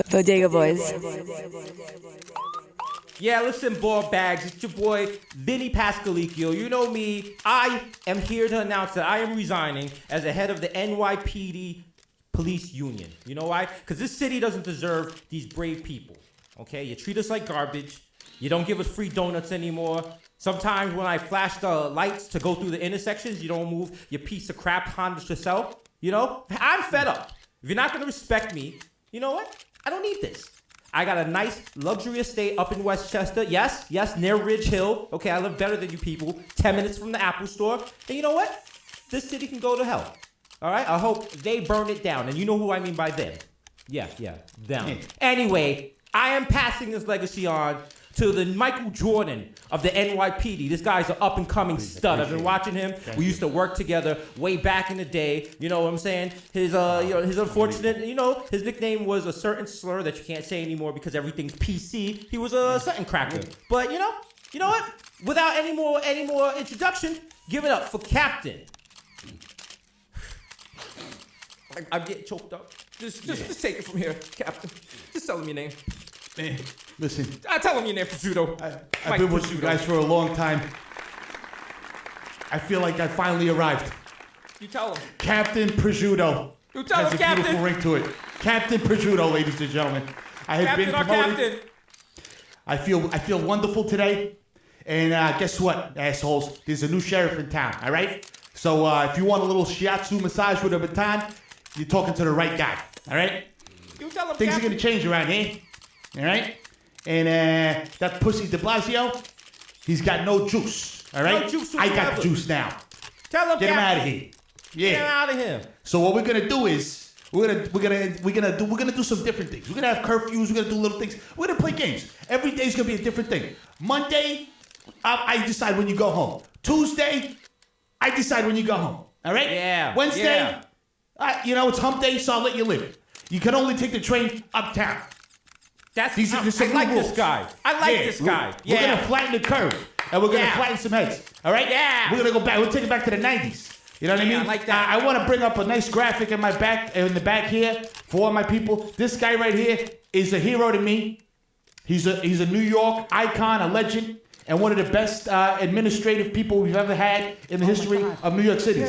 Bodega Boys. Yeah, listen, ball bags. It's your boy Vinny Pascalicchio. You know me. I am here to announce that I am resigning as the head of the NYPD Police Union. You know why? Because this city doesn't deserve these brave people. Okay, you treat us like garbage. You don't give us free donuts anymore. Sometimes when I flash the lights to go through the intersections, you don't move your piece of crap Honda yourself. You know, I'm fed up. If you're not gonna respect me, you know what? I don't need this. I got a nice luxury estate up in Westchester. Yes, near Ridge Hill. Okay, I live better than you people. 10 minutes from the Apple store. And you know what? This city can go to hell. All right? I hope they burn it down. And you know who I mean by them. Yeah, them. Anyway, I am passing this legacy on to the Michael Jordan of the NYPD. This guy's an up-and-coming stud. I've been watching him. We used to work together way back in the day. You know what I'm saying? His unfortunate, his nickname was a certain slur that you can't say anymore because everything's PC. He was a something cracker. But you know what? Without any more introduction, give it up for Captain. I'm getting choked up. Just take it from here, Captain. Just tell him your name. Man, listen. I tell him your name, Prosciutto. I've been with you guys for a long time. I feel like I finally arrived. You tell him. Captain Prosciutto. You tell him, has a Captain. beautiful ring to it. Captain Prosciutto, ladies and gentlemen. I have Captain, been our promoted. Captain. I feel wonderful today. And guess what, assholes? There's a new sheriff in town, all right? So if you want a little shiatsu massage with a baton, you're talking to the right guy, all right? You tell him, Things Captain. are going to change around here. All right? And that pussy de Blasio, he's got no juice. All right? No juice I got whatsoever. the juice now. Tell him, Get him out Captain. of here. Yeah. Get him out of here. So what we're gonna do is we're gonna do some different things. We're gonna have curfews. We're gonna do little things. We're gonna play games. Every day's gonna be a different thing. Monday, I decide when you go home. Tuesday, I decide when you go home. All right? Yeah. Wednesday, it's hump day, so I'll let you live. You can only take the train uptown. These are some rules. This guy. I like this guy. We're gonna flatten the curve, and we're gonna flatten some heads. All right? Yeah. We're gonna go back. We'll take it back to the '90s. You know what I mean? I like that. I want to bring up a nice graphic in the back here for all my people. This guy right here is a hero to me. He's a New York icon, a legend, and one of the best administrative people we've ever had in the history of New York City.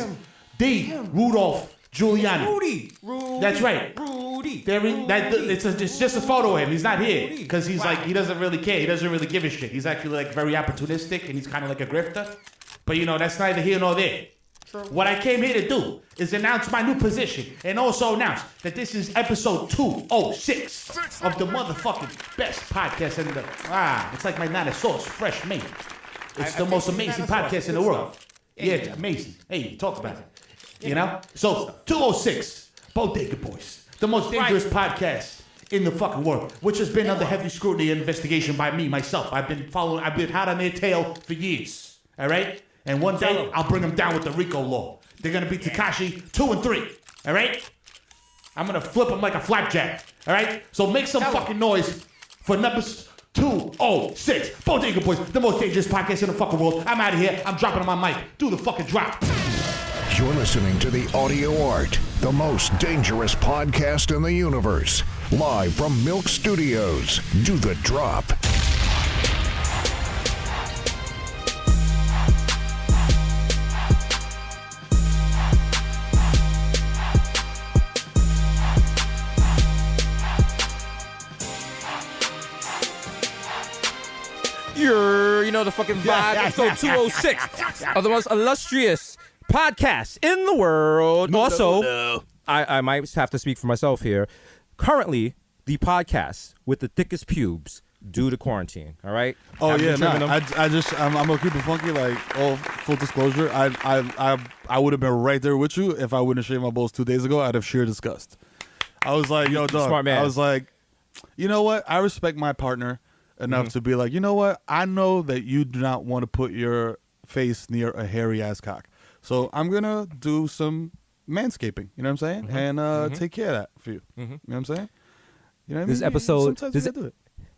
Rudolph Giuliani. Rudy. That's right. Rudy. It's just a photo of him. He's not here Rudy. because he's Wow. like, he doesn't really care. He doesn't really give a shit. He's actually like very opportunistic and he's kind of like a grifter. But that's neither here nor there. True. What I came here to do is announce my new position and also announce that this is episode 206 of the motherfucking best podcast in the... it's like my Nana sauce, fresh made. It's the most amazing podcast in the world. Yeah, it's amazing. Hey, talk about it. So, 206, Bodega Boys, the most dangerous podcast in the fucking world, which has been under heavy scrutiny and investigation by me, myself. I've been hot on their tail for years, all right? And one day, I'll bring them down with the RICO law. They're going to be Tekashi 2 and 3, all right? I'm going to flip them like a flapjack, all right? So make some fucking noise for number 206, Bodega Boys, the most dangerous podcast in the fucking world. I'm out of here. I'm dropping on my mic. Do the fucking drop. You're listening to The Audio Art, the most dangerous podcast in the universe. Live from Milk Studios. Do the drop. The fucking vibe. Episode 206 of the most illustrious podcast in the world. I might have to speak for myself here. Currently, the podcast with the thickest pubes due to quarantine. All right. Oh yeah, no. I'm gonna keep it funky. Like, full disclosure, I would have been right there with you if I wouldn't have shaved my balls 2 days ago. I'd have sheer disgust. I was like, yo, dog. Smart man. I was like, you know what? I respect my partner enough to be like, you know what? I know that you do not want to put your face near a hairy ass cock, so I'm gonna do some manscaping. You know what I'm saying? And take care of that for you. You know what I'm saying? You know what I mean? This episode. Sometimes you gotta do it.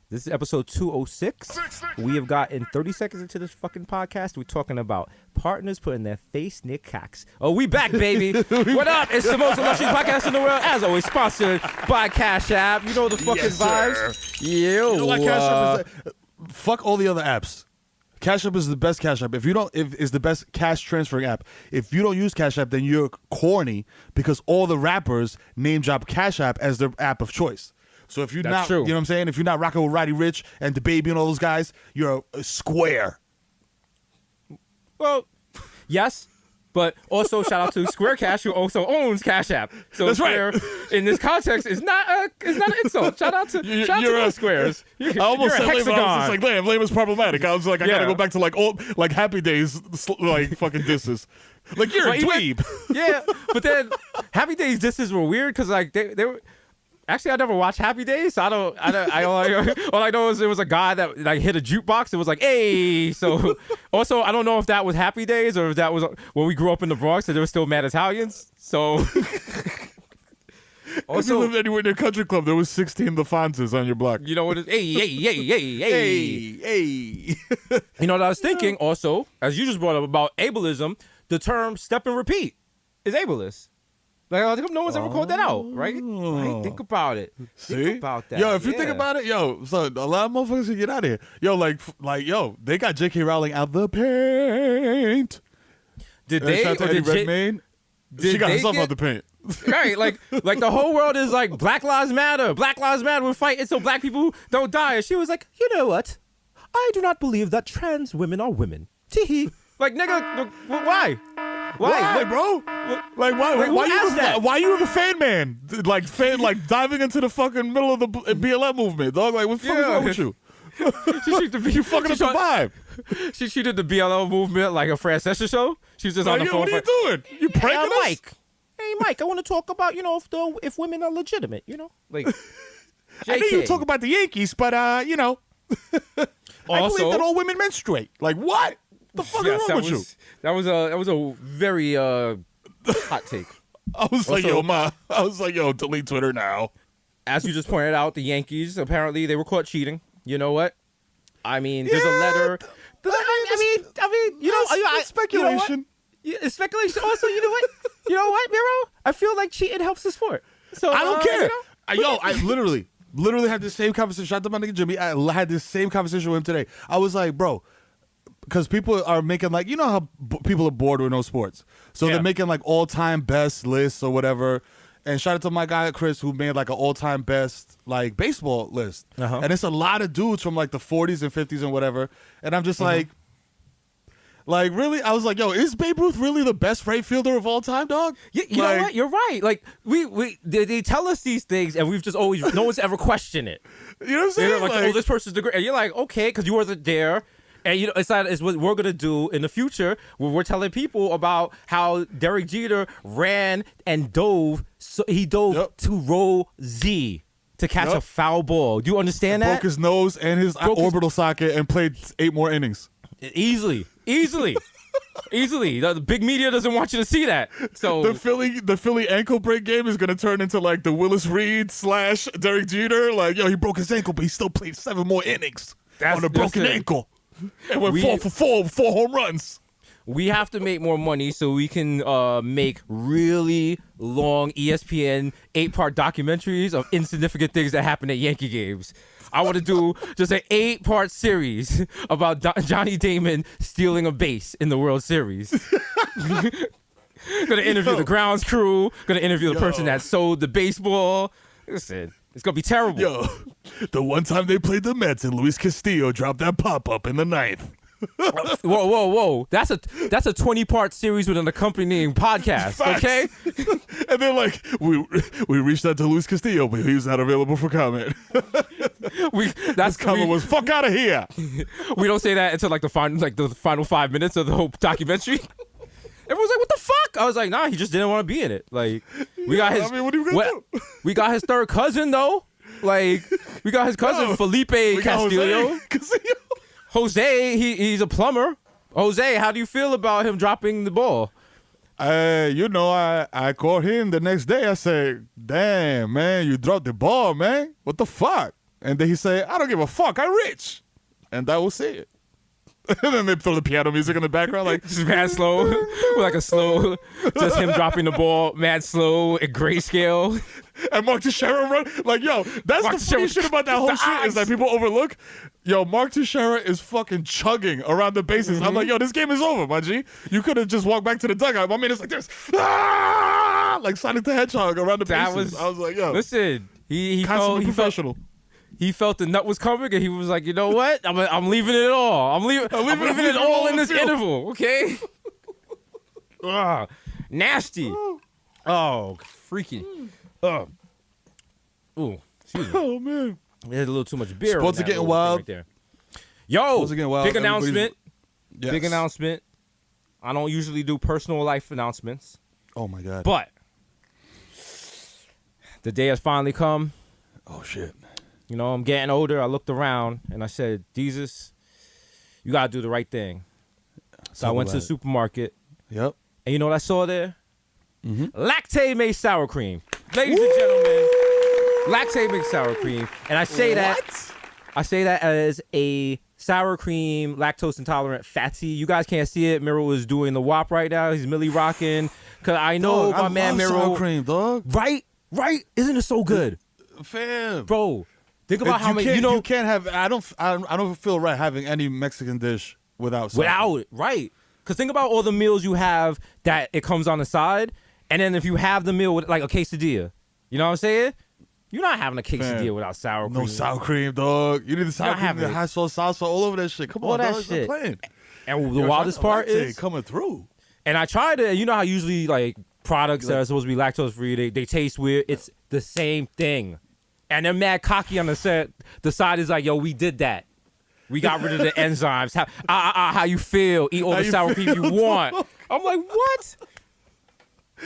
This is episode 206. We have gotten 30 seconds into this fucking podcast. We're talking about partners putting their face near cocks. Oh, we back, baby. What up? It's the most illustrious podcast in the world. As always, sponsored by Cash App. You know the fucking vibes. Yo. You know what Cash App is? Fuck all the other apps. Cash App is the best Cash App. If is the best cash transferring app. If you don't use Cash App, then you're corny because all the rappers name drop Cash App as their app of choice. So if you're not, true. you know what I'm saying? If you're not rocking with Roddy Ricch and DaBaby and all those guys, you're a square. Well, yes. But also shout out to Square Cash, who also owns Cash App. So That's Square, right. in this context, is not an insult. Shout out to those Squares. I almost you're said a lame, but I was just hexagon. like, lame is problematic. I was like, I Yeah. gotta go back to like old, like Happy Days, like fucking disses. Like you're a But even- dweeb. Yeah, but then Happy Days disses were weird because like they were. Actually, I never watched Happy Days, so all I know is it was a guy that like hit a jukebox. It was like, hey. So also, I don't know if that was Happy Days or if that was when we grew up in the Bronx and there were still mad Italians. So If you also, lived anywhere near Country Club, there was 16 LaFontes on your block. you know what? Hey. Hey. You know what I was thinking? Also, as you just brought up about ableism, the term "step and repeat" is ableist. Like, I think no one's ever called that out, right? Think about it. See? Think about that. Yo, if you think about it, son, a lot of motherfuckers can get out of here. Yo, they got J.K. Rowling out the paint. did And they? shout out to Or Eddie did Redmayne. did She got they herself get- out the paint. Right, like the whole world is like Black Lives Matter. Black Lives Matter. We're fighting so black people don't die. And she was like, you know what? I do not believe that trans women are women. Teehee. Like, nigga, why? Why, bro? Like, why? Like, who why you? asked that? Why you the fan man? Like diving into the fucking middle of the BLM movement, dog. Like, what the fuck is Yeah. wrong with you? You Fucking up the vibe. She treated the BLM movement like a Fran Session show. She was just on Like, the yo, phone. what are you doing? You Hey, pranking us? Mike. Hey, Mike. I want to talk about if women are legitimate. Like. I know you JK. talk about the Yankees, but I believe Also- that all women menstruate. Like, what? The fuck Yes, is wrong with you? that was a very hot take. I was like, Also- yo, delete Twitter now. As you just pointed out, the Yankees apparently they were caught cheating. You know what? I mean, there's a letter. I mean, you know, That's speculation. It's speculation. Also, you know what? Miro? I feel like cheating helps the sport. So I don't care. you know? I literally had the same conversation. Shout out to my nigga Jimmy. I had this same conversation with him today. I was like, bro, because people are making like, you know how people are bored with no sports. So Yeah. they're making like all-time best lists or whatever. And shout out to my guy Chris who made like an all-time best like baseball list. Uh-huh. And it's a lot of dudes from like the 40s and 50s and whatever. And I'm just like really? I was like, yo, is Babe Ruth really the best right fielder of all time, dog? You know Like, what? You're right. Like they tell us these things, and we've just always no one's ever questioned it. You know what I'm saying? They're like, oh, this person's the great. And you're like, okay, because you wasn't there. And you know, it's what we're gonna do in the future. Where we're telling people about how Derek Jeter ran and dove. So he dove Yep. to row Z to catch Yep. a foul ball. Do you understand that? broke his nose and his Broke his- orbital socket and played 8 more innings. Easily. The big media doesn't want you to see that. So The Philly ankle break game is gonna turn into like the Willis Reed / Derek Jeter. Like, yo, he broke his ankle, but he still played 7 more innings on a broken it. ankle. And went We- 4 for 4 with 4 home runs. we have to make more money so we can make really long ESPN 8-part documentaries of insignificant things that happen at Yankee games. I want to do just an 8-part series about Johnny Damon stealing a base in the World Series. Gonna interview the grounds crew. Gonna interview the person that sold the baseball. Listen, it's gonna be terrible. Yo, the one time they played the Mets and Luis Castillo dropped that pop-up in the 9th. Whoa! That's a 20-part series with an accompanying podcast. Facts. Okay. And then like we reached out to Luis Castillo, but he was not available for comment. His comment was "fuck out of here." We don't say that until like the final 5 minutes of the whole documentary. Everyone's like, "What the fuck?" I was like, "Nah, he just didn't want to be in it." Like, we got his. I mean, what are you gonna do? We got his third cousin though. Like, we got his cousin Yo, Felipe We got Castillo. Castillo. Jose, he's a plumber. Jose, how do you feel about him dropping the ball? I called him the next day. I said, "Damn, man, you dropped the ball, man. What the fuck?" And then he say, I don't give a fuck, I'm rich. And that will say it. And then they throw the piano music in the background, like Just mad slow, with like a slow, just him dropping the ball, mad slow, at grayscale. and Mark Teixeira run. Like, yo, that's Mark the funny Teixeira- shit about that whole the shit is that eyes. people overlook. Yo, Mark Teixeira is fucking chugging around the bases. I'm like, yo, this game is over, my G. You could have just walked back to the dugout. My man is like this, like Sonic the Hedgehog around the That bases. was. I was like, yo, Listen, he constantly felt professional. he felt the nut was coming, and he was like, you know what? I'm leaving it all. I'm leaving it all in this field. interval. Okay. Nasty. Oh, freaking. Ooh, excuse me. Oh man. There's a little too much beer. Sports in are that getting little thing wild. Right there. Yo, Sports are getting wild. big Everybody's- announcement. Yes. Big announcement. I don't usually do personal life announcements, Oh my god. but the day has finally come. Oh shit. You know, I'm getting older. I looked around and I said, Jesus, you got to do the right thing. So I went to the supermarket, Yep. and you know what I saw there? Mm-hmm. Lactaid made sour cream. Ladies and gentlemen, Lactaid made sour cream. And I say that as a sour cream, lactose intolerant fatty. You guys can't see it. Miro is doing the WAP right now. He's Millie rocking. Because I know Dog, my I man love Miro. sour cream, dog. Right? Isn't it so good? Fam. Bro, think about how many, you can't have. I don't feel right having any Mexican dish without sour cream. without it, right? Because think about all the meals you have that it comes on the side, and then if you have the meal with like a quesadilla, you know what I'm saying? You're not having a quesadilla Fam, without sour cream. No sour cream, dog. You need the sour Not cream, having the it. hot sauce, salsa, all over that shit. Come All on, that dog. Stop shit. playing. And the Yo, wildest part Lactaid is, coming through. and I tried it. You know how usually like products that are supposed to be lactose free, they taste weird. It's the same thing, and they're mad cocky on the set. The side is like, yo, we did that. We got rid of the enzymes. How you feel? Eat all How the you sour cream feel, you want. I'm like, what?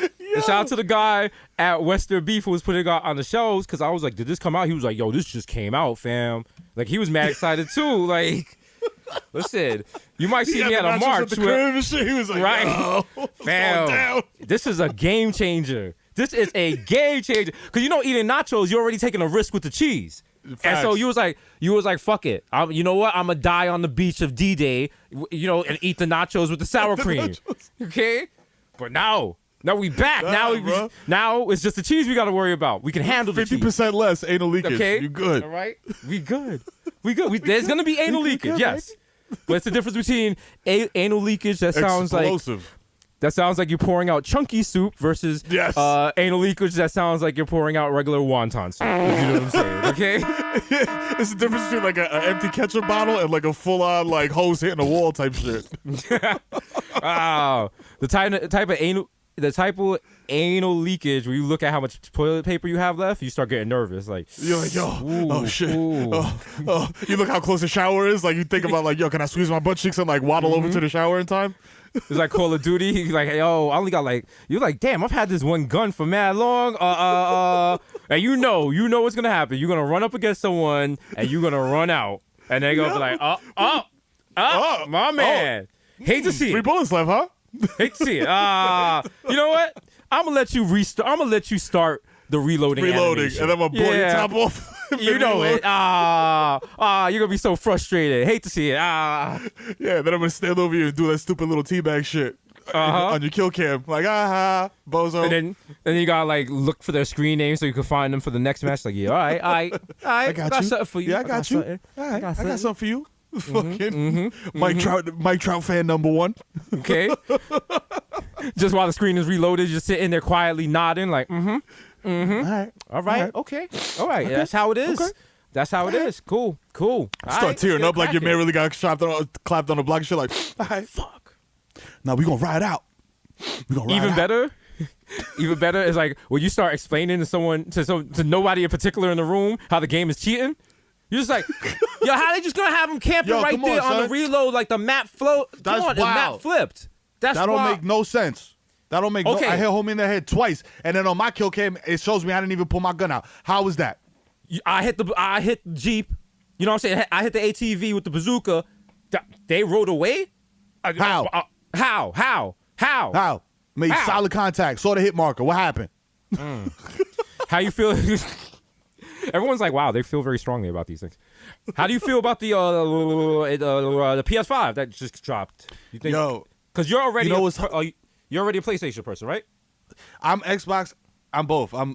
And shout out to the guy at Western Beef who was putting it on the shows, because I was like, did this come out? He was like, yo, this just came out, fam. Like, he was mad excited too. Like, listen, you might see me at a march. The where- crib and shit. He was like, Right. yo, what's going Fam, down? this is a game changer. This is a game changer. Because you know, eating nachos, you're already taking a risk with the cheese. And so Facts. you was like, fuck it. You know what? I'm gonna die on the beach of D-Day, you know, and eat the nachos with the sour cream. Okay? But now we back. Nah, now it's just the cheese we got to worry about. We can handle the cheese. 50% less anal leakage. Okay, You good? All right, we good. There's gonna be anal leakage, good, yes. But it's the difference between anal leakage that sounds Explosive. like you're pouring out chunky soup versus Yes. anal leakage that sounds like you're pouring out regular wonton soup. If you know what I'm saying? Okay. It's the difference between like an empty ketchup bottle and like a full on like hose hitting a wall type shit. Wow. The type of anal leakage where you look at how much toilet paper you have left, you start getting nervous. Like, You're like, yo, oh shit. ooh. Oh, you look how close the shower is. Like you think about like, yo, can I squeeze my butt cheeks and like waddle over to the shower in time? it's like Call of Duty. He's like, yo, I only got like, you're like, damn, I've had this one gun for mad long. And you know what's gonna happen. You're gonna run up against someone and you're gonna run out, and they're gonna be like, my man. Hate to see 3 it. bullets left, huh? Hate to see it. You know what? I'm gonna let you restart. I'm gonna let you start the reloading. Reloading, animation. and then I'm gonna blow your Yeah. top off. You know it. You're gonna be so frustrated. Hate to see it. Yeah, then I'm gonna stand over you and do that stupid little teabag shit on your kill cam. Like, bozo. And then you gotta like look for their screen name so you can find them for the next match. Like, yeah, all right. I got you. something for you. Yeah, I got you. something. All right, I got something. something for you. Fucking Mike Trout fan number 1. Okay. Just while the screen is reloaded, just sitting there quietly nodding, like, All right. all right, okay, all right. That's how it is. Okay. That's how it is. Cool. Start tearing up like your man really got clapped on the block and shit. Like, all right, Fuck. now we gonna ride out. We gonna ride Even out. better. Even better is like when you start explaining to someone to nobody in particular in the room how the game is cheating. You're just like, yo, how they just gonna have them camping Yo, right come on, there on the son. reload like the map float? That's Come on, the map wild. flipped. That's That don't wild. make no sense. That don't make Okay. no. I hit homie in the head twice, and then on my kill cam, it shows me I didn't even pull my gun out. How was that? I hit the Jeep. You know what I'm saying? I hit the ATV with the bazooka. They rode away? How? How? Made How? solid contact. Saw the hit marker. What happened? How you feel? Everyone's like, wow, they feel very strongly about these things. How do you feel about the PS5 that just dropped? You think? Yo, because you're already you know you're already a PlayStation person, right? I'm Xbox. I'm both. I'm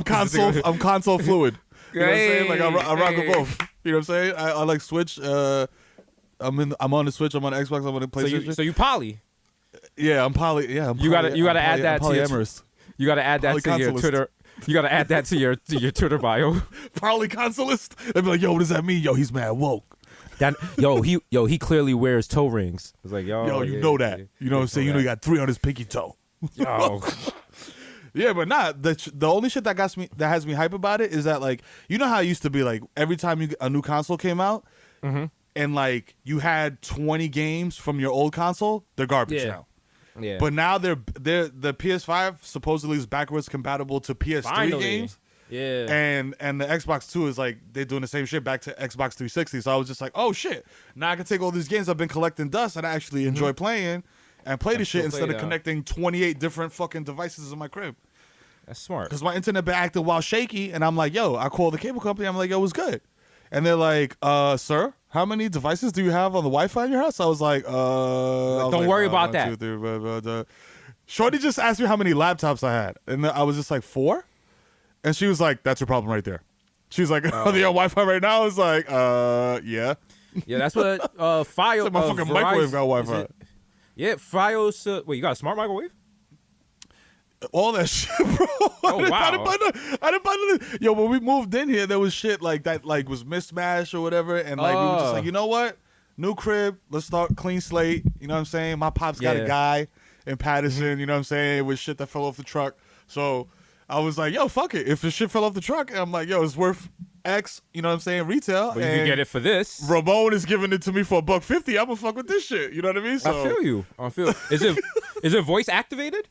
console fluid. You know what I'm saying? Like I rock with both. You know what I'm saying? I like Switch. I'm on the Switch. I'm on Xbox. I'm on the PlayStation. So you poly. Yeah, I'm poly. Yeah, you gotta add that to your. You gotta add that to your Twitter. You gotta add that to your Twitter bio. Polyconsolist. They'd be like, yo, what does that mean? Yo, he's mad woke. He clearly wears toe rings. It's like, yo, you know that. You know what I'm saying? You know he got 3 on his pinky toe. Yo. Yeah, but the only shit that has me hype about it is that, like, you know how it used to be, like, every time a new console came out, and like you had 20 games from your old console, they're garbage now. Yeah. But now the PS5 supposedly is backwards compatible to PS3 games. Yeah. And the Xbox 2 is like they're doing the same shit back to Xbox 360. So I was just like, oh shit. Now I can take all these games I've been collecting dust and I actually enjoy playing and play the shit instead of connecting 28 different fucking devices in my crib. That's smart. Because my internet been acting while shaky, and I'm like, yo, I call the cable company. I'm like, yo, what's good? And they're like, sir, how many devices do you have on the Wi-Fi in your house? I was like, don't worry about that. 1, 2, 3, Shorty just asked me how many laptops I had, and I was just like 4, and she was like, that's your problem right there. She was like, are they on Wi-Fi right now? I was like, yeah. Yeah, that's what Fios. Like my fucking microwave got Wi-Fi. Yeah, Fios. Wait, you got a smart microwave? All that shit, bro. Oh, wow. I didn't buy nothing. Yo, when we moved in here, there was shit like that, like was mismatched or whatever, and like we were just like, you know what? New crib, let's start clean slate. You know what I'm saying? My pop's got a guy in Patterson. You know what I'm saying? With shit that fell off the truck. So I was like, yo, fuck it. If the shit fell off the truck, I'm like, yo, it's worth X. You know what I'm saying? Retail. But you can get it for this. Ramon is giving it to me for $150. I'm gonna fuck with this shit. You know what I mean? So, I feel you. Is it voice activated?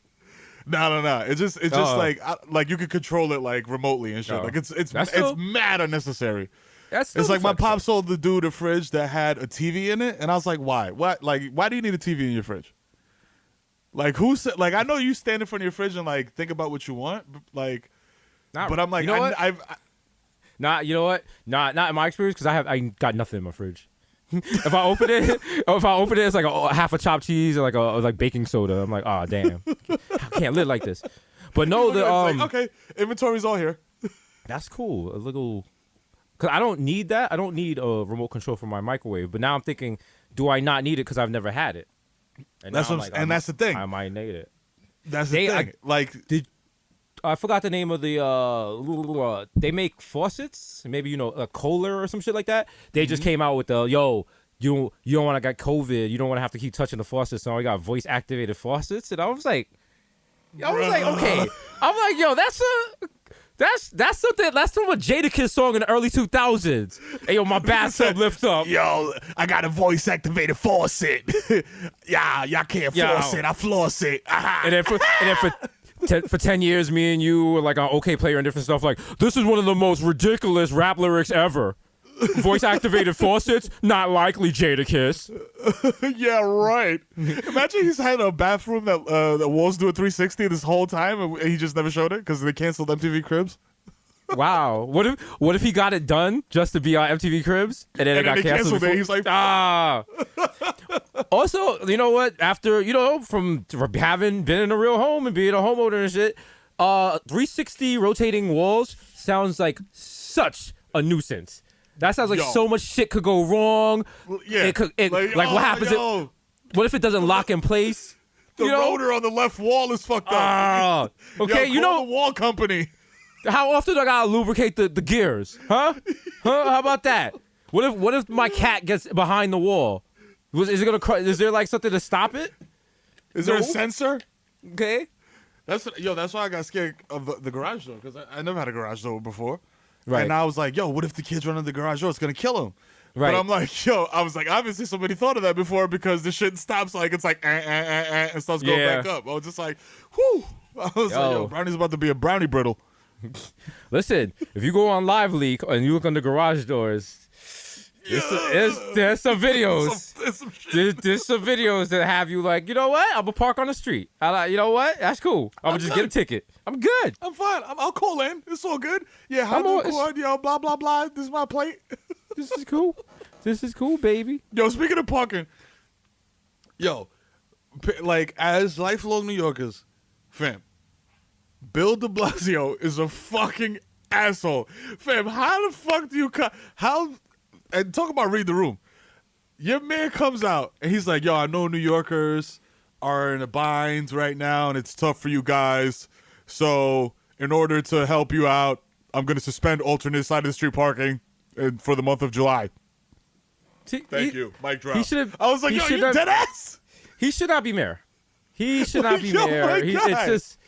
No. It's just like you can control it like remotely and shit. Oh. Like it's still, mad unnecessary. It's like my pop sold the dude a fridge that had a TV in it, and I was like, why? What? Like, why do you need a TV in your fridge? Like, who said? Like, I know you stand in front of your fridge and like think about what you want, like, but I'm like, you know you know what? Not in my experience because I got nothing in my fridge. if I open it, it's like half a chopped cheese or like baking soda. I'm like, oh damn, I can't live like this. But no, like, okay, inventory's all here. That's cool. A little, because I don't need that. I don't need a remote control for my microwave. But now I'm thinking, do I not need it because I've never had it? And that's that's the thing. I might need it. That's the thing. I forgot the name of the they make faucets, maybe a Kohler or some shit like that. They just came out with the you don't want to get COVID, you don't want to have to keep touching the faucets, so we got voice activated faucets. And I was like, okay. I'm like, yo, that's something. That's from a Jadakiss song in the early 2000s. Hey, yo, my bathtub lifts up. Yo, I got a voice activated faucet. Yeah, y'all can't force it. I floss it. And then for 10 years, me and you were like on OK Player and different stuff. Like, this is one of the most ridiculous rap lyrics ever. Voice activated faucets, not likely, Jadakiss. Yeah, right. Imagine he's had a bathroom that the walls do a 360 this whole time, and he just never showed it because they canceled MTV Cribs. Wow. What if he got it done just to be on MTV Cribs and then it got canceled? He's like, Also, you know what? After from having been in a real home and being a homeowner and shit, 360 rotating walls sounds like such a nuisance. That sounds like so much shit could go wrong. Yeah. What happens? What if it doesn't lock in place? The rotor on the left wall is fucked up. Okay, call the wall company. How often do I gotta lubricate the gears? Huh? How about that? What if my cat gets behind the wall? Is it gonna? Is there like something to stop it? Is there a sensor? Okay. That's why I got scared of the garage door, because I never had a garage door before. Right. And I was like, yo, what if the kids run in the garage door? It's gonna kill them. Right. But I'm like, obviously somebody thought of that before, because the shit stops, like it's like and starts going back up. I was just like, whew. I was like, yo, Brownie's about to be a brownie brittle. Listen, if you go on Live Leak and you look on the garage doors, There's some videos. There's some shit. There's some videos that have you like, you know what? I'm gonna park on the street. I like, you know what? That's cool. I'm gonna just get a ticket. I'm good. I'm fine. I'll call in. It's all good. Yeah, how do you record? Yo, blah, blah, blah. This is my plate. This is cool. This is cool, baby. Yo, speaking of parking, yo, like, as lifelong New Yorkers, fam, Bill de Blasio is a fucking asshole. Fam, how the fuck do you and talk about read the room. Your man comes out and he's like, yo, I know New Yorkers are in a bind right now and it's tough for you guys. So in order to help you out, I'm going to suspend alternate side of the street parking for the month of July. Thank you. Mic drop. I was like, yo, you dead ass? He should not be mayor. He should not be Yo, mayor. my God. It's just,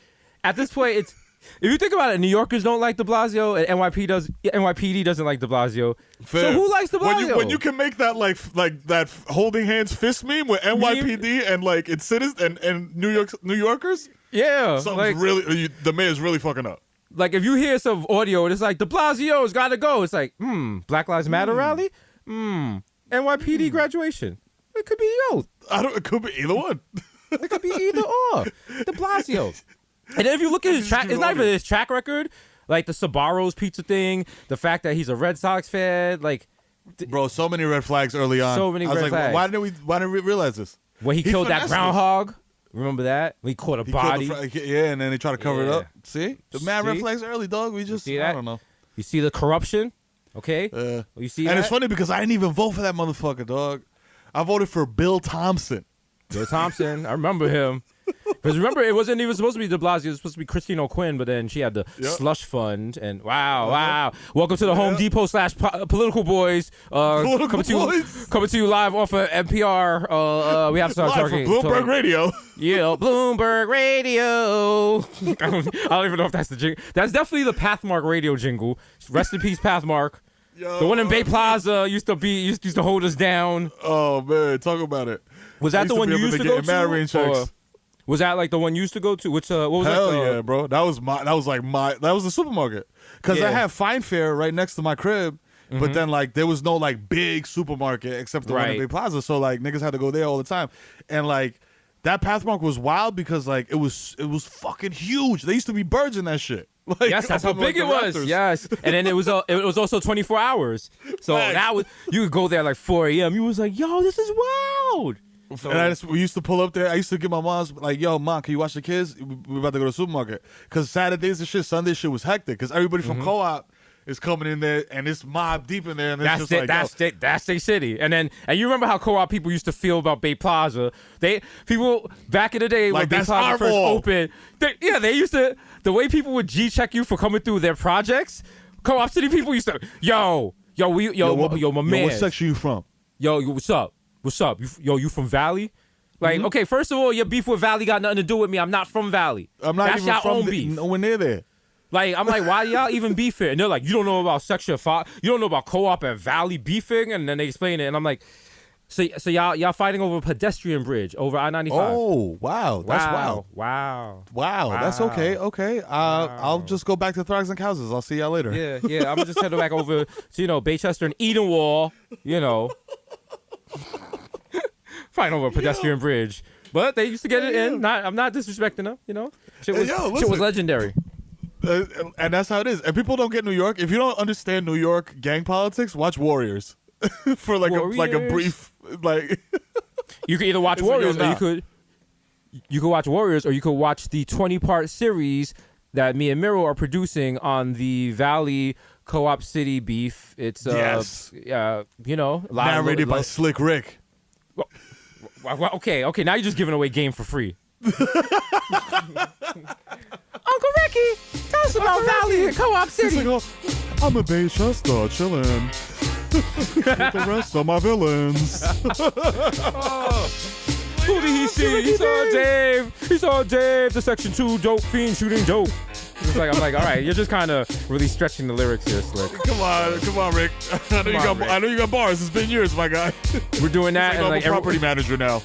at this point, it's, if you think about it, New Yorkers don't like de Blasio, and NYPD doesn't like de Blasio. Fair. So who likes de Blasio? When you can make that like that holding hands fist meme with NYPD and like it's citizens and New Yorkers, yeah, something's really the mayor's really fucking up. Like if you hear some audio and it's like de Blasio's got to go, it's like Black Lives Matter rally, NYPD graduation. It could be It could be either one. It could be either or. De Blasio. And then if you look at his track, it's not even his track record. Like the Sbarro's pizza thing, the fact that he's a Red Sox fan, like, bro, so many red flags early on. So many I was red like, flags. why didn't we realize this? When he killed that finessed groundhog, remember that? When he caught a body. Yeah, and then they try to cover it Yeah. up. See, the mad red See? flags early, dog. We just, see I that? don't know. You see the corruption, okay? You see and that? it's funny because I didn't even vote for that motherfucker, dog. I voted for Bill Thompson. Bill Thompson, I remember him. Because remember, it wasn't even supposed to be de Blasio. It was supposed to be Christine O'Quinn, but then she had the slush fund. And wow. Welcome to the Home Depot / Political Boys. Coming to you live off of NPR. We have to start Live from talking. Bloomberg Radio. Yeah, Bloomberg Radio. I don't even know if that's the jingle. That's definitely the Pathmark radio jingle. Rest in peace, Pathmark. Yo, The one in Bay Plaza used to hold us down. Oh man, talk about it. Was that the one you used to go to? Checks. Was that like the one you used to go to? Which what was Hell that? yeah, bro. That was the supermarket. Because I Yeah. have Fine Fare right next to my crib, but then like there was no like big supermarket except the one in Right. Bay Plaza. So like niggas had to go there all the time. And like that Pathmark was wild because like it was fucking huge. There used to be birds in that shit. Like, Yes, that's up how on, big like, it the was. rafters. Yes, and then it was also 24 hours. So Facts. that was you could go there like 4 a.m. You was like, yo, this is wild. And we used to pull up there. I used to get my mom's like, yo, mom, can you watch the kids? We're about to go to the supermarket. Because Saturdays and shit, Sunday shit was hectic. Because everybody from co-op is coming in there and it's mob deep in there. And That's it's it. just like, That's their city. And you remember how co-op people used to feel about Bay Plaza? People back in the day when Like, Bay that's Plaza our first mall. opened. They used to, the way people would G-check you for coming through their projects. Co-op city people used to, my man. what section you from? Yo, what's up? What's up? You from Valley? Like, okay, first of all, your beef with Valley got nothing to do with me. I'm not from Valley. I'm not That's even y'all from own beef. nowhere near there. Like, I'm like, why y'all even beefing? And they're like, you don't know about Section 5. You don't know about Co-op and Valley beefing? And then they explain it. And I'm like, so y'all fighting over a pedestrian bridge over I-95. Oh, wow. That's wild. Wow. Wow. That's okay. Okay. I'll just go back to Throgs and Houses. I'll see y'all later. Yeah. I'm just heading back over to, Baychester and Edenwall, fighting over a pedestrian bridge. But they used to get it in. I'm not disrespecting them, Shit was, Yo, shit was listen. legendary. And that's how it is. And people don't get New York. If you don't understand New York gang politics, watch Warriors. For like a brief You could either watch It's like, Warriors yo, or nah. you could watch Warriors, or you could watch the 20-part series that me and Miro are producing on the Valley Co-op City beef. It's Yes. a lot narrated by Slick Rick. Well, okay. Now you're just giving away game for free. Uncle Ricky, tell us about Valley and Co-op He's City. like, oh, I'm a Baychester chilling with the rest of my villains. Who did he see? He saw Dave. He saw Dave, the Section 2 dope fiend shooting dope. I'm like, all right, you're just kind of really stretching the lyrics here, Slick. Come on, Rick. I know you got bars. It's been years, my guy. We're doing that, and I'm like a property manager now.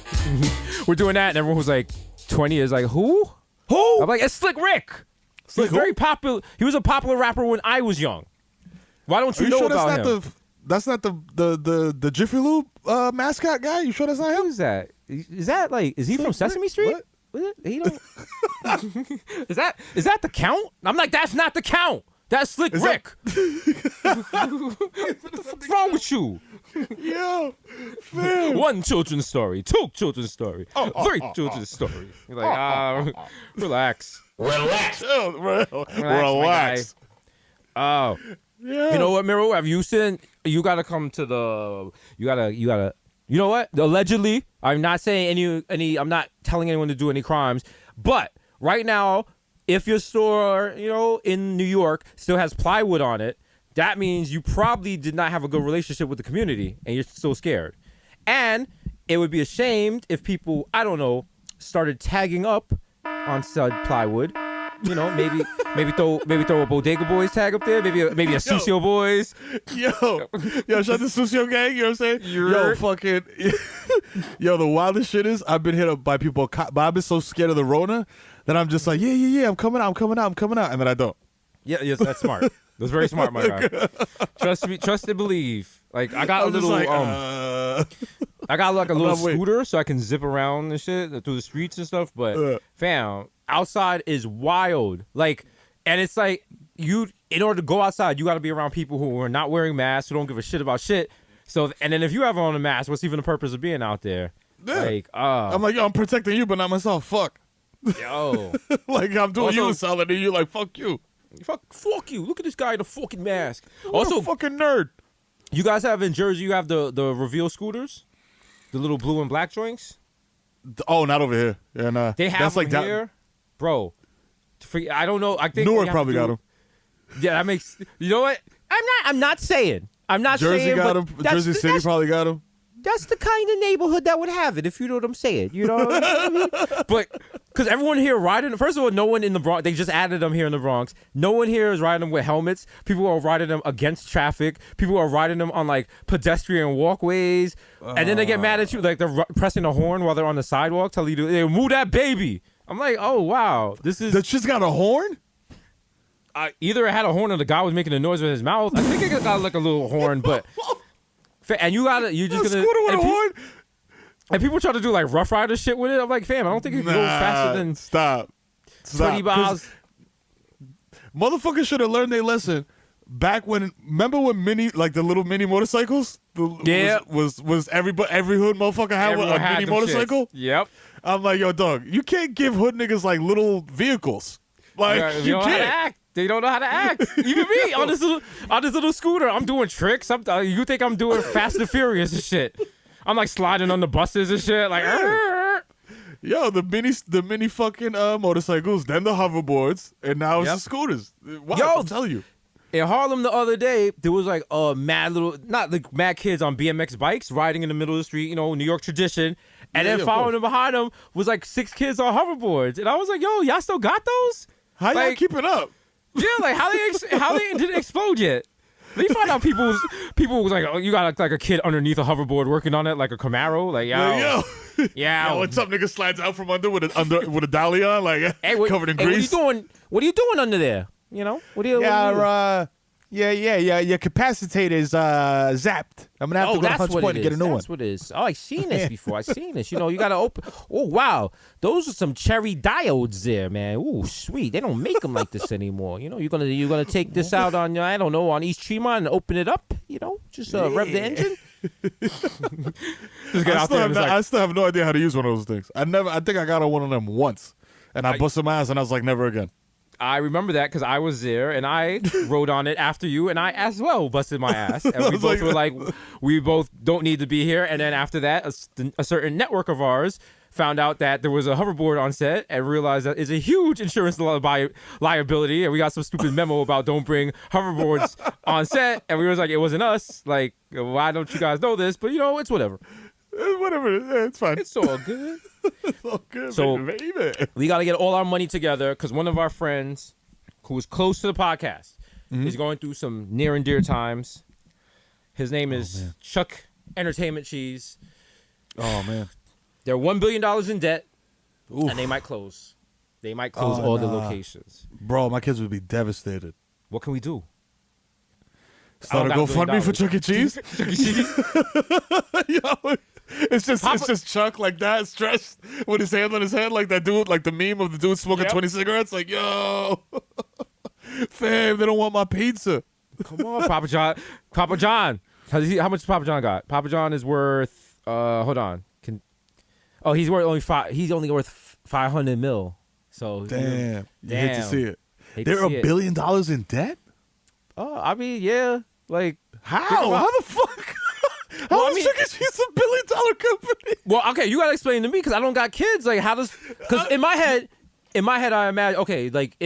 we're doing that, and everyone was like, 20 years, like, who? Who? I'm like, it's Slick Rick. He was very popular. He was a popular rapper when I was young. Why don't Are you you know sure about that's him? not That's not the Jiffy Lube mascot guy. You sure that's not him? Who's that? Is that like? Is he from Sesame Street? What? He don't. is that the Count? I'm like, that's not the Count. That's Slick Rick. What the fuck's wrong with you? Yo, man. 1 children's story, 2 children's story, 3 children's story. You're like, relax. Relax. Relax. Oh, Yeah. you know what, Miro? Have you seen? You gotta come to the. You gotta. You know what? Allegedly, I'm not saying any. I'm not telling anyone to do any crimes. But right now, if your store, in New York, still has plywood on it, that means you probably did not have a good relationship with the community, and you're still scared. And it would be a shame if people, I don't know, started tagging up on said plywood. Maybe throw a Bodega Boys tag up there. Maybe a Sucio Boys. Yo, shout out to Sucio gang. You know what I'm saying? Yo, fucking, yo, the wildest shit is I've been hit up by people, but I've been so scared of the Rona that I'm just like, yeah, I'm coming out, and then I don't. Yeah, yes, that's smart. That's very smart, my guy. Trust and believe. Like I got I'm a little, just like, I got like a little not waiting. scooter so I can zip around and shit through the streets and stuff. But fam, outside is wild. Like, and it's like in order to go outside, you got to be around people who are not wearing masks, who don't give a shit about shit. So, and then if you have on a mask, what's even the purpose of being out there? Yeah. Like, I'm like, yo, I'm protecting you, but not myself. Fuck. yo, Like I'm doing Also- you a solid, and you like, fuck you. fuck you. Look at this guy in a fucking mask. What Also, a fucking nerd. you guys have in Jersey, you have the reveal scooters, the little blue and black joints. Oh, not over here. And They have that's them like that. here, bro. I don't know. I think Newark probably got them. Yeah, that makes. You know what? I'm not saying. Jersey saying, got but them. that's Jersey the- City that's, probably got them. That's the kind of neighborhood that would have it, if you know what I'm saying. You know what I mean? But because everyone here riding. First of all, no one in the Bronx. They just added them here in the Bronx. No one here is riding them with helmets. People are riding them against traffic. People are riding them on like pedestrian walkways, and then they get mad at you, like they're pressing a horn while they're on the sidewalk, tell you to move that baby. I'm like, oh wow, this is. That shit's got a horn. Either it had a horn or the guy was making a noise with his mouth. I think it got like a little horn, but and you're just gonna Scooter with a horn. and people try to do like Rough Rider shit with it. I'm like, fam, I don't think it can go faster than Stop. 20 miles. Motherfuckers should have learned their lesson back when. Remember when the little mini motorcycles? Yeah. Was every hood motherfucker had Everyone a had mini them motorcycle? shits. Yep. I'm like, yo, dog, you can't give hood niggas like little vehicles. Like Yeah, you don't know how to can't. act. They don't know how to act. Even me on this little scooter, I'm doing tricks. You think I'm doing Fast and Furious and shit? I'm like sliding on the buses and shit. Like, Yo, the mini fucking motorcycles, then the hoverboards, and now it's Yep. the scooters. Wow, Yo, I'll tell you. in Harlem the other day, there was like mad kids on BMX bikes riding in the middle of the street, New York tradition. And Yeah, then yeah, of following course. them behind them was like 6 kids on hoverboards. And I was like, yo, y'all still got those? How y'all Like- keeping up? Yeah, like how they didn't explode yet. Then you find out people was like, oh, you got like a kid underneath a hoverboard working on it like a Camaro. Like, Yo, yeah. yo, what's up, nigga? Slides out from under with a dolly on, like Hey, covered in hey, grease. What are you doing under there? What are you? what are you doing? Yeah. Your capacitor's zapped. I'm gonna have to go to that's Hunts what Point it and get a is. new one. That's what it is. Oh, I've seen this before. I've seen this. You gotta open. Oh wow, those are some cherry diodes there, man. Ooh, sweet. They don't make them like this anymore. You're gonna take this out on on East Tremont and open it up. Just rev the engine. Just get out there. And it's like, I still have no idea how to use one of those things. I think I got on one of them once, and I busted my ass, and I was like, never again. I remember that because I was there and I rode on it after you, and I as well busted my ass. And we was both like- were like, we both don't need to be here. And then after that, a certain network of ours found out that there was a hoverboard on set and realized that it's a huge insurance liability. And we got some stupid memo about don't bring hoverboards on set. And we was like, it wasn't us. Like, why don't you guys know this? But it's whatever. Whatever, it's fine. It's all good. It's all good, So- baby. We got to get all our money together because one of our friends who is close to the podcast is going through some near and dear times. His name is Chuck Entertainment Cheese. Oh man, They're $1 billion in debt, Oof. and they might close. They might close Oh, all the nah. locations. bro, my kids would be devastated. What can we do? Start a got $1 billion. GoFundMe for Chuck E. Cheese. Chuck E. Cheese. Yo, it's just Chuck like that, stressed with his hand on his head, like that dude, like the meme of the dude smoking 20 cigarettes. Like, yo, fam, they don't want my pizza. Come on, Papa John. Papa John. How much does Papa John got? Papa John is worth. Hold on. He's only worth 500 mil. So Damn, you hate to see it. Hate to They're see $1 it. billion in debt. Oh, I mean, yeah. Like How? about- How the fuck? How Well, I is mean- Chuck E. Cheese $1 billion company? Well, okay, you gotta explain to me because I don't got kids. Like, how does? Because in my head, I imagine. Okay, like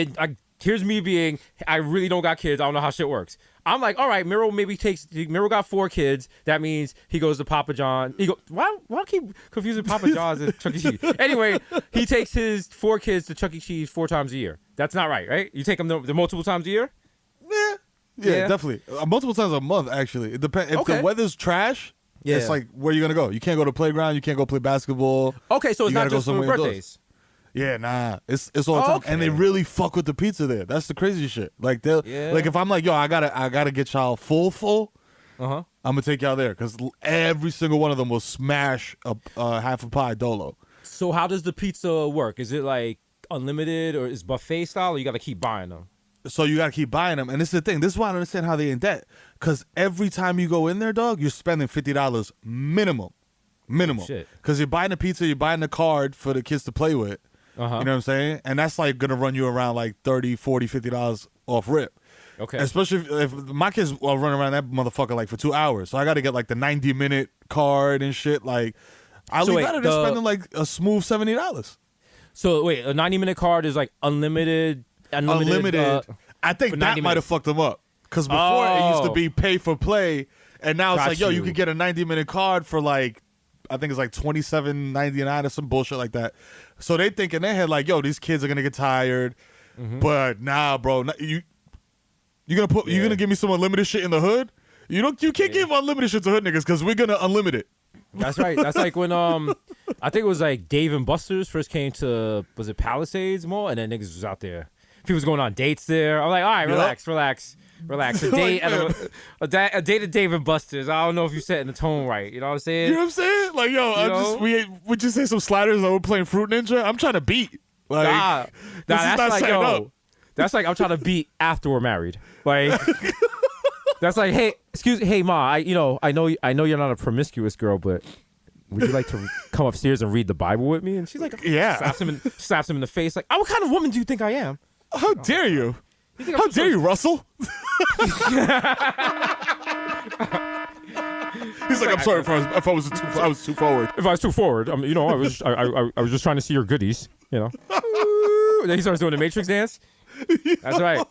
here's me being. I really don't got kids. I don't know how shit works. I'm like, all right, Miro Miro got 4 kids. That means he goes to Papa John. Why I keep confusing Papa John's and Chuck E. Cheese? Anyway, he takes his 4 kids to Chuck E. Cheese 4 times a year. That's not right? You take them the multiple times a year? Yeah, definitely. Multiple times a month, actually. It depends. If Okay. the weather's trash, Yeah. it's like, where you gonna go? You can't go to the playground. You can't go play basketball. Okay, so it's You not gotta go just for somewhere indoors. birthdays. Yeah, nah. It's all the time. Okay. And they really fuck with the pizza there. That's the crazy shit. Like Yeah. like if I'm like, yo, I gotta get y'all full, Uh-huh. I'm gonna take y'all there because every single one of them will smash a half a pie dolo. So how does the pizza work? Is it like unlimited or is buffet style, or you got to keep buying them? So you gotta keep buying them. And this is the thing. This is why I don't understand how they in debt. Because every time you go in there, dog, you're spending $50 minimum. Shit. Because you're buying the pizza, you're buying the card for the kids to play with. Uh-huh. You know what I'm saying? And that's like gonna run you around like $30, $40, $50 off rip. Okay. Especially if my kids will run around that motherfucker like for 2 hours. So I gotta get like the 90-minute card and shit. Like I So leave wait, out of there spending like a smooth $70. So wait, a 90-minute card is like unlimited. Unlimited. I think for that 90 might have minutes. fucked them up. Because before it used to Oh. be pay for play, and now it's Got like, yo, you you. could get a 90-minute card for like, I think it's like $27.99 or some bullshit like that. So they think in their head like, yo, these kids are gonna get tired. Mm-hmm. But nah, bro, you gonna give me some unlimited shit in the hood? You can't give unlimited shit to hood niggas because we're gonna unlimit it. That's right. That's like when I think it was like Dave and Buster's first came to, was it Palisades Mall, and then niggas was out there. People was going on dates there. I'm like, all right, relax. A date at a date at Dave and Buster's. I don't know if you're setting the tone right. You know what I'm saying? You know what I'm saying? Like, yo, we just say some sliders that we're playing Fruit Ninja. I'm trying to beat. Like, Nah, this is that's not like, setting yo, up. that's like I'm trying to beat after we're married. Like, that's like, hey, ma, I know you're not a promiscuous girl, but would you like to come upstairs and read the Bible with me? And she's like, Yeah. slaps him in the face, like, oh, what kind of woman do you think I am? How dare you? think How I'm dare you, Russell? He's like, I'm sorry if I was too forward. If I was too forward, I was just trying to see your goodies, Then he starts doing the Matrix dance. That's right.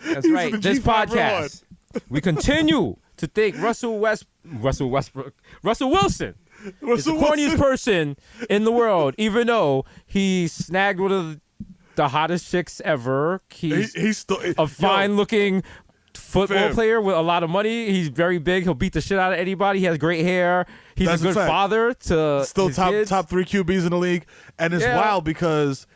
That's He was right. in the This G5 podcast, we continue to think Russell Wilson is the corniest person in the world, even though he snagged one of the hottest chicks ever. He's still a fine-looking football Fam. player with a lot of money. He's very big. He'll beat the shit out of anybody. He has great hair. He's That's a a good fact. father to still his kids. top 3 QBs in the league, and it's Yeah. wild because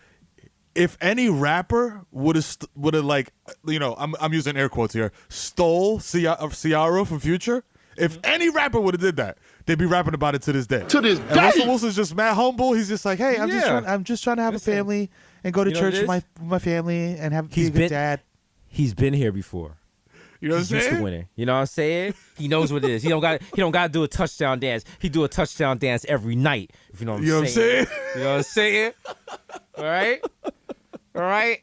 if any rapper would have like, I'm using air quotes here, stole Ciara from Future. If any rapper would have did that, they'd be rapping about it to this day. And Russell Wilson's just mad humble. He's just like, hey, I'm just trying to have Listen, a family and go to you know what church it with is? my family and be He's a good been- dad. He's been here before. You know what I'm He's used to saying? winning. You know what I'm saying? He knows what it is. He don't got to do a touchdown dance. He do a touchdown dance every night. If you know what I'm You know what I'm saying? saying? You know what I'm saying? All right.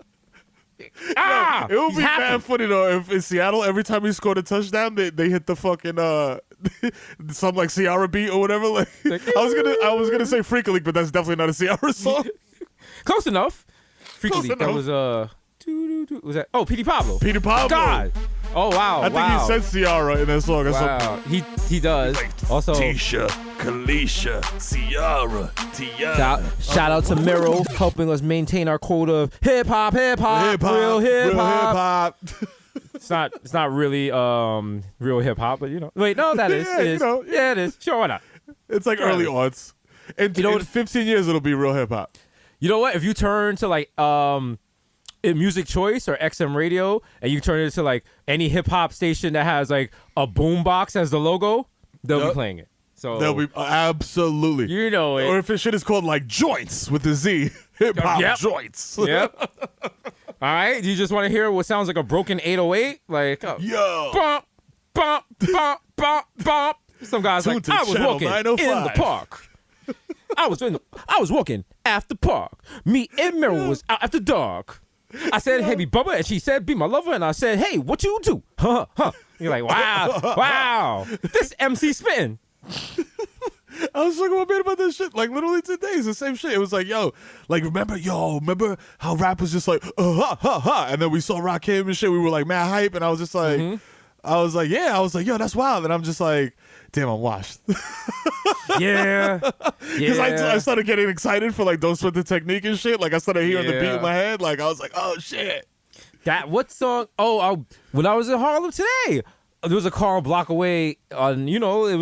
Ah, It would he's be happy. bad funny though if in Seattle every time he scored a touchdown they hit the fucking some like Ciara beat or whatever. Like I was gonna say Freak League, but that's definitely not a Ciara song. Close enough. Freak Close League. That enough. was was that? Oh, Petey Pablo. Peter Pablo. God. Oh wow. I think wow. he said Ciara in that song or something. Wow. He does. Also, Tisha, Kalisha, Ciara, Tiara. shout out to Miro helping us maintain our quota of hip hop, real hip hop. It's not really real hip hop, but Wait, no, that is. Yeah, It is. Yeah, it is. Sure, why not? It's like early aughts. In 15 years it'll be real hip hop. You know what? If you turn to like Music Choice or XM Radio, and you turn it into like any hip hop station that has like a boom box as the logo, they'll be Yep. playing it. So They'll be absolutely. you know it. Or if it shit is called like joints with the Z, hip hop Yep. joints. Yep. All right. You just want to hear what sounds like a broken 808? Like, Yo. bump, bump, bump, bump, bump. Some guys Tune like, to I was channel walking in 905. the park. I was walking after park. Me and Meryl was out after dark. I said, hey, be Bubba, and she said, be my lover, and I said, hey, what you do? Huh, huh. You're like, wow, this MC spitting. I was talking about this shit like literally today. It's the same shit. It was like, remember how rap was just like, ha, ha, ha. And then we saw Rakim and shit. We were like, mad hype. And I was just like, yo, that's wild. And I'm just like, damn, I'm washed. Yeah. Because I started getting excited for like Don't Sweat the Technique and shit. Like I started hearing the beat in my head. Like I was like, oh shit. What song? When I was in Harlem today, there was a car a block away. It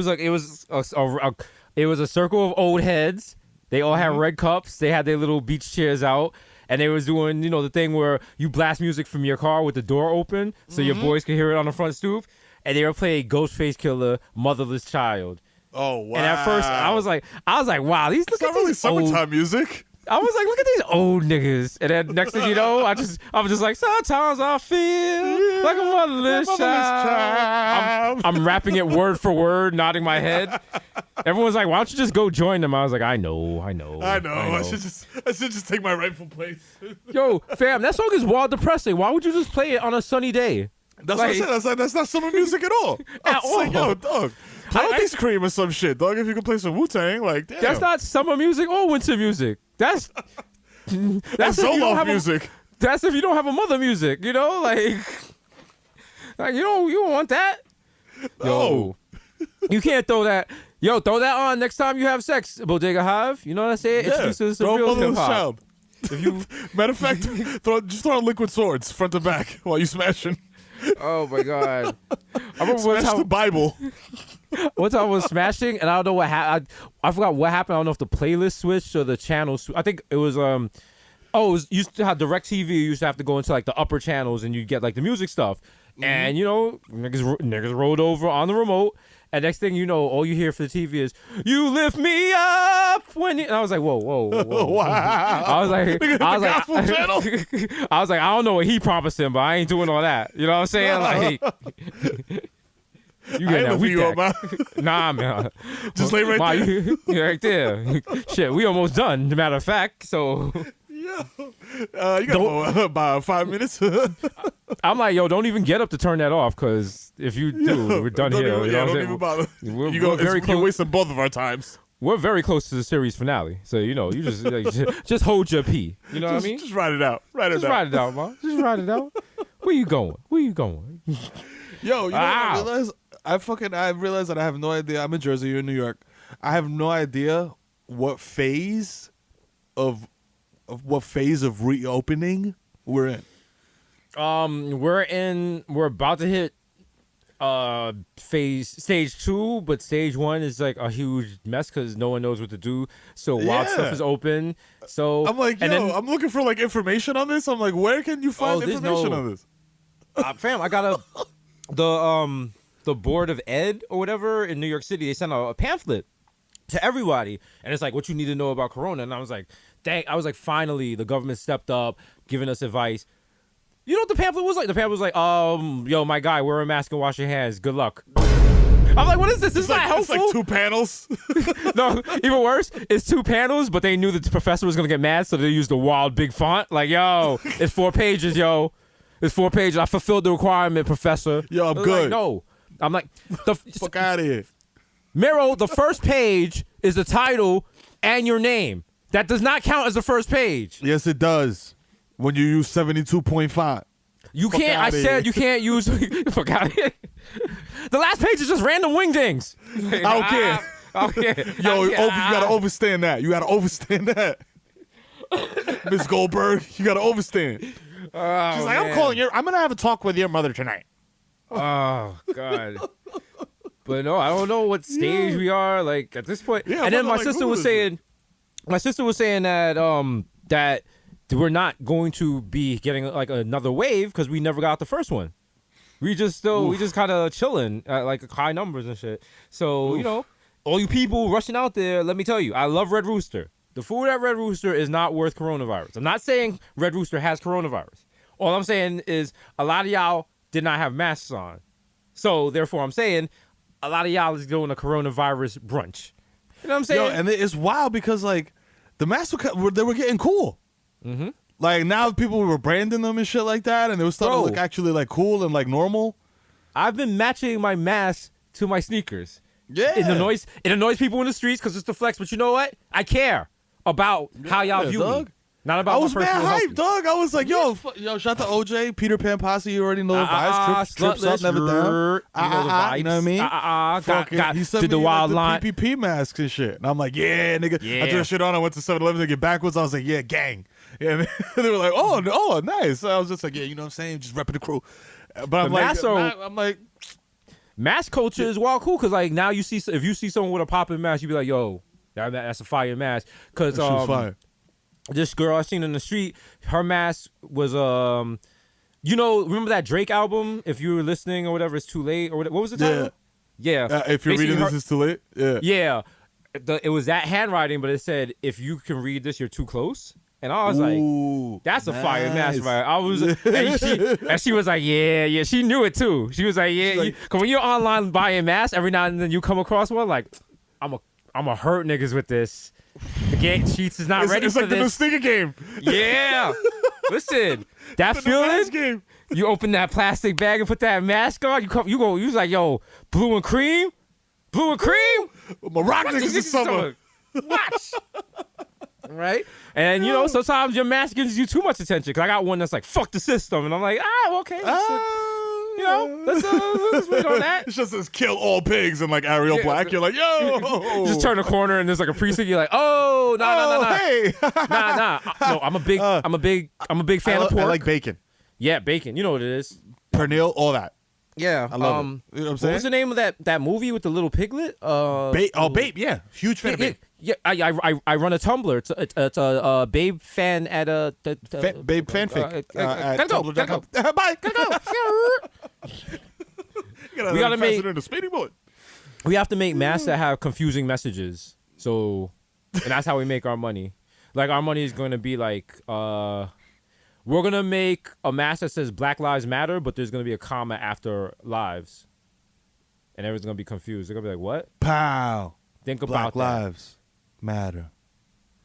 was a circle of old heads. They all had red cups. They had their little beach chairs out, and they was doing the thing where you blast music from your car with the door open, so your boys could hear it on the front stoop. And they were playing Ghostface Killer, Motherless Child. Oh wow. And at first, I was like, wow, these look It's at not really these old. summertime music. I was like, look at these old niggas. And then next thing you know, I was just like, sometimes I feel like a motherless child. I'm rapping it word for word, nodding my head. Everyone's like, why don't you just go join them? I was like, I know. I should just take my rightful place. Yo, fam, that song is wild depressing. Why would you just play it on a sunny day? That's Like- what I said. That's not summer music at all. At It's like, all. yo, dog. Play Ice Cream or some shit, dog. If you can play some Wu-Tang, like, damn. That's not summer music or winter music. That's That's if you don't Zoloft have music. That's if you don't have a mother music, like you don't want that. No. Yo, you can't throw that. Yo, throw that on next time you have sex, Bodega Hive. You know what I say? Yeah. Introduce us to Throw real Motherless hip hop. Child. If you, Matter of fact, just throw on Liquid Swords front to back while you smashing. oh my god, I remember Smash the Bible. one time I was smashing, and I don't know what happened. I forgot what happened. I don't know if the playlist switched or the channel. I think it was it was used to have DirecTV. You used to have to go into like the upper channels, and you get like the music stuff. And niggas rolled over on the remote. And next thing you know, all you hear for the TV is "You lift me up when you." And I was like, "Whoa!" Wow. I was like, gospel channel. I was like, I don't know what he promised him, but I ain't doing all that. You know what I'm saying? Like, you I get ain't that lifting weak you up, man. man. Nah, man. Just lay right Ma, there. You're right there. Shit, we almost done. As a matter of fact, so You got about 5 minutes. I'm like, yo, don't even get up to turn that off, because if you do, we're done Don't here. even- You know what I'm don't saying? even bother. We're very You're close. wasting both of our times. We're very close to the series finale, so you just just hold your pee. You know what I mean? Just write it out. Just write it out, man. Just write it out. Where you going? Yo, you know what I Wow. realized? I realized that I have no idea. I'm in Jersey, you're in New York. I have no idea what phase of reopening we're in. We're about to hit stage 2, but stage 1 is like a huge mess because no one knows what to do. So wild Yeah. stuff is open. So I'm like, and yo, then, I'm looking for like information on this. I'm like, where can you find there's information no- on this? fam, I got the board of ed or whatever in New York City. They sent a pamphlet to everybody, and it's like what you need to know about Corona. And I was like, dang, finally the government stepped up, giving us advice. You know what the pamphlet was like? The pamphlet was like, yo, my guy, wear a mask and wash your hands. Good luck. I'm like, what is this? This is not helpful. It's like 2 panels. No, even worse, it's 2 panels, but they knew that the professor was gonna get mad, so they used the wild big font. Like, yo, it's 4 pages, yo. It's 4 pages. I fulfilled the requirement, professor. Yo, I'm They're good. Like, no. I'm like, Fuck out of here. Miro, the first page is the title and your name. That does not count as the first page. Yes, it does. When you use 72.5. You Fuck can't. I outta said here. you can't use. Fuck out of here. The last page is just random wingdings. I don't care. Okay. Yo, you gotta overstand that. You gotta overstand that. Miss Goldberg, you gotta overstand. She's like, I'm gonna have a talk with your mother tonight. Oh God. But no, I don't know what stage we are like at this point. Yeah, and then I'm my like, sister who was is saying, that that we're not going to be getting like another wave because we never got the first one. We just kind of chilling at like high numbers and shit. So, you know, all you people rushing out there, let me tell you, I love Red Rooster. The food at Red Rooster is not worth coronavirus. I'm not saying Red Rooster has coronavirus. All I'm saying is a lot of y'all did not have masks on. So, therefore, I'm saying a lot of y'all is doing a coronavirus brunch. You know what I'm saying? Yo, and it's wild because, like, the masks they were getting cool. Mm-hmm. Like, now people were branding them and shit like that, and they were starting to look actually, like, cool and, like, normal. I've been matching my mask to my sneakers. Yeah. It annoys people in the streets because it's the flex, but you know what? I care about how y'all view me. Not about I was my mad personal hyped, health. dog. I was like, yo, shout out to OJ, Peter Pan Posse. You already know the vibes. Trips up, never down. You know what I mean? He sent did me the wild the line. PPP masks and shit. And I'm like, yeah, nigga. Yeah. I threw that shit on. I went to 7-Eleven to get backwards. I was like, yeah, gang. Yeah, and they were like, oh, nice. So I was just like, yeah, you know what I'm saying? Just repping the crew. But I'm like, mask culture is wild cool because like now if you see someone with a popping mask, you be like, yo, that's a fire mask. Because fire. This girl I seen in the street, her mask was you know, remember that Drake album? If you were listening or whatever, it's too late or whatever. What was the title? Yeah. If you're reading this, it's too late. Yeah. Yeah. It was that handwriting, but it said, if you can read this, you're too close. And I was like, that's a fire mask, right? I was, and she was like, yeah. She knew it too. She was like, yeah. Cause when you're online buying masks, every now and then you come across one, like, I'm a hurt niggas with this. The game sheets is not ready it's for like the new this. sneaker game. Yeah. Listen, that feeling. Game. You open that plastic bag and put that mask on. You was like, yo, blue and cream. My rock niggas this summer. Watch. Right? And, you know, sometimes your mask gives you too much attention. Because I got one that's like, fuck the system. And I'm like, okay. You know, let's wait on that. It just says kill all pigs and like Arial Black. You're like, yo. Just turn a corner and there's like a precinct. You're like, oh, nah. Hey. Nah. No, I'm a big fan of pork. I like bacon. Yeah, bacon. You know what it is. Pernil, all that. Yeah. I love it. You know what I'm What saying? was the name of that movie with the little piglet? Babe, yeah. Huge fan of Babe. Yeah, I run a Tumblr. It's a Babe fan at a Babe fanfic. Gotta go. Bye. Gotta go. We gotta make- the speedy bullet. We have to make masks that have confusing messages. So, and that's how we make our money. Like our money is going to be like, we're gonna make a mask that says Black Lives Matter, but there's gonna be a comma after lives, and everyone's gonna be confused. They're gonna be like, "What?" Pow. Think Black about that. lives matter.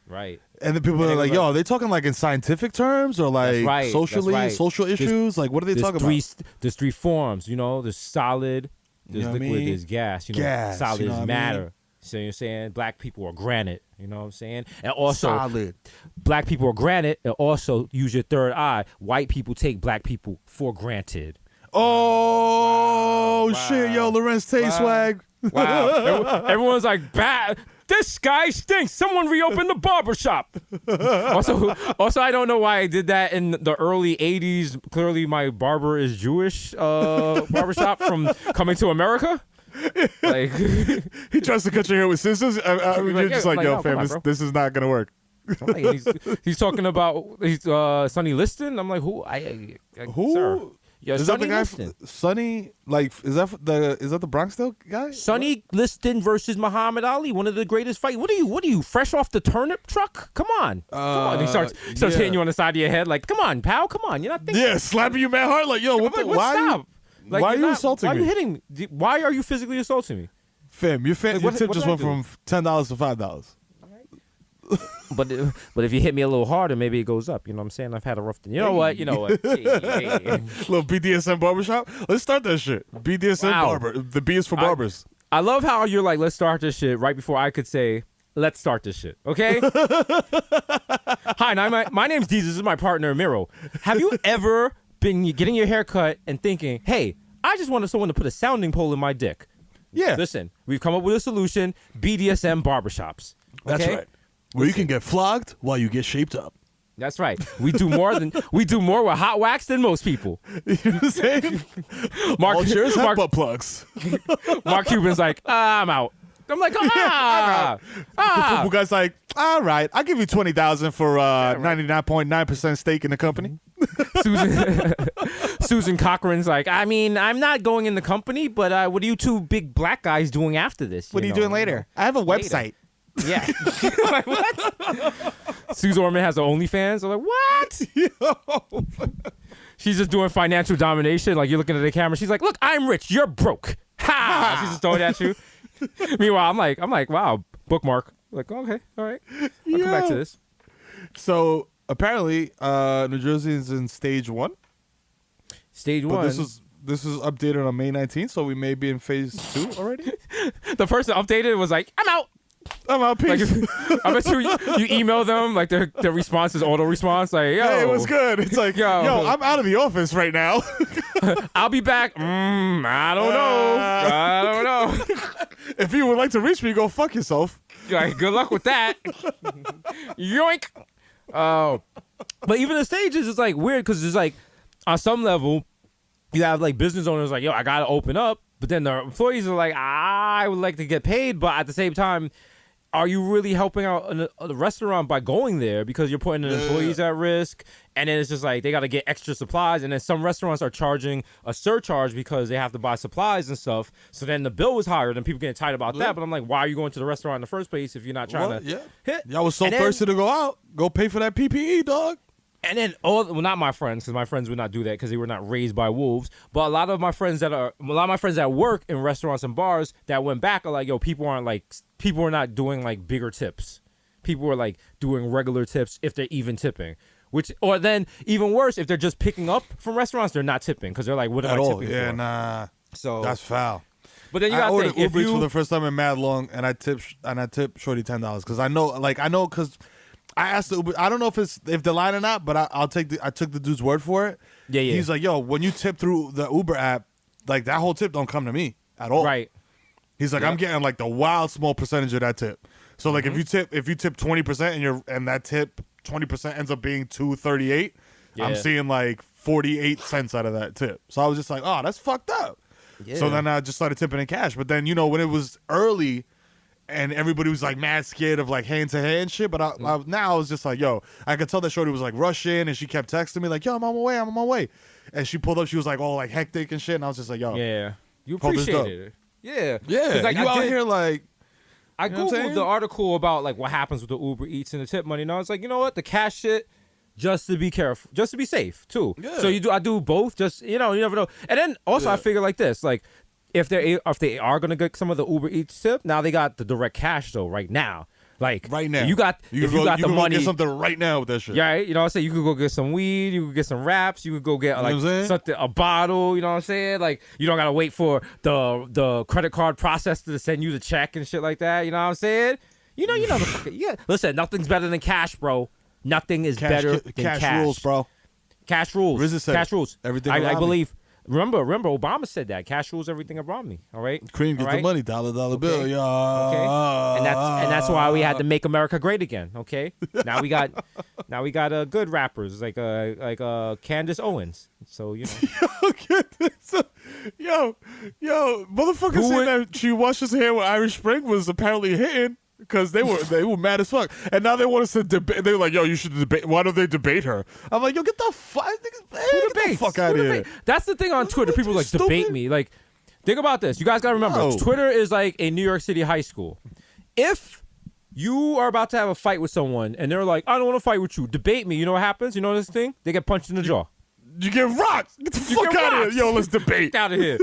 Right. And then people are like, yo, are they talking like in scientific terms or like right, socially, that's right. social issues? Like, what are they talking about? There's three forms, you know. There's solid, there's You know what I liquid, mean? there's gas. You know, Gas, solid you know is what I matter. mean? So you're saying black people are granite. You know what I'm saying? And also, Solid. black people are granite. And also, use your third eye. White people take black people for granted. Oh, shit, yo, Lorenz Tate swag. Wow. Everyone's like, bad. This guy stinks. Someone reopened the barbershop. Also, I don't know why I did that in the early 80s. Clearly, my barber is Jewish barbershop from Coming to America. Like, He tries to cut your hair with scissors. You're just like, yo, fam, this is not going to work. like, he's talking about Sonny Liston. I'm like, who? Who? Sir. Yeah, Is Sonny that the guy? Liston. Sonny, like, is that the Bronxdale guy? Sonny Liston versus Muhammad Ali, one of the greatest fights. What are you fresh off the turnip truck? Come on. Come on. He starts hitting you on the side of your head like, come on, pal, come on. You're not thinking. Yeah, slapping you mad hard. Like, yo, why stop? Like, why are you not, insulting why me? Why are you hitting me? Why are you physically assaulting me? Fam, your tip what just did went I from $10 to $5. But if you hit me a little harder, maybe it goes up. You know what I'm saying? I've had a rough day. You know what? Hey. Little BDSM barbershop. Let's start that shit. BDSM barber. The B is for barbers. I love how you're like, let's start this shit right before I could say, let's start this shit. Okay? Hi, my name's Deez. This is my partner, Miro. Have you ever been getting your hair cut and thinking, hey, I just wanted someone to put a sounding pole in my dick? Yeah. Listen, we've come up with a solution, BDSM barbershops. Okay? That's right. Where you can get flogged while you get shaped up. That's right. We do more with hot wax than most people. You know what I'm saying? Mark All chairs have butt plugs. Mark Cuban's like, I'm out. I'm like, The football guy's like, all right, I'll give you 20,000 for 99.9% stake in the company. Susan Cochran's like, I mean, I'm not going in the company, but what are you two big black guys doing after this? What are you doing later? I have a website. Yeah. Like, what? Suze Orman has her OnlyFans. I'm like, what? She's just doing financial domination. Like, you're looking at the camera. She's like, look, I'm rich. You're broke. Ha! She's just throwing at you. Meanwhile, I'm like, wow, bookmark. Like, okay, all right. I'll come back to this. So apparently, New Jersey is in stage 1. Stage But 1. this is updated on May 19th, so we may be in phase 2 already. The person updated was like, I'm out. I'm out. Peace. Like, I bet you email them, like their response is auto response. Like, yo. Hey, what's good? It's like, yo, I'm out of the office right now. I'll be back. I don't know. I don't know. If you would like to reach me, go fuck yourself. Like, good luck with that. Yoink. But even the stages is like weird because it's like on some level you have like business owners like, yo, I gotta open up, but then the employees are like, I would like to get paid, but at the same time, are you really helping out a restaurant by going there because you're putting the employees at risk? And then it's just like they got to get extra supplies, and then some restaurants are charging a surcharge because they have to buy supplies and stuff. So then the bill was higher, and people getting tight about that. But I'm like, why are you going to the restaurant in the first place if you're not trying to hit? Y'all was so And then- thirsty to go out. Go pay for that PPE, dog. And then not my friends, because my friends would not do that because they were not raised by wolves. But a lot of my friends that work in restaurants and bars that went back are like, yo, people are not doing like bigger tips. People are like doing regular tips if they're even tipping. Or then even worse, if they're just picking up from restaurants, they're not tipping because they're like, what am I tipping Yeah, for? Nah. So That's foul. But then you I got to ordered think if Uber Eats for you the first time in mad long, and I tip Shorty $10 because I know because I asked the Uber. I don't know if the line or not, but I took the dude's word for it. Yeah. He's like, yo, when you tip through the Uber app, like that whole tip don't come to me at all. right. He's like, I'm getting like the wild small percentage of that tip. So like if you tip 20% and that tip 20% ends up being $2.38, I'm seeing like 48 cents out of that tip. So I was just like, oh, that's fucked up. Yeah. So then I just started tipping in cash. But then when it was early and everybody was like mad scared of like hand to hand shit, but now I was just like, yo, I could tell that Shorty was like rushing, and she kept texting me like, yo, I'm on my way. And she pulled up, she was like all like hectic and shit, and I was just like, yo, Yeah. You Hold this appreciate it. Yeah. yeah, 'Cause, like, you out here like. I You know what I'm googled saying? the article about like what happens with the Uber Eats and the tip money, and I was like, you know what, the cash shit, just to be careful, just to be safe too. Yeah. So I do both, just you never know. And then also I figure like this, like if they are gonna get some of the Uber Eats tip, now they got the direct cash though right now. Like Right now, if you got can the go money. get something right now with that shit. Yeah, you know what I'm saying? You could go get some weed, you could get some wraps, you could go get know what I'm saying? like something, a bottle, you know what I'm saying? Like you don't gotta wait for the credit card processor to send you the check and shit like that, you know what I'm saying? You know the fucking, yeah. Listen, nothing's better than cash, bro. Nothing is better than cash. rules, bro. Cash rules. RZA said cash it. rules. Everything I around me. believe. Remember, Obama said that. Cash rules everything around me. All right. Cream, get All the right? money, dollar bill, Okay. yeah. Okay. And that's why we had to make America great again. Okay. Now we got good rappers like Candace Owens. So Yo, motherfucker Who said would- that she washed his hair with Irish Spring was apparently hitting because they were mad as fuck, and now they want us to debate. They were like, yo, you should debate. Why don't they debate her? I'm like, yo, get the fuck, Who debates? fuck out Who of here. debate? That's the thing on Twitter. People like Stupid. debate me. Like, think about this. You guys got to remember, No. Twitter is like a New York City high school. If you are about to have a fight with someone and they're like, I don't want to fight with you, debate me. You know what happens? You know this thing? They get punched in the jaw. You get rocked. Get the fuck get out of rocked. here. Yo, let's debate. Get out of here.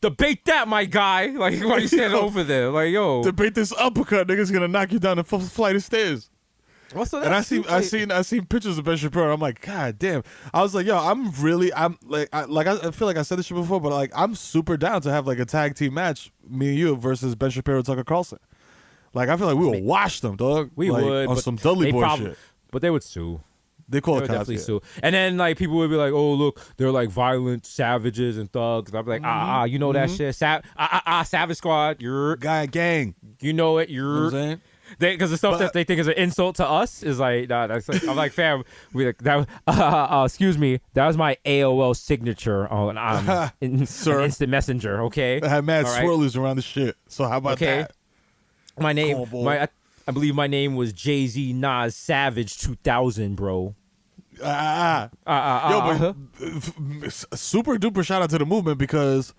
Debate that, my guy. Like, why are you standing over there? Like, yo. Debate this uppercut. Nigga's gonna knock you down the flight of stairs. Also, And I seen pictures of Ben Shapiro. I'm like, God damn. I was like, yo, I feel like I said this shit before, but like I'm super down to have like a tag team match, me and you versus Ben Shapiro and Tucker Carlson. Like I feel like we would wash them, dog. We like, would. on but some Dudley they boy prob- shit. But they would sue. They call They it would definitely cops. sue. And then like people would be like, "Oh, look, they're like violent savages and thugs." And I'd be like, you know that shit, Savage Squad. You're, Guy gang. you know it. You know what I'm You're, saying? because the stuff that they think is an insult to us is like, nah. That's like, I'm like, fam, we like that. Excuse me, that was my AOL signature on Sir. Instant Messenger. Okay, I had mad All right? swirlies around the shit. So how about Okay. that? My name, Come on, boy. I believe my name was Jay-Z Nas Savage 2000, bro. Yo, but super duper shout out to the movement because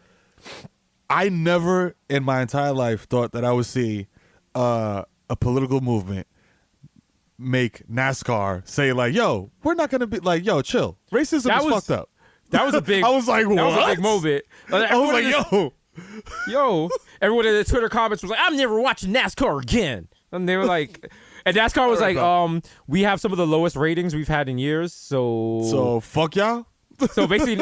I never in my entire life thought that I would see a political movement make NASCAR say like, yo, we're not going to be like, yo, chill. Racism That is was- fucked up. That was a big. I was like, what? That was a big moment. I was like, yo. Everyone in the Twitter comments was like, I'm never watching NASCAR again. And they were like, and NASCAR was like, we have some of the lowest ratings we've had in years. So fuck y'all. So basically,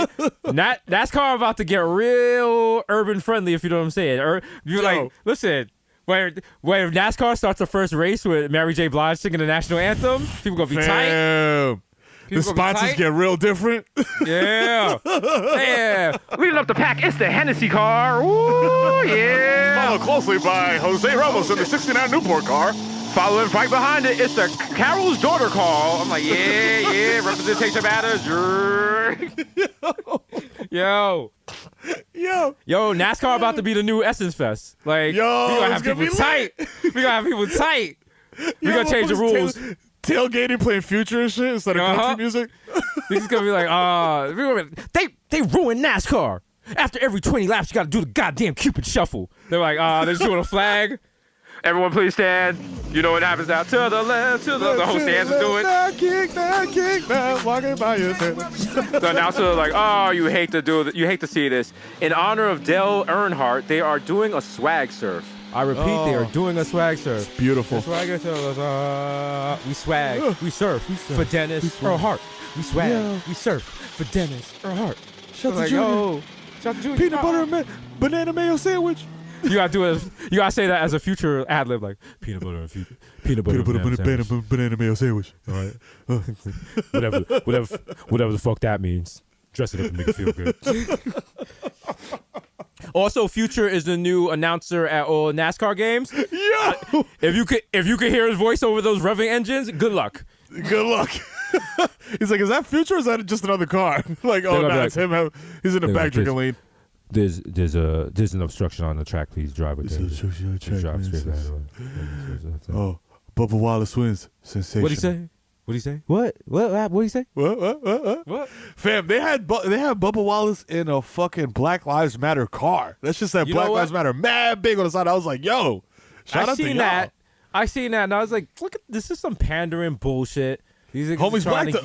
NASCAR about to get real urban friendly, if you know what I'm saying. Or you're like, listen, when NASCAR starts the first race with Mary J. Blige singing the national anthem, people gonna be tight. Damn. The People gonna be sponsors tight. get real different. Yeah, yeah. Leading up the pack, it's the Hennessy car. Ooh, yeah. Followed closely by Jose Ramos in the 69 Newport car. Following right behind it, it's the Carol's daughter car. I'm like, yeah, representation matters. Yo. Yo, NASCAR about to be the new Essence Fest. Like, Yo, we gonna have it's gonna people be tight. We gonna have people tight. We gonna change the rules. Tailgating, playing Future and shit instead of country music. Niggas gonna be like, they ruined NASCAR. After every 20 laps, you gotta do the goddamn Cupid shuffle. They're like, they're just doing a flag. Everyone please stand. You know what happens now. To the left, to the whole stands is doing. That kick, walking by yourself. The announcer like, you hate to see this. In honor of Dale Earnhardt, they are doing a swag surf. I repeat, they are doing a swag surf. Beautiful. Swagger we swag, we surf for Dennis Earnhardt. We swag, we surf for Dennis Earnhardt. Shout out Like, to Junior. yo, shout out to Junior. Peanut butter and banana mayo sandwich. You gotta say that as a future ad lib, like peanut butter and banana Banana mayo sandwich. All right, whatever the fuck that means. Dress it up and make it feel good. Also, Future is the new announcer at all NASCAR games. Yo, If you could hear his voice over those revving engines, good luck. good luck. He's like, is that Future or is that just another car? Like, oh, gonna no, be it's him. He's in the they're back like drinking this. lean. There's an obstruction on the track. Please drive with There's an obstruction on the track, Drive please. straight ahead. Oh, Bubba Wallace wins. Sensation. What'd he say? What'd he say? What'd he say? What? Fam, they had Bubba Wallace in a fucking Black Lives Matter car. That's just that You know Black what? Lives Matter mad big on the side. I was like, yo, shout I out to seen y'all. that. I seen that, and I was like, look at this is some pandering bullshit. These niggas Homie's trying black.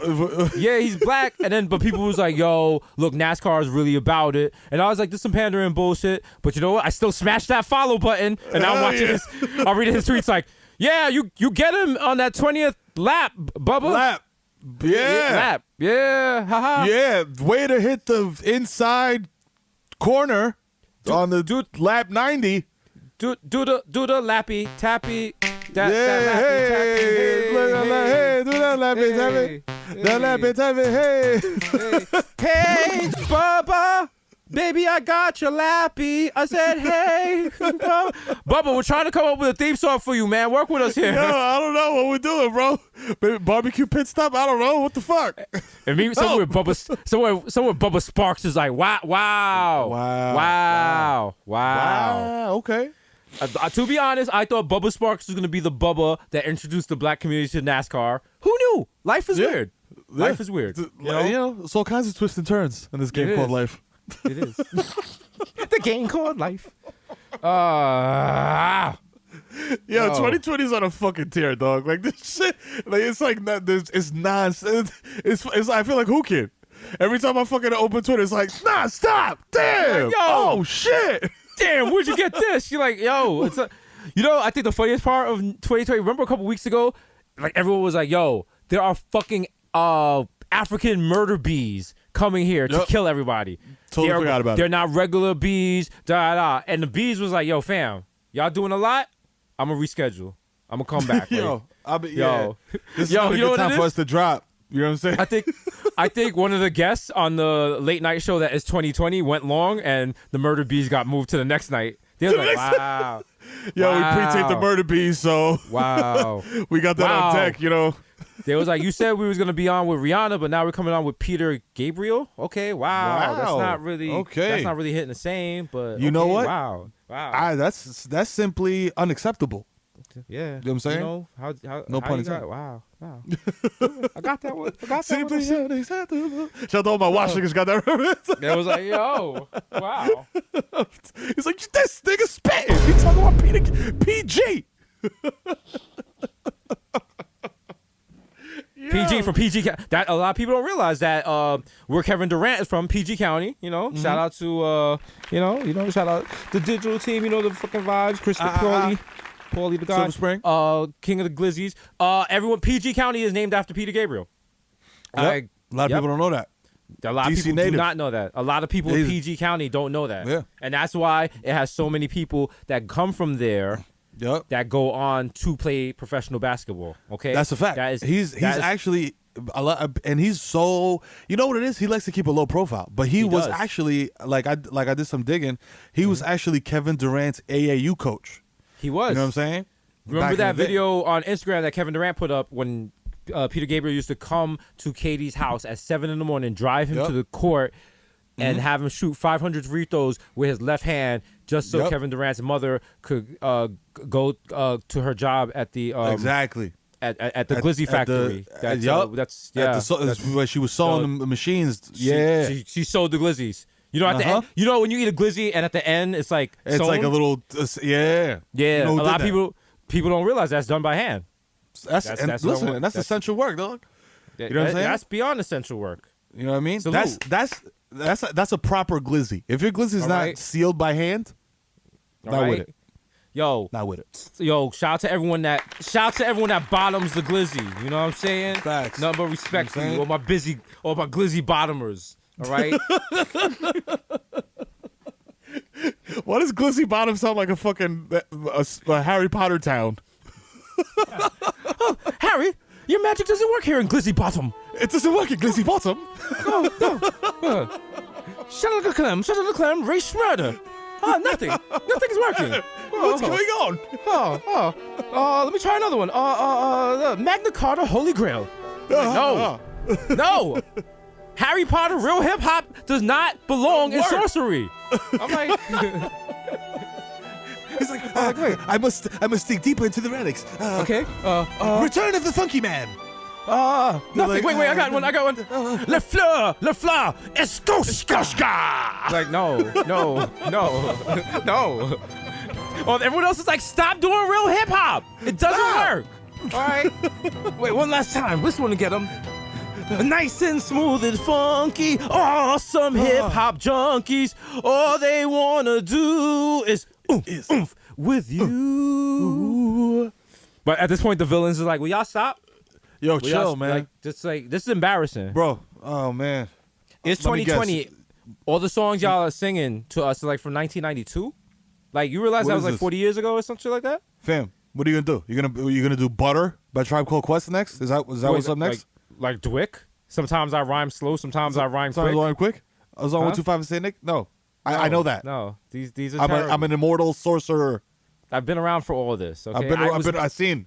to- Yeah, he's black, and then but people was like, "Yo, look, NASCAR is really about it," and I was like, "This is some pandering bullshit." But you know what? I still smashed that follow button, and now I'm watching yeah. his. I'm reading his tweets like, "Yeah, you get him on that 20th lap, Bubba." Lap. Yeah. Lap. Yeah, haha. Yeah. Way to hit the inside corner on the lap 90. Do the lappy tappy. That Yeah, lappy, hey, tappy, look at that, hey, do that lappy tappy. That lappy tappy, hey. Hey, Bubba, baby, I got your lappy. I said, hey, Bubba, we're trying to come up with a theme song for you, man. Work with us here. Yo, I don't know what we're doing, bro. Maybe barbecue pit stop? I don't know. What the fuck? And maybe somewhere Bubba Sparks is like, wow. Okay. To be honest, I thought Bubba Sparks was gonna be the Bubba that introduced the black community to NASCAR. Who knew? Life is weird. Life is weird. You know, it's all kinds of twists and turns in this game It called is. life. It is. The game called life. Yo, Oh. 2020 is on a fucking tear, dog. Like this shit, like it's like not, it's nonsense. It's I feel like who kid. Every time I fucking open Twitter, it's like, nah, stop, damn, Yo. oh shit. Damn, where'd you get this? You're like, yo, it's I think the funniest part of 2020, remember a couple weeks ago, like everyone was like, yo, there are fucking African murder bees coming here to Yep. kill everybody. Totally forgot about it. They're not regular bees, da. And the bees was like, yo, fam, y'all doing a lot? I'm gonna reschedule. I'm gonna come back. Yo, Like, yo, this is Yo, not a you know good what time it for is? us to drop. You know what I'm saying? I think one of the guests on the late night show that is 2020 went long, and the murder bees got moved to the next night. They were like, wow. Yo, we Wow. pre-taped the murder bees, so Wow. we got that on Wow. deck. You know. They was like, you said we was gonna be on with Rihanna, but now we're coming on with Peter Gabriel. Okay, wow. That's Wow. not really Okay. That's not really hitting the same, but You know okay, what? Wow. That's simply unacceptable. Yeah. You know what I'm saying? You know, how No how pun you got- intended. Wow. I got that one. I got that one. Shout out to all my watch niggas got that reference. It was like, yo, wow. He's like, this nigga spitting. He's talking about PG. PG from PG. That a lot of people don't realize that where Kevin Durant is from, PG County. You know, shout out to shout out the digital team. You know the fucking vibes. Chris Paulie the God. Silver Spring. King of the Glizzies. Everyone. PG County is named after Peter Gabriel. Yep. A lot of Yep. people don't know that. A lot of DC people native. do not know that. A lot of people in They- PG County don't know that. Yeah. And that's why it has so many people that come from there Yep. that go on to play professional basketball. Okay, That's a fact. That is he's that is- actually a lot, and he's so, you know what it is. He likes to keep a low profile, but he was does. actually like I did some digging. He was actually Kevin Durant's AAU coach. he was. You know what I'm saying? Remember Back in that the day. video on Instagram that Kevin Durant put up when Peter Gabriel used to come to KD's house at 7 a.m, drive him Yep. to the court, and have him shoot 500 free throws with his left hand, just so Yep. Kevin Durant's mother could go to her job at the Exactly. at the Glizzy factory. That's yup. that's At yeah. the that's- where she was sewing the machines. she- Yeah. she sold the Glizzies. You know at the Uh-huh. end, you know when you eat a Glizzy and at the end it's like It's sewn? like a little, yeah. yeah. You know who a lot did of that? people don't realize that's done by hand. That's That's- and that's what I listen, want. and that's That's- essential work, dog. You know what I'm saying? That's beyond essential work. You know what I mean? Salute. That's a proper glizzy. If your glizzy's All not right. sealed by hand, All not right? with it. Yo, Not with it. shout out to everyone that bottoms the Glizzy. You know what I'm saying? Facts. Nothing but respect You know for what you, all my Glizzy bottomers. All right. Why does Glizzy Bottom sound like a fucking a Harry Potter town? Harry, your magic doesn't work here in Glizzy Bottom. It doesn't work at Glizzy Bottom. Shut up, the clam, Ray Schroeder. Nothing. Nothing's working. What's going on? Let me try another one. The Magna Carta Holy Grail. No. No. Harry Potter real hip hop does not belong in sorcery. I'm like, He's like, I must dig deeper into the relics. okay. Return of the Funky Man. Nothing. like, Wait, I got one. Le fleur, escoshka. Like, no. Oh, everyone else is like, stop doing real hip hop. It doesn't work. All right. Wait, one last time. This one to get them. Nice and smooth and funky. Awesome hip hop junkies. All they wanna do is oomph with you. But at this point, the villains is like, will y'all stop? Yo, Will chill, y'all, man. Like, just like, this is embarrassing. Bro, oh man. It's Let me guess. 2020. All the songs y'all are singing to us are like from 1992. Like, you realize What that is was like this? 40 years ago or something like that? Fam, what are you gonna do? You gonna do Butter by Tribe Called Quest next? Is that what's up next? Like Dwick. Sometimes I rhyme slow. Sometimes I rhyme Sometimes quick. I rhyme quick. I was on Huh? 125 and say Nick. No, I know that. No, these are I'm terrible. an immortal sorcerer. I've been around for all this. Okay, I've seen.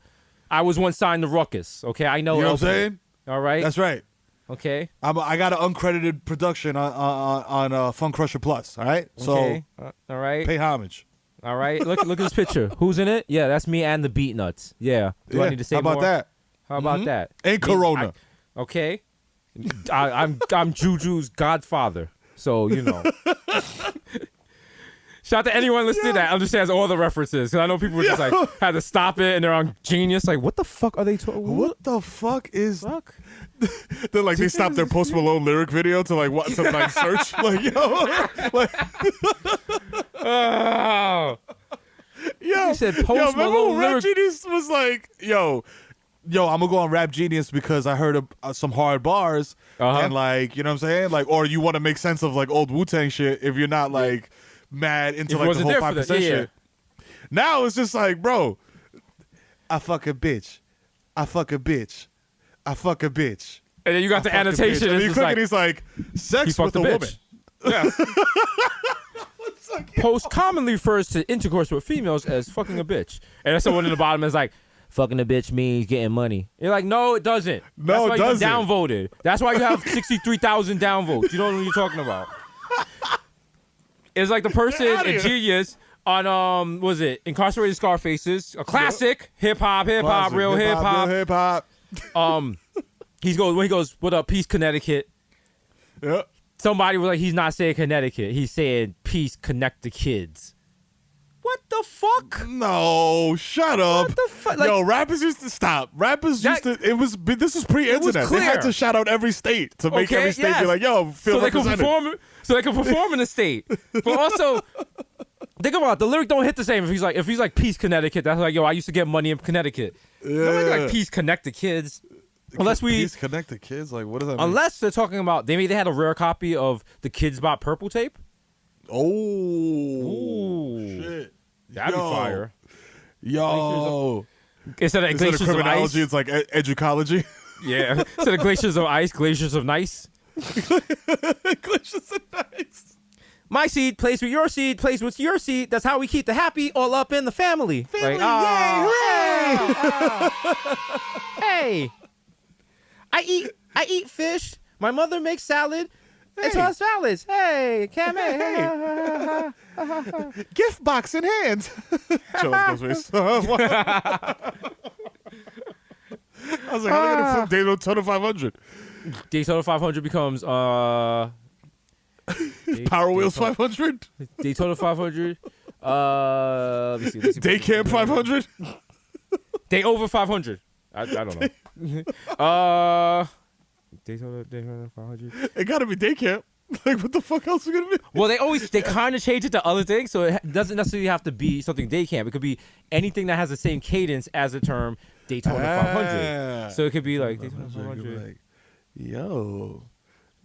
I was once signed to Ruckus. Okay, I know. You know what I'm LP. saying? All right. That's right. Okay. I got an uncredited production on Funk Crusher Plus. All right, so Okay. All right. pay homage. All right. Look at this picture. Who's in it? Yeah, that's me and the Beat Nuts. Yeah. Do I Yeah, need to say how about more? that? How about that? And Corona. Okay. I'm Juju's godfather, so you know. Shout out to anyone listening that understands all the references, because I know people just like had to stop it and they're on Genius, like, what the fuck are they talking? What the fuck is? Fuck? They're like they stopped their Post Malone lyric video to like what some like search like yo like Oh. yo. You said yo, Post remember Malone when Rap lyric- Genius was like yo, I'm gonna go on Rap Genius because I heard some hard bars and like you know what I'm saying like or you want to make sense of like old Wu-Tang shit if you're not like mad into If it like the wasn't whole there for 5% that, yeah. shit. Now it's just like bro, I fuck a bitch, I fuck a bitch, I fuck a bitch. And then you got the Fuck a bitch. annotation. And It's you just click like, and he's like, he sex fucked with a a bitch. woman. Yeah. Post commonly refers to intercourse with females as fucking a bitch. And then someone in the bottom is like, fucking a bitch means getting money. You're like, no, it doesn't. No, That's it why doesn't. you downvoted. That's why you have 63,000 downvotes. You don't know what you're talking about. is like the person outta in here. Genius on was it Incarcerated Scarfaces, a classic hip hop, Classic. real hip hop. Real hip-hop. He goes, what up, Peace, Connecticut. Yep. Somebody was like, he's not saying Connecticut. He's saying peace, connect the kids. What the fuck? No, shut up. What the fuck? Like, Yo, rappers used to stop. Rappers used to. This was pre-internet. They had clear. to shout out every state to make okay, every state be yes. like, "Yo, feel so they can represented." perform in the state. But also, think about it, the lyric don't hit the same if he's like peace, Connecticut. That's like, yo, I used to get money in Connecticut. Nobody like peace, connect the kids. Unless Please connect the kids. Like, what does that mean? unless they're talking about they had a rare copy of the Kids Bop Purple tape. Oh, Ooh. shit. That'd be fire. Yo, Instead of instead of glaciers of criminology, ice. it's like educology. Yeah. Instead of glaciers of ice, glaciers of nice. Glaciers of nice. My seed plays with your seed, plays with your seed. That's how we keep the happy all up in the family. Family, Like, yay, hey. I eat fish. My mother makes salad. It's all salads. Hey, Cam, hey. Gift box in hand. Chill, Ghostface. I was like, how are they gonna flip Daytona 500? Daytona 500 becomes Power Wheels 500? Daytona 500. Let me see. Day Camp 500? Day over 500. I don't know. Daytona 500. It gotta be Day Camp. Like, what the fuck else is it gonna be? Well, they kind of change it to other things, so it doesn't necessarily have to be something day camp. It could be anything that has the same cadence as the term Daytona 500. So it could be like Daytona 500.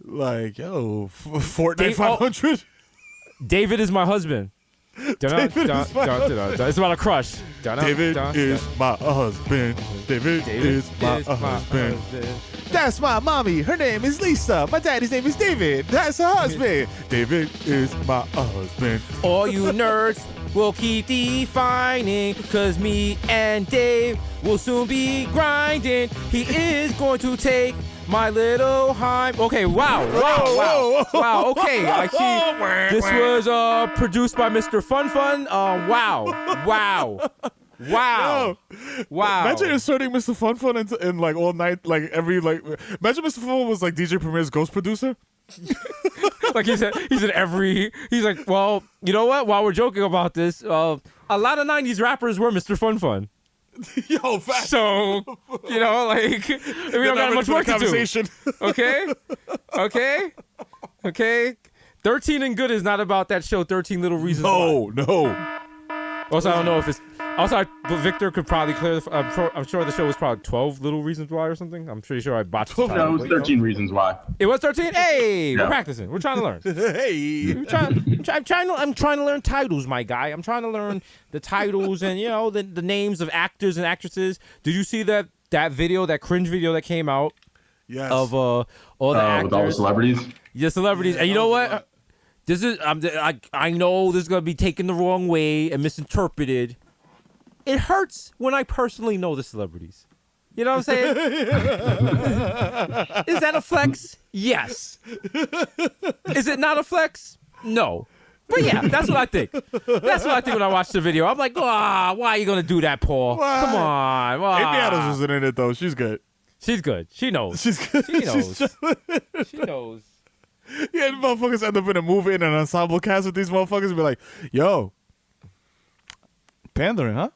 Like, Fortnite 500? David is my husband. David is my husband. It's about a crush. David is my husband. David is my husband. That's my mommy. Her name is Lisa. My daddy's name is David. That's her husband. David is my husband. All you nerds will keep defining, cause me and Dave will soon be grinding. He is going to take my little Heim. Okay, wow. Okay, I see. This was produced by Mr. Fun. Wow. Imagine inserting Mr. Fun in like all night, like every like. Imagine Mr. Fun was like DJ Premier's ghost producer. Like he's like, well, you know what? While we're joking about this, a lot of 90s rappers were Mr. Fun. Yo, fast. So, you know, like, we don't got much work to do. Okay. 13 and Good is not about that show, 13 Little Reasons Why. No. Also, I don't know if it's... Also, Victor could probably clear... I'm sure the show was probably 12 Little Reasons Why or something. I'm pretty sure I botched the title. No, it was 13 Reasons Why. It was 13? Hey! Yeah. We're practicing. We're trying to learn. Hey. I'm trying to learn titles, my guy. I'm trying to learn the titles and, you know, the names of actors and actresses. Did you see that video, that cringe video that came out? Yes. Of all the actors? With all the celebrities? Yeah, celebrities. And you know what? This is I know this is gonna be taken the wrong way and misinterpreted. It hurts when I personally know the celebrities. You know what I'm saying? Is that a flex? Yes. Is it not a flex? No. But yeah, that's what I think. That's what I think when I watch the video. I'm like, why are you gonna do that, Paul? Why? Come on. Why? Amy Adams wasn't in it though. She's good. She's good. She knows. She's good. She knows. She knows. Yeah, motherfuckers end up in a movie in an ensemble cast with these motherfuckers and be like, yo, pandering, huh?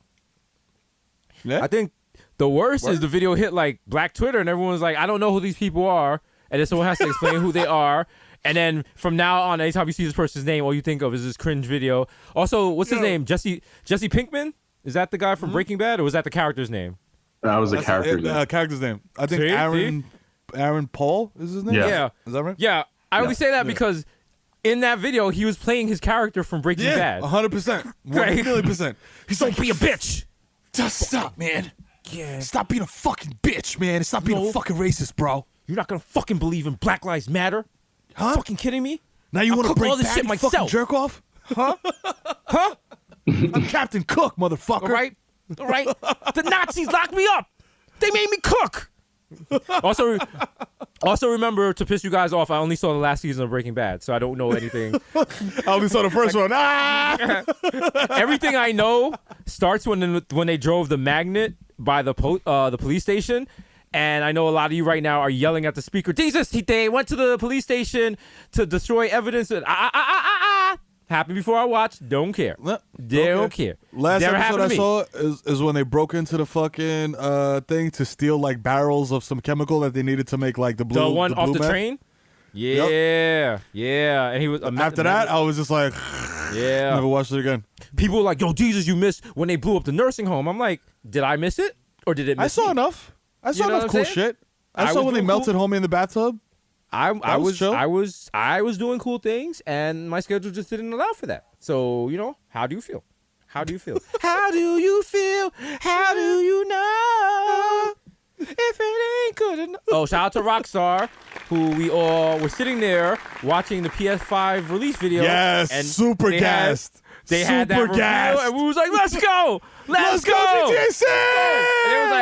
Yeah. I think the worst is the video hit like Black Twitter and everyone's like, I don't know who these people are. And then someone has to explain who they are. And then from now on, anytime you see this person's name, all you think of is this cringe video. Also, what's his name? Jesse Pinkman? Is that the guy from Breaking Bad, or was that the character's name? That was a character's name. Character's name. I think See? Aaron Paul is his name? Yeah. Is that right? Yeah. I only say that because in that video, he was playing his character from Breaking Bad. 100%. Right. 1,000,000%. He's Don't like, be a bitch. just stop, man. Yeah. Stop being a fucking bitch, man. And stop being a fucking racist, bro. You're not going to fucking believe in Black Lives Matter? Huh? Fucking kidding me? Now you I'll want to cook bring all this back shit you fucking myself. jerk off? Huh? I'm Captain Cook, motherfucker. All right? The Nazis locked me up. They made me cook. Also remember, to piss you guys off, I only saw the last season of Breaking Bad, so I don't know anything. I only saw the first one. Ah! Everything I know starts when they drove the magnet by the police station. And I know a lot of you right now are yelling at the speaker, Jesus, they went to the police station to destroy evidence. Happened before I watched. Don't care. Don't care. Last Never episode I happened to me. saw is when they broke into the fucking thing to steal like barrels of some chemical that they needed to make like the blue. The one off the meth. train? Yeah. Yeah. And he was After that, I was just like, yeah. never watched it again. People were like, yo, Jesus, you missed when they blew up the nursing home. I'm like, did I miss it? Or did it miss I saw me? enough. I saw know enough what cool I'm saying? shit. I I saw was when they doing melted cool. homie in the bathtub. I was chill. was doing cool things, and my schedule just didn't allow for that. So, how do you feel? How do you feel? How do you feel? How do you know if it ain't good enough? Oh, shout out to Rockstar, who we all were sitting there watching the PS5 release video. Yes, and super they gassed. They had that Super reveal, gassed. and we was like, let's go! Let's go! GTA 6! And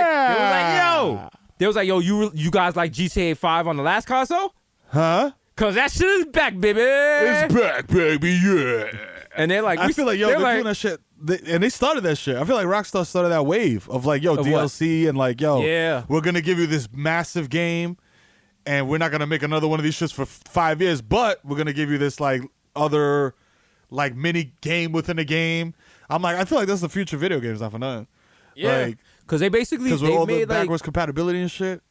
they was like, yo, you guys like GTA 5 on the last console? Huh? Cause that shit is back, baby. It's back, baby, yeah. And they're like, I feel like, they're doing that shit. And they started that shit. I feel like Rockstar started that wave of like, Of DLC and like, Yeah. we're going to give you this massive game and we're not going to make another one of these shits for 5 years, but we're going to give you this like other like mini game within a game. I'm like, I feel like that's the future of video games, not for nothing. yeah, Like, because they basically because with they all the made like backwards compatibility and shit.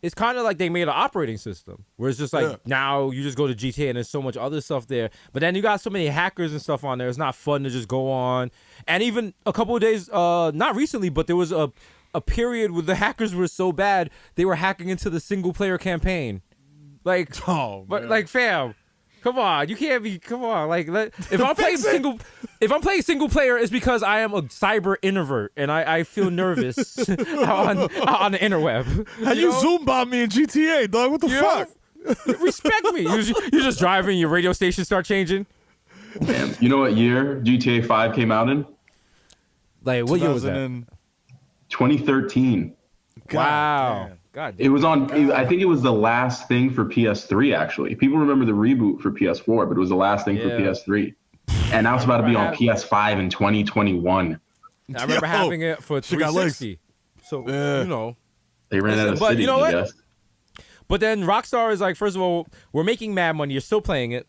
it's kind of like they made an operating system where it's just like Yeah. now you just go to GTA and there's so much other stuff there. But then you got so many hackers and stuff on there. It's not fun to just go on. And even a couple of days, not recently, but there was a period where the hackers were so bad they were hacking into the single player campaign. Like, Oh, but man. like, fam, come on, you can't be. Come on, like, if I'm playing single player, it's because I am a cyber introvert and I feel nervous on the interweb. How you zoom bomb me in GTA, dog? What the fuck? Respect me. You just driving, your radio station start changing. Man, you know what year GTA 5 came out in? Like, what year was that? 2013. Wow. God. It was on, I think it was the last thing for PS3, actually. People remember the reboot for PS4, but it was the last thing for Yeah. PS3. And now it's about to be on PS5 in 2021. I remember Yo, having it for she got legs. 360. So, Yeah. They ran out of But cities, you know I what? guess. But then Rockstar is like, first of all, we're making mad money. You're still playing it.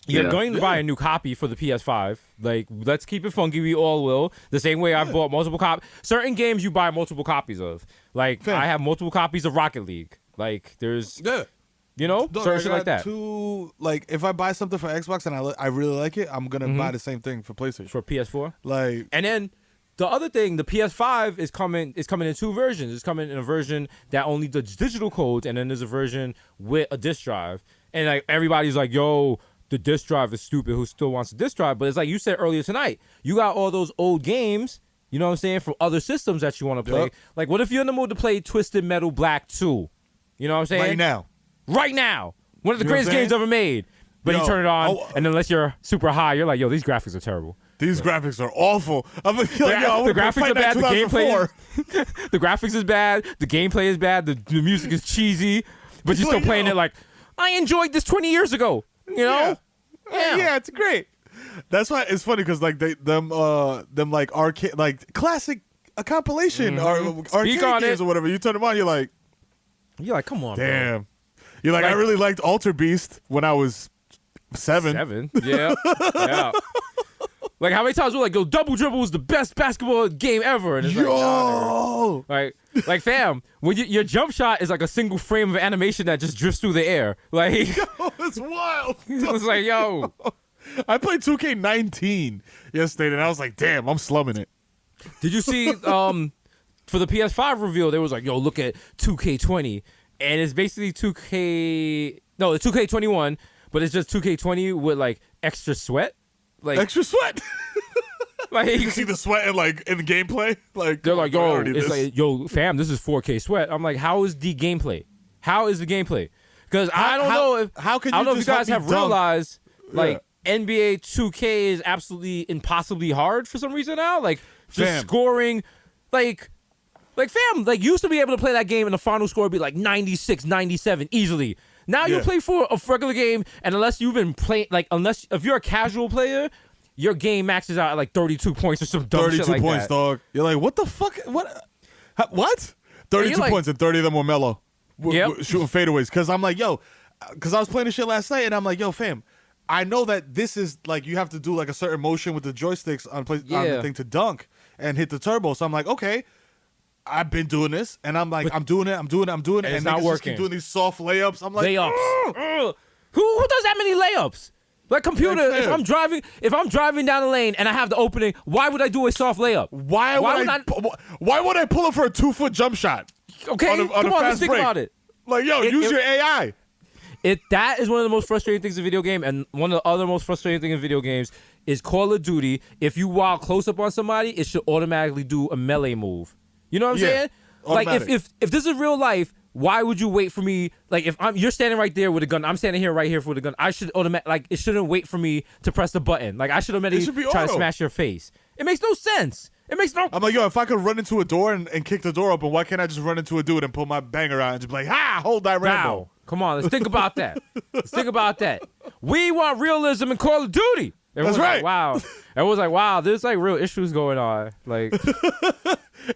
You're Yeah. going to buy a new copy for the PS5. Like, let's keep it funky. We all will. The same way I've bought multiple copies. Certain games you buy multiple copies of. Like, Fair. I have multiple copies of Rocket League. Like, there's, Yeah. certain I shit like got that. Two, like, if I buy something for Xbox and I really like it, I'm gonna buy the same thing for PlayStation. For PS4. Like, And then the other thing, the PS5 is coming in two versions. It's coming in a version that only does digital codes, and then there's a version with a disc drive. And like everybody's like, yo, the disc drive is stupid. Who still wants a disc drive? But it's like you said earlier tonight, you got all those old games, you know what I'm saying, from other systems that you want to play. Yup. Like, what if you're in the mood to play Twisted Metal Black 2? You know what I'm saying? right now. Right now. One of the You know what I'm greatest games saying? ever made. But you Yo, turn it on, oh. and unless you're super high, you're like, yo, these graphics are terrible. These graphics are awful. I'm like, yo, I The wanna play graphics Fight are bad. Night The gameplay, 2004. the graphics is bad. The gameplay is bad. The music is cheesy, but you're still Like, playing yo. it like I enjoyed this 20 years ago. You know? Yeah, it's great. That's why it's funny because like them like arcade, like classic a compilation or arcade on games it. or whatever. You turn them on, you're like, You're like, come on, bro. damn. You're like, I Like- really liked Alter Beast when I was 7. 7. Yeah. Yeah. Like how many times we're like, yo, Double Dribble was the best basketball game ever, and it's like, nah, nigga. Like fam, when your jump shot is like a single frame of animation that just drifts through the air. Like It's wild. it's like, yo. I played 2K19 yesterday, and I was like, damn, I'm slumming it. Did you see for the PS5 reveal, there was like, yo, look at 2K20. And it's basically 2K... No, it's 2K21, but it's just 2K20 with like extra sweat. Like, Extra sweat. like You can see the sweat in the gameplay. Like they're like, I yo, already it's this. like, yo, fam, this is 4K sweat. I'm like, how is the gameplay? How is the gameplay? Because I don't know if how can I don't you know if just you guys help have me dunk? realized like NBA 2K is absolutely impossibly hard for some reason now. Like just Fam. scoring, like Like, fam, like, you used to be able to play that game and the final score would be like 96, 97 easily. Now you Yeah. play for a regular game, and unless you've been playing, like, if you're a casual player, your game maxes out at like 32 points or some dumb 32 shit like points, that. dog. You're like, what the fuck? What? 32 like- points and 30 of them were mellow. Yep. Shooting fadeaways. Because I'm like, yo, because I was playing this shit last night, and I'm like, yo, fam, I know that this is like you have to do like a certain motion with the joysticks on the Yeah. thing to dunk and hit the turbo. So I'm like, okay, I've been doing this, and I'm like, I'm doing it, and it's niggas not just keep working. doing these soft layups. I'm like, Layups. "Ugh." Who does that many layups? Like, computer, Like, if fam. I'm driving down the lane and I have the opening, why would I do a soft layup? Why would I pull up for a 2-foot jump shot? Okay, on a come on, let's fast think break? about it. Like, yo, use your AI. That is one of the most frustrating things in video game, and one of the other most frustrating things in video games is Call of Duty. If you while close up on somebody, it should automatically do a melee move. You know what I'm Yeah, saying? Like, automatic. if this is real life, why would you wait for me? Like, if you're standing right there with a gun, I'm standing here right here with a gun. I should it shouldn't wait for me to press the button. Like, I should automatically should be try to auto. smash your face. It makes no sense. It makes no. I'm like, yo, if I could run into a door and kick the door open, why can't I just run into a dude and pull my banger out and just be like, ha, hold that Rambo? Now, come on, let's think about that. Let's think about that. We want realism in Call of Duty. Everyone's right. Like, wow. Everyone's like, wow, there's like real issues going on. Like,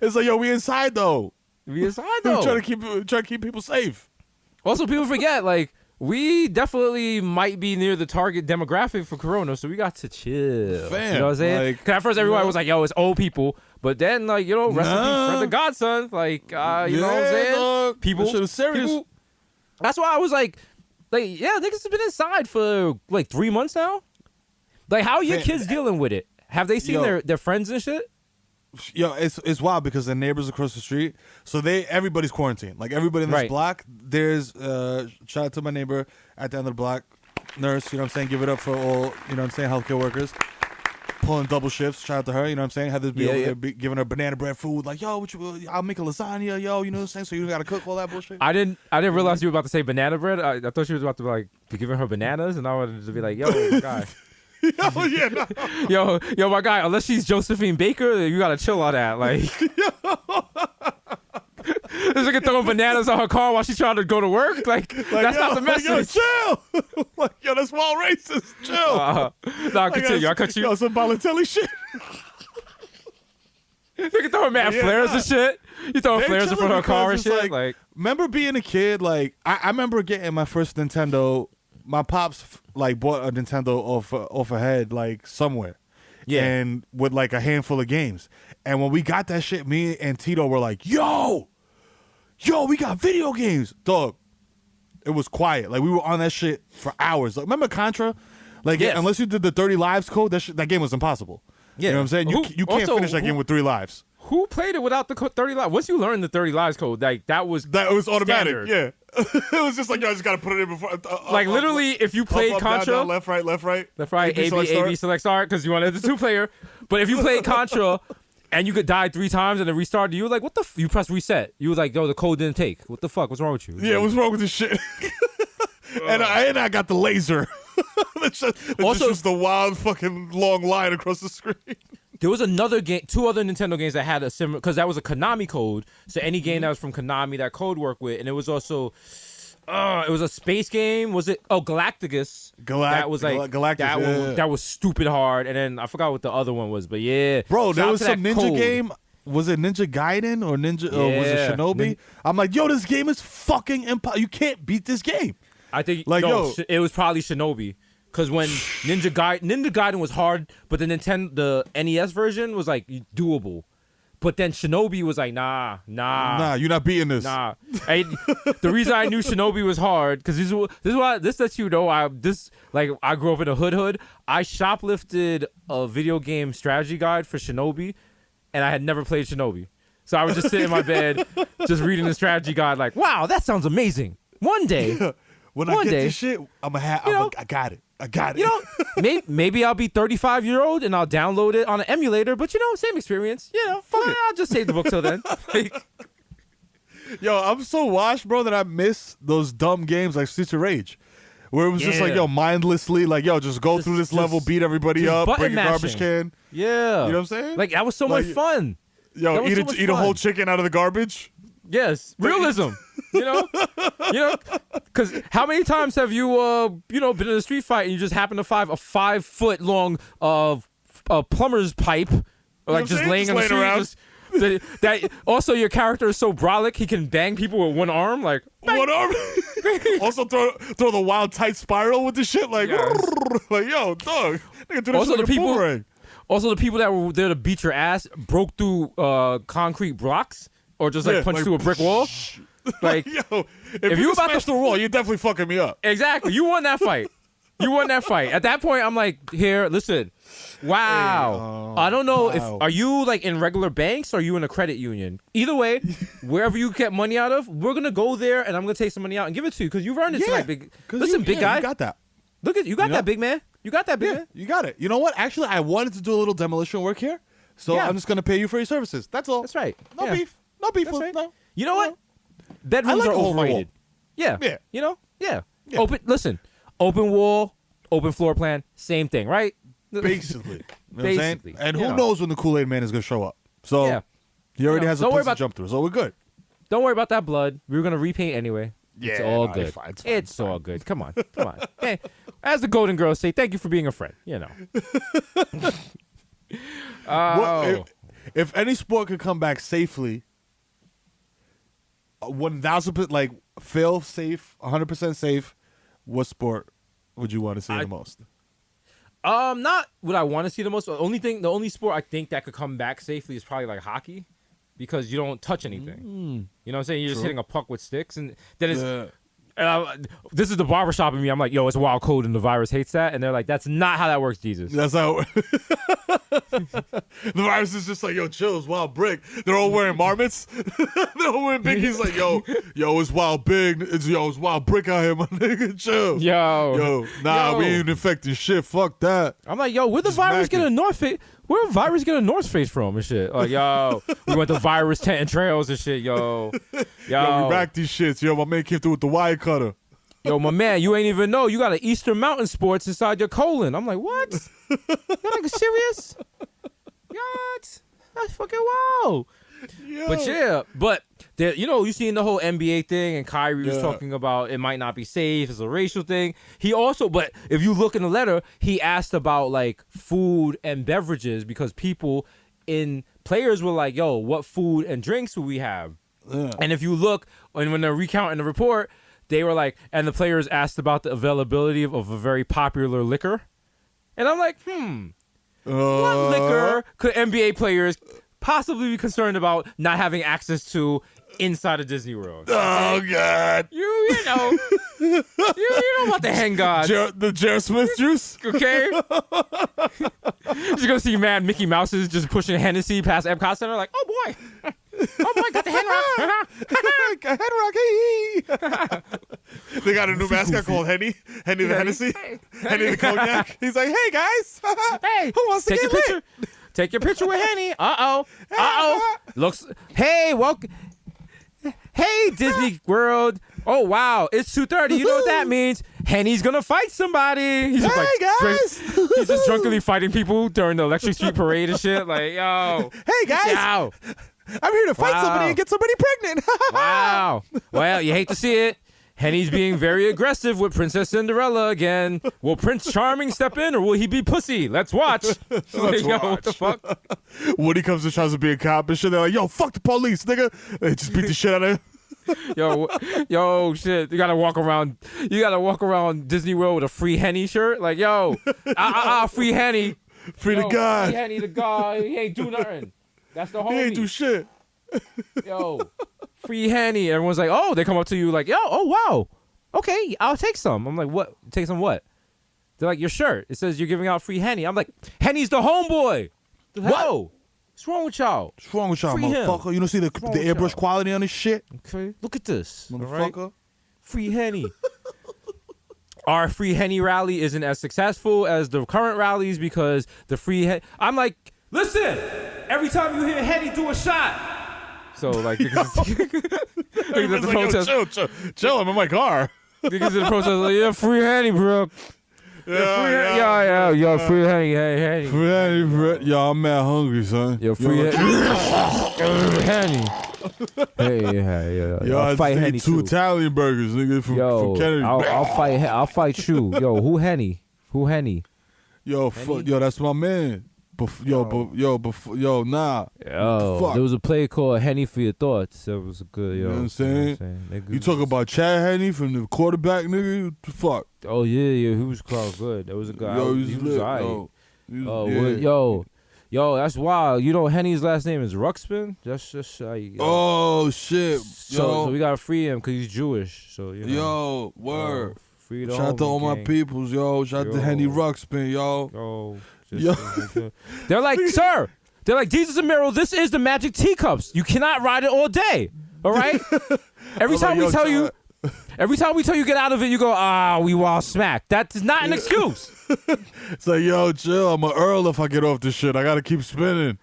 It's like, yo, we inside though. we inside We though. trying to keep people safe. Also, people forget, like, we definitely might be near the target demographic for Corona, so we got to chill. Fam, you know what I'm saying? like, 'Cause at first everybody was like, yo, it's old people. But then, like, you know, rest in peace, Nah. friend the godson. Like, you know what I'm Yeah, saying? dog. People, That shit is serious. people- that's why I was like, yeah, niggas have been inside for like 3 months now. Like, how are your Fam, kids dealing with it? Have they seen Yo. their friends and shit? Yo, it's wild because the neighbors across the street, so everybody's quarantined. Like everybody in this Right. block, there's shout out to my neighbor at the end of the block, nurse, you know what I'm saying? Give it up for all, you know what I'm saying, healthcare workers. Pulling double shifts, shout out to her, you know what I'm saying? Heather's be Yeah, over yeah. there giving her banana bread food, like, yo, I'll make a lasagna, yo, you know what I'm saying? So you don't gotta cook all that bullshit. I didn't realize you were about to say banana bread. I thought she was about to like be giving her bananas, and I wanted to be like, yo, my guy. Oh yeah, no. Yo, my guy, unless she's Josephine Baker, you gotta chill on that. Like, this nigga throwing bananas on her car while she's trying to go to work. Like that's not the message. Yo, chill. Like, yo, that's wild racist. Chill. Nah, continue. I cut you. Yo, some Balotelli shit. Nigga throwing mad Yeah, flares nah. and shit. You throwing They flares in chilling front of her car and because it's shit. Like, remember being a kid? Like, I remember getting my first Nintendo. My pops like bought a Nintendo off a head like somewhere, Yeah. and with like a handful of games. And when we got that shit, me and Tito were like, "Yo, we got video games, dog." It was quiet. Like we were on that shit for hours. Like, remember Contra? Like, Yes. unless you did the 30 lives code, that game was impossible. Yeah. You know what I'm saying? You can't Also, finish that game with 3 lives. who played it without the 30 lives? Once you learn the 30 lives code, like that was That was automatic. standard. Yeah. It was just like, yo, I just got to put it in before. Like literally, if you played up, down, Contra, down, left, right, left, right. left, right, A, B, select, A, start. B, select, start, because you wanted the 2-player. But if you played Contra and you could die 3 times and then restart, you were like, what the? You press reset. You were like, yo, the code didn't take. What the fuck? What's wrong with you? Yeah, what's wrong with this shit? and I got the laser. That's just Also- the wild fucking long line across the screen. There was another game, 2 other Nintendo games that had a similar, because that was a Konami code. So any game that was from Konami, that code worked with, and it was also, it was a space game. Was it? Oh, Galacticus. That was like Galactus, that yeah. one, that was stupid hard. And then I forgot what the other one was, but yeah, Bro, Shout there out was to some that ninja code. game. Was it Ninja Gaiden or Ninja? Or was it Yeah. Shinobi? I'm like, yo, this game is fucking impossible. You can't beat this game. I think Like, no, yo- it was probably Shinobi. Because when Ninja Gaiden was hard, but the NES version was like doable. But then Shinobi was like, nah. Nah, you're not beating this. Nah. The reason I knew Shinobi was hard, because this lets you know I grew up in a hood. I shoplifted a video game strategy guide for Shinobi, and I had never played Shinobi. So I would just sit in my bed, just reading the strategy guide, like, wow, that sounds amazing. One day, When I One get day, this shit, I got it. I got it. you know, maybe I'll be 35-year-old and I'll download it on an emulator, but same experience. I'll just save the book till then. Like, Yo, I'm so washed, bro, that I miss those dumb games like Streets of Rage. Where it was just like, Yeah. yo, mindlessly, like, yo, just go through this level, beat everybody just up, button break a garbage mashing. can. yeah. You know what I'm saying? Like, that was so Like- much fun. Yo, was so much eat a whole fun. chicken out of the garbage. Yes, realism. you know, because how many times have you been in a street fight and you just happen to find a 5 foot long plumber's pipe, or like what just I'm laying saying? on the Just laying street? That also your character is so brolic he can bang people with one arm. Like One arm. Also throw the wild tight spiral with the shit. Like, Yes. like yo, dog. Nigga do this Also like the a people- boomerang. Also, the people that were there to beat your ass broke through concrete blocks or just like Yeah, punched like, through a brick wall. Like, Yo, if you you about to smash the wall, you're definitely fucking me up. exactly, you won that fight. You won that fight. At that point, I'm like, here, listen. Wow. I don't know if are you like in regular banks or are you in a credit union? Either way, wherever you get money out of, we're gonna go there and I'm gonna take some money out and give it to you because you've earned it tonight, big. Listen, big guy. You got that. Look at you got know? that, big man. You got that, big man. You got it. You know what? Actually, I wanted to do a little demolition work here, so Yeah. I'm just gonna pay you for your services. That's all. That's right. No Yeah. beef. No beef. That's right. No. You know what? Bedrooms I like are a hole in the wall. overrated. Yeah. Yeah. You know? Yeah. Yeah. Open wall, open floor plan, same thing, right? Basically. You know what I'm saying? Basically. And You who know. knows when the Kool-Aid Man is gonna show up? So Yeah. he already You know, has a don't worry place to about- jump through. So we're good. Don't worry about that blood. We were gonna repaint anyway. It's Yeah, all no, good. it's fine, it's fine, It's all good. Come on. Come on. Hey, as the Golden Girls say, thank you for being a friend. You know. What, if any sport could come back safely, 1,000% like fail safe, 100% safe, what sport would you want to see the most? Not what I want to see the most. The only sport I think that could come back safely is probably like hockey, because you don't touch anything. You know what I'm saying? You're just hitting a puck with sticks, and then it's. This is the barbershop in me. I'm like, yo, it's wild code, and the virus hates that, and they're like, that's not how that works, Jesus. That's how the virus is just like, yo, chill, it's wild brick. They're all wearing marmots. They're all wearing big. He's like, yo, it's wild big. It's wild brick out here, my nigga. Chill. Yo, we ain't infecting shit. Fuck that. I'm like, yo, where the Just virus get macking. a North Face? Where the virus get a North Face from and shit? Like, yo, we went to virus tent and trails and shit, yo. Yo, we back these shits. Yo, my man came through with the wire cutter. Yo, my man, you ain't even know you got an Eastern Mountain Sports inside your colon. I'm like, what? You're like serious? What? That's fucking wild. Yo. But you seen the whole NBA thing, and Kyrie was Yeah. talking about it might not be safe. It's a racial thing. But if you look in the letter, he asked about like food and beverages because players were like, yo, what food and drinks will we have? And if you look, and when they're recounting the report, they were like, and the players asked about the availability of a very popular liquor. And I'm like, what liquor could NBA players possibly be concerned about not having access to inside of Disney World? Oh, God. You know, you know about the hen gods, The Jared Smith juice? okay? You're gonna see mad Mickey Mouses just pushing Hennessy past Epcot Center, like, oh boy, got the hen rock. They got a new mascot called Henny. Henny the Hennessy. Henny the Cognac. He's like, hey, guys. Hey, who wants to take get your lit? picture? Take your picture with Henny. Looks. Hey, welcome. Hey, Disney World. Oh wow, it's 2:30. You know what that means? Henny's gonna fight somebody. He's just Hey, like, guys. he's just drunkenly fighting people during the Electric Street Parade and shit. Like, yo, Hey, guys. yo, I'm here to fight Wow. somebody and get somebody pregnant. wow. Well, you hate to see it. Henny's being very aggressive with Princess Cinderella again. Will Prince Charming step in, or will he be pussy? Let's watch. Yo, what the fuck? Woody comes and tries to be a cop and shit. They're like, yo, fuck the police, nigga. They just beat the shit out of him. Yo, shit! You gotta walk around Disney World with a free Henny shirt. Like, yo, free Henny, Free the God. free Henny, the God. He ain't do nothing. That's the homie. He ain't do shit. Yo, free Henny. Everyone's like, oh, they come up to you like, yo, oh wow, okay, I'll take some. I'm like, what? Take some what? They're like, your shirt. It says you're giving out free Henny. I'm like, Henny's the homeboy. What? What's wrong with y'all? What's wrong with y'all, Free him. motherfucker? You don't see the wrong with airbrush y'all? quality on this shit? Okay, look at this, all right? Motherfucker. Free Henny. Our free Henny rally isn't as successful as the current rallies because the free I'm like, listen, every time you hear Henny, do a shot. So like, because Everybody's the like, yo, protest, chill, I'm in my car. because of the protest, like, yeah, free Henny, bro. Yo, free Henny, hey. Yo, I'm mad hungry, son. Yo, free Henny. Hey. Yo, I fight just Henny ate two too. Italian burgers, nigga, from Kennedy. I'll fight you. Yo, who Henny? Yo, yo, that's my man. Nah. Yo, there was a play called Henny for Your Thoughts. That was a good, yo. You know what I'm saying? You talk about Chad Henne from the quarterback, nigga? What the fuck? Oh, yeah, he was quite good. That was a guy. Yo, he was all right. yeah. Yo, that's wild. You know Henny's last name is Ruxpin? That's just Oh, shit. So we gotta free him because he's Jewish. So, you know. Yo, word. Free the Shout out to all my peoples, yo. Shout out to Henny Ruxpin, yo. They're like, sir. They're like, Jesus and Mero, this is the magic teacups. You cannot ride it all day. All right? Every time we tell you get out of it, you go, we wild smack. That is not an excuse. It's like, yo, chill. I'm an Earl if I get off this shit. I gotta keep spinning.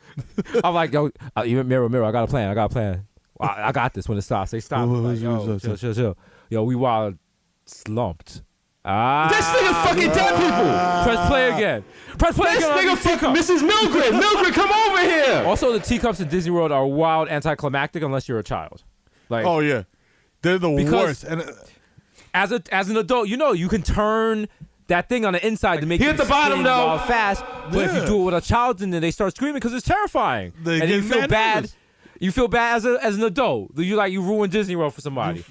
I'm like, yo, Mero, I got a plan. I got this when it stops. They stop. Like, yo, chill. Yo, we wild slumped. This nigga fucking dead people. Press play again. This nigga fucking Mrs. Milgren. Milgren, come over here. Also, the teacups in Disney World are wild, anticlimactic unless you're a child. Like, oh yeah, they're the worst. And as an adult, you know you can turn that thing on the inside to make He you at the bottom, spin though. wild fast. But if you do it with a child, then they start screaming because it's terrifying, They and get you feel mad bad. nervous. You feel bad as an adult. You ruined Disney World for somebody.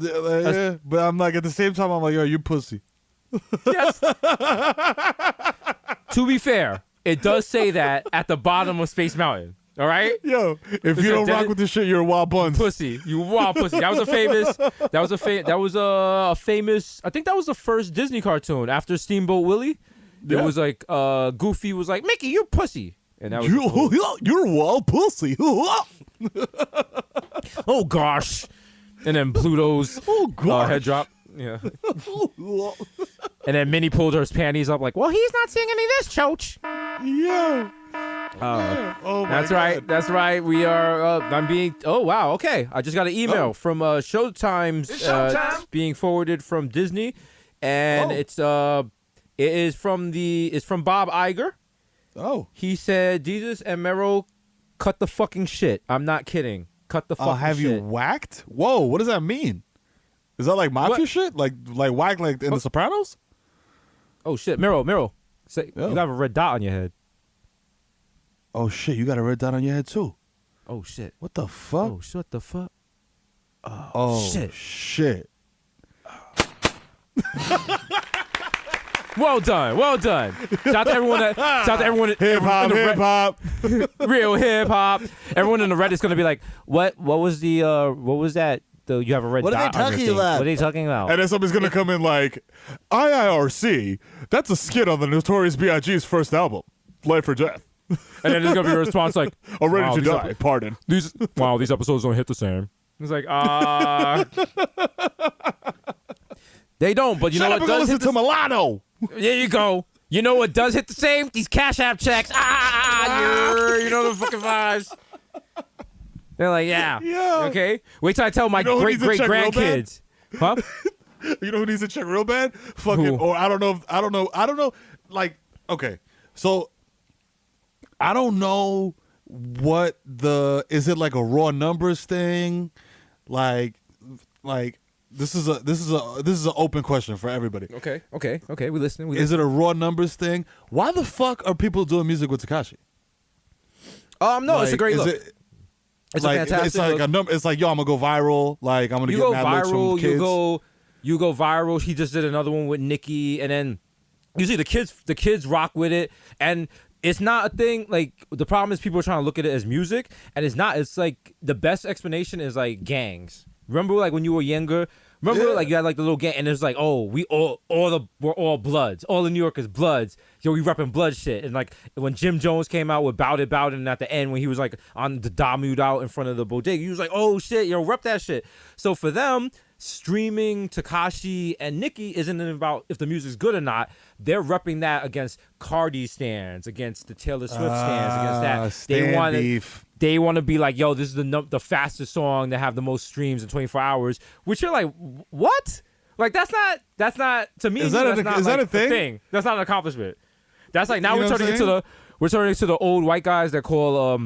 yeah, but I'm like, at the same time, I'm like, yo, you pussy. Yes. To be fair, it does say that at the bottom of Space Mountain. All right, Yo, if you don't rock with this shit, you're a wild buns. pussy, you wild pussy. That was a famous. A famous. I think that was the first Disney cartoon after Steamboat Willie. Yeah. It was like Goofy was like, Mickey, you're pussy, and that was You're a wild pussy. oh gosh, and then Pluto's head drop. Yeah. And then Minnie pulled her panties up like, well, he's not seeing any of this, Choach. Yeah. Oh my That's God. right. That's right. We are. I'm being. Oh wow. Okay. I just got an email from Showtime's. It's being forwarded from Disney, and it's from Bob Iger. Oh. He said Jesus and Mero cut the fucking shit. I'm not kidding. Cut the fucking Have shit. you whacked? Whoa, what does that mean? Is that like mafia What? shit? Like whack like in The Sopranos? Oh shit, Mero. Say, Yo. you have a red dot on your head. Oh shit, you got a red dot on your head too. Oh shit. What the fuck? Oh shit. The fuck. Oh shit. shit. Well done. Shout out to everyone that Hip hop. real hip hop. Everyone in the Reddit's gonna be like, what was that? You have a red What are dot they on your talking thing. about? What are they talking about? And then somebody's gonna come in like, IIRC. That's a skit on the Notorious B.I.G.'s first album, Life or Death. And then there's gonna be a response like, Or Ready wow, to these Die. Pardon. these episodes don't hit the same. It's like, they don't. But you know Shut up what and go does listen hit to Milano. There you go. You know what does hit the same? These Cash App checks. You know the fucking vibes. They're like, yeah. Okay. Wait till I tell my You know who great needs to check real bad? grandkids. Huh? You know who needs to check real bad? Fucking, Who? or I don't know. Like, okay, so I don't know what is it like a raw numbers thing? Like this is an open question for everybody. Okay. We listening. Is it a raw numbers thing? Why the fuck are people doing music with Tekashi? No, it's a great look. It's like, a fantastic it's like look. a number. It's like, yo, I'm gonna go viral. Like, I'm gonna You get go mad looks from viral. kids. You go viral. He just did another one with Nicki, and then usually the kids rock with it, and it's not a thing. Like, the problem is people are trying to look at it as music, and it's not. It's like the best explanation is like gangs. Remember, like when you were younger. Remember, like you had like the little gang, and it's like, oh, we're all Bloods. All the New Yorkers Bloods. Yo, we repping Blood shit. And like when Jim Jones came out with Bout It, and at the end when he was like on the Damude out in front of the bodega, he was like, oh shit, yo, rep that shit. So for them, streaming Tekashi and Nicki isn't about if the music's good or not. They're repping that against Cardi stands, against the Taylor Swift stands, against that. They want to be like, yo, this is the fastest song to have the most streams in 24 hours, which you're like, what? Like that's not to me. Is that that's a- not is that like a thing? That's not an accomplishment. That's like now You know we're what I'm turning saying? we're turning into the old white guys that call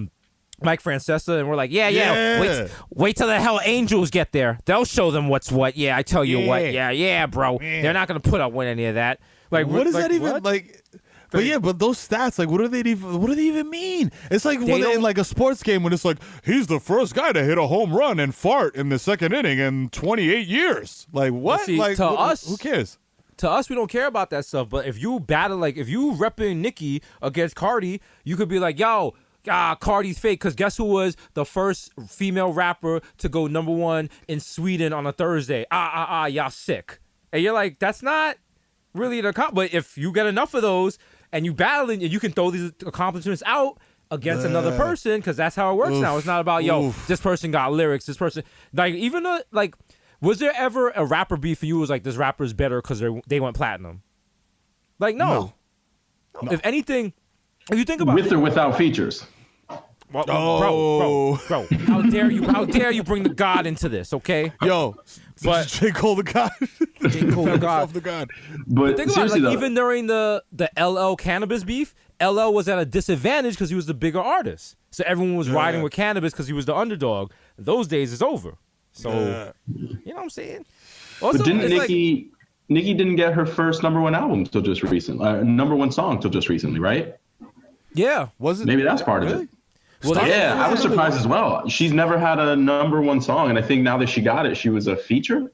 Mike Francesa, and we're like, Yeah. wait till the hell Angels get there. They'll show them what's what. Yeah, I tell you what. Yeah, bro. They're not gonna put up with any of that. Like, What is like, that even what? like? But yeah, but those stats, like, what do they even mean? It's like when don't- in like a sports game when it's like he's the first guy to hit a home run and fart in the second inning in 28 years. Like what? see, like to what- us- who cares? To us, we don't care about that stuff. But if you battle, like, if you repping Nicki against Cardi, you could be like, yo, Cardi's fake. Because guess who was the first female rapper to go #1 in Sweden on a Thursday? Y'all sick. And you're like, that's not really the But if you get enough of those and you battle and you can throw these accomplishments out against another person, because that's how it works now. It's not about, yo, this person got lyrics. This person, like, even like, was there ever a rapper beef for you who was like, this rapper is better because they went platinum? Like, no. If anything, if you think about With it, or without features. bro, how dare you bring the God into this, okay? Yo, But- J. Cole the God. J. Cole the God. Of the God. But Think about it, seriously, like, though, even during the LL cannabis beef, LL was at a disadvantage because he was the bigger artist. So everyone was riding with cannabis because he was the underdog. Those days is over. So, you know what I'm saying? Also, but didn't it's like- Nicki didn't get her first #1 album till just recently, #1 song till just recently, right? yeah. Was it? Maybe that's part of it. Well, that's- Yeah, I was surprised as well. She's never had a #1 song, and I think now that she got it, she was a feature.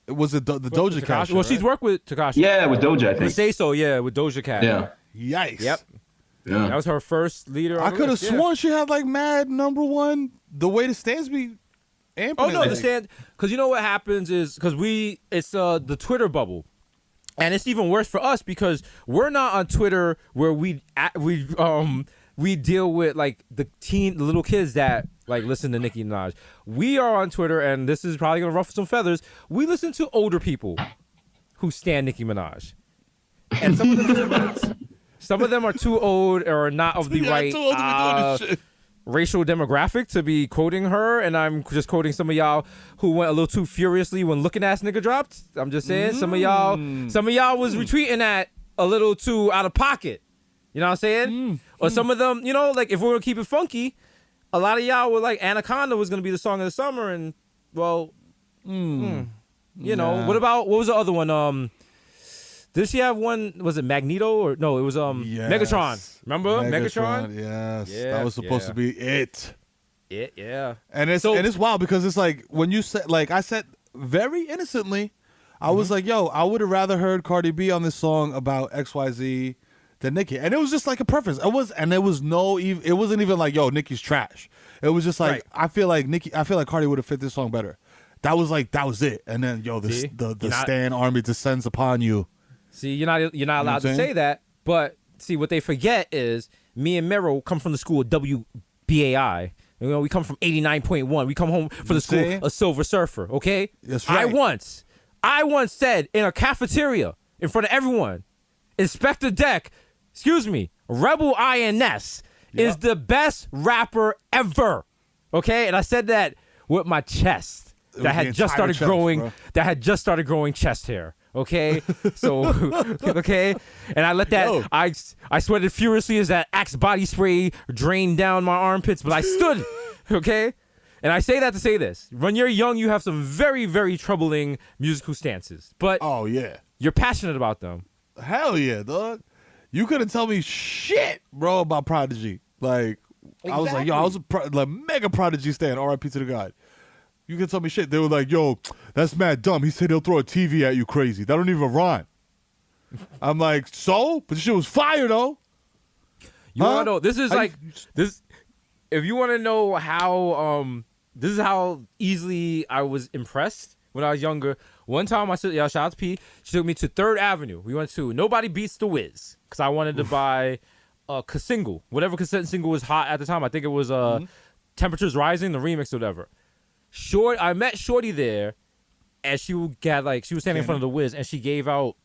Was it the Doja Cat? Tekashi. Well, she's worked with Tekashi. Yeah, with Doja, I With think. Say So, yeah, with Doja Cat. Yeah, Yikes. Yep. yeah. That was her first leader. I on the could have list, yeah. sworn she had like mad #1. The way the stands be. Oh no, the stand. Because you know what happens is because it's the Twitter bubble, and it's even worse for us because we're not on Twitter where we deal with like the little kids that like listen to Nicki Minaj. We are on Twitter, and this is probably gonna ruffle some feathers. We listen to older people who stand Nicki Minaj, and some of them are too old or not of the right too old to be doing this shit. racial demographic to be quoting her, and I'm just quoting some of y'all who went a little too furiously when Looking Ass Nigga dropped. I'm just saying some of y'all was retweeting that a little too out of pocket. You know what I'm saying? Or some of them, you know, like if we're gonna keep it funky, a lot of y'all were like Anaconda was gonna be the song of the summer, and well, you know, what was the other one? Did she have one? Was it Magneto or no? It was Yes. Megatron. Remember Megatron? Yes, Yeah, that was supposed yeah. to be it. Yeah. And it's wild because it's like when you said, like I said very innocently, I was like, yo, I would have rather heard Cardi B on this song about XYZ than Nicki, and it was just like a preference. It wasn't even like, yo, Nicki's trash. It was just like Right. I feel like Cardi would have fit this song better. That was it. And then yo, See? the You're not- Stan army descends upon you. See, you're not allowed what to I'm say saying? that, but see what they forget is me and Mero come from the school of WBAI. You know, we come from 89.1. We come home from the school See? of Silver Surfer. Okay, That's I right. once said in a cafeteria in front of everyone, Inspector Deck, Rebel INS is the best rapper ever. Okay, and I said that with my chest With that the had just entire started chest, growing. bro. That had just started growing chest hair. Okay, so okay, and I let that Yo. I sweated furiously as that Axe body spray drained down my armpits, but I stood. Okay, and I say that to say this: when you're young, you have some very, very troubling musical stances, but Oh yeah. you're passionate about them. Hell yeah, dog. You couldn't tell me shit, bro, about Prodigy. Like, I was like, yo, I was a mega Prodigy stan, RIP to the God. You can tell me shit. They were like, yo, that's mad dumb. He said he'll throw a TV at you crazy. That don't even rhyme. I'm like, so? But the shit was fire, though. You Huh? want to know? This is I- like this. If you want to know how, this is how easily I was impressed when I was younger. One time, I said, shout out to P. She took me to 3rd Avenue. We went to Nobody Beats the Wiz because I wanted to buy a single, whatever cassette single was hot at the time. I think it was Temperatures Rising, the remix or whatever. I met Shorty there, and she was standing in front of the Wiz, and she gave out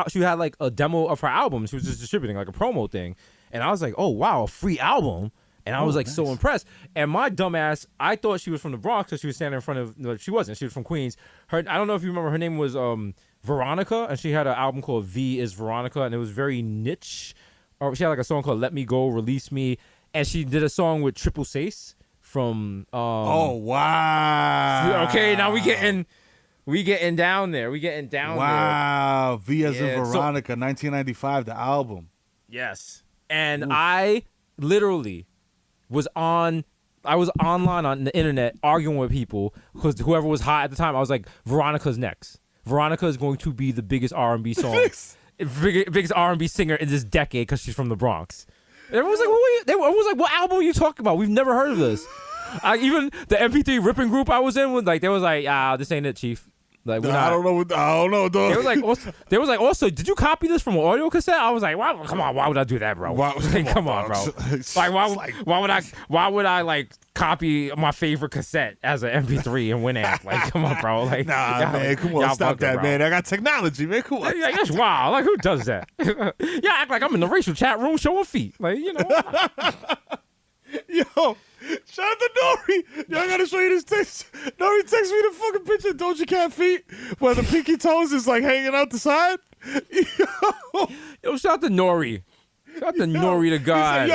she had like a demo of her album. She was just distributing like a promo thing, and I was like, oh wow, a free album. And I was like so impressed. And my dumbass, I thought she was from the Bronx because she was standing in front of. No, she wasn't. She was from Queens. I don't know if you remember. Her name was Veronica, and she had an album called V is Veronica, and it was very niche. Or she had like a song called Let Me Go, Release Me, and she did a song with Triple Sace from. Oh wow! Okay, now we getting down there. We getting down there. Wow, V as in Yeah, Veronica, 1995, the album. Yes, and I literally was online on the internet arguing with people because whoever was hot at the time, I was like, Veronica's next. Veronica is going to be the biggest R&B song, biggest R&B singer in this decade because she's from the Bronx. And everyone was like, everyone was like, what album are you talking about? We've never heard of this. Even the MP3 ripping group I was in was like, they was like, this ain't it, Chief. Like, I don't know, dog. They was like, also, did you copy this from an audio cassette? I was like, come on, why would I do that, bro? Come on, bro. Why would I like copy my favorite cassette as an MP3 and Winamp? Like, come on, bro. Like, man, come on, stop that, man. I got technology, man. Come on. Like, that's wild. Like, who does that? Yeah, act like I'm in the racial chat room showing feet. Like, you know. Yo, shout out to Nori. Yo, I gotta show you this text. Nori texts me the fucking picture of Doja Cat feet where the pinky toes is like hanging out the side. Yo, shout out to Nori. Shout out to Nori the guy.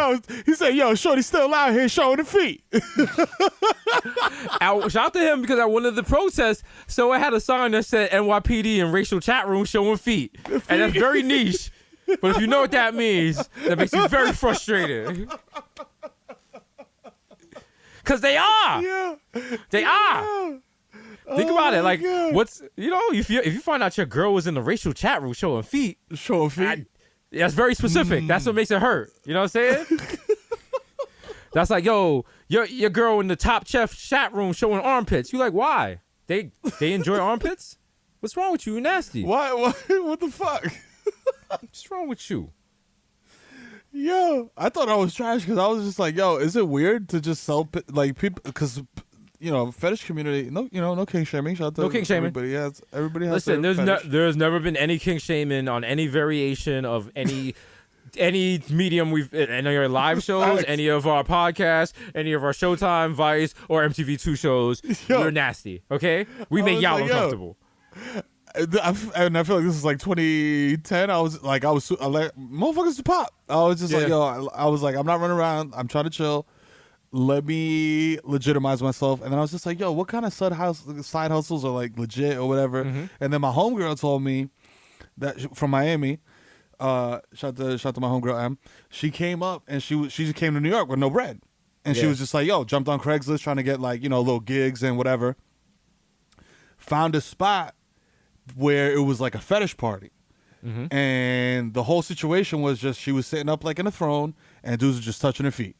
He said, yo, Shorty's still out here showing the feet. Shout out to him because at one of the protests, so I had a sign that said NYPD in racial chat room showing feet. And that's very niche. But if you know what that means, that makes you very frustrated. Because they are. Yeah. They are. Think about it. Like, what's, if you find out your girl was in the racial chat room showing feet. That's very specific. That's what makes it hurt. You know what I'm saying? That's like, yo, your girl in the Top Chef chat room showing armpits. You like, why? They enjoy armpits? What's wrong with you? You're nasty. Why? What the fuck? What's wrong with you? Yo, I thought I was trash because I was just like, yo, is it weird to just sell like people? Because fetish community, no king shaming. Shout out to no king shaming. Everybody has. Listen, there's never been any king shaming on any variation of any medium we've in any of our live shows, any of our podcasts, any of our Showtime, Vice, or MTV2 shows. You're nasty. Okay, we make y'all uncomfortable. And I feel like this is like 2010. I was like, motherfuckers to pop. I was just like, yo, I was like, I'm not running around. I'm trying to chill. Let me legitimize myself. And then I was just like, yo, what kind of side hustles are like legit or whatever? Mm-hmm. And then my homegirl told me that from Miami, shout out to my homegirl M. She came up and she just came to New York with no bread. And she was just like, yo, jumped on Craigslist trying to get like, little gigs and whatever. Found a spot where it was like a fetish party. Mm-hmm. And the whole situation was just she was sitting up like in a throne and dudes were just touching her feet.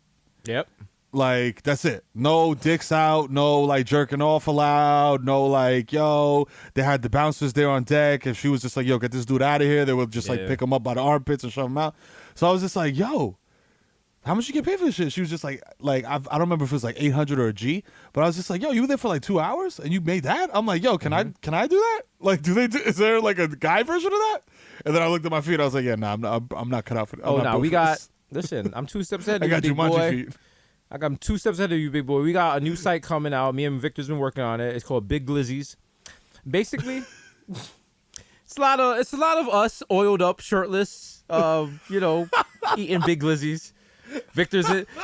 Yep. Like, that's it. No dicks out, no like jerking off allowed, no like, yo, they had the bouncers there on deck. If she was just like, yo, get this dude out of here, they would just like pick him up by the armpits and shove him out. So I was just like, yo, how much you get paid for this shit? She was just like I don't remember if it was like 800 or a G, but I was just like, yo, you were there for like 2 hours and you made that? I'm like, yo, can I do that? Like, is there like a guy version of that? And then I looked at my feet. I was like, yeah, nah, I'm not cut out for that. Listen, I'm 2 steps ahead of I you, got big boy. Jumanji feet. I'm 2 steps ahead of you, big boy. We got a new site coming out. Me and Victor's been working on it. It's called Big Glizzies. Basically, it's a lot of us oiled up, shirtless, eating Big Glizzies.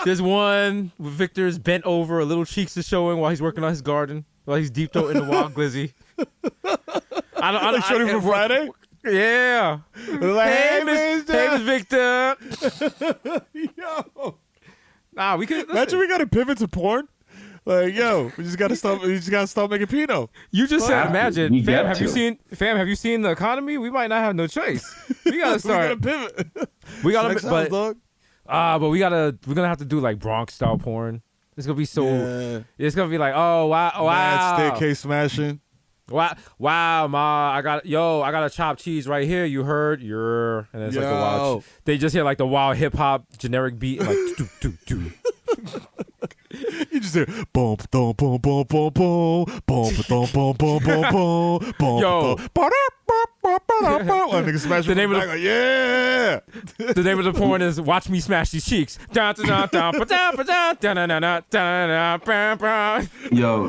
There's one with Victor's bent over, a little cheeks is showing while he's working on his garden, while he's deep throating the wild glizzy. I don't showing from Friday. Yeah. Like, hey, Miss Victor. Yo. Nah, we could imagine we gotta pivot to porn. Like, yo, we just gotta start making Pinot. You just said imagine. Fam, have you seen the economy? We might not have no choice. We gotta start. We gotta pivot. We gotta dog. But we're gonna have to do like Bronx style porn. It's gonna be it's gonna be like, oh wow. Mad staircase smashing. Wow, ma, I got a chopped cheese right here. You heard? And it's like the wild. They just hear like the wild hip hop generic beat, like do. You just hear boom, boom, boom, boom, boom, boom, boom, boom, boom, boom, boom, boom. Yo. That nigga smash The name of back, like, yeah. The name of the porn is "Watch Me Smash These Cheeks." Yo,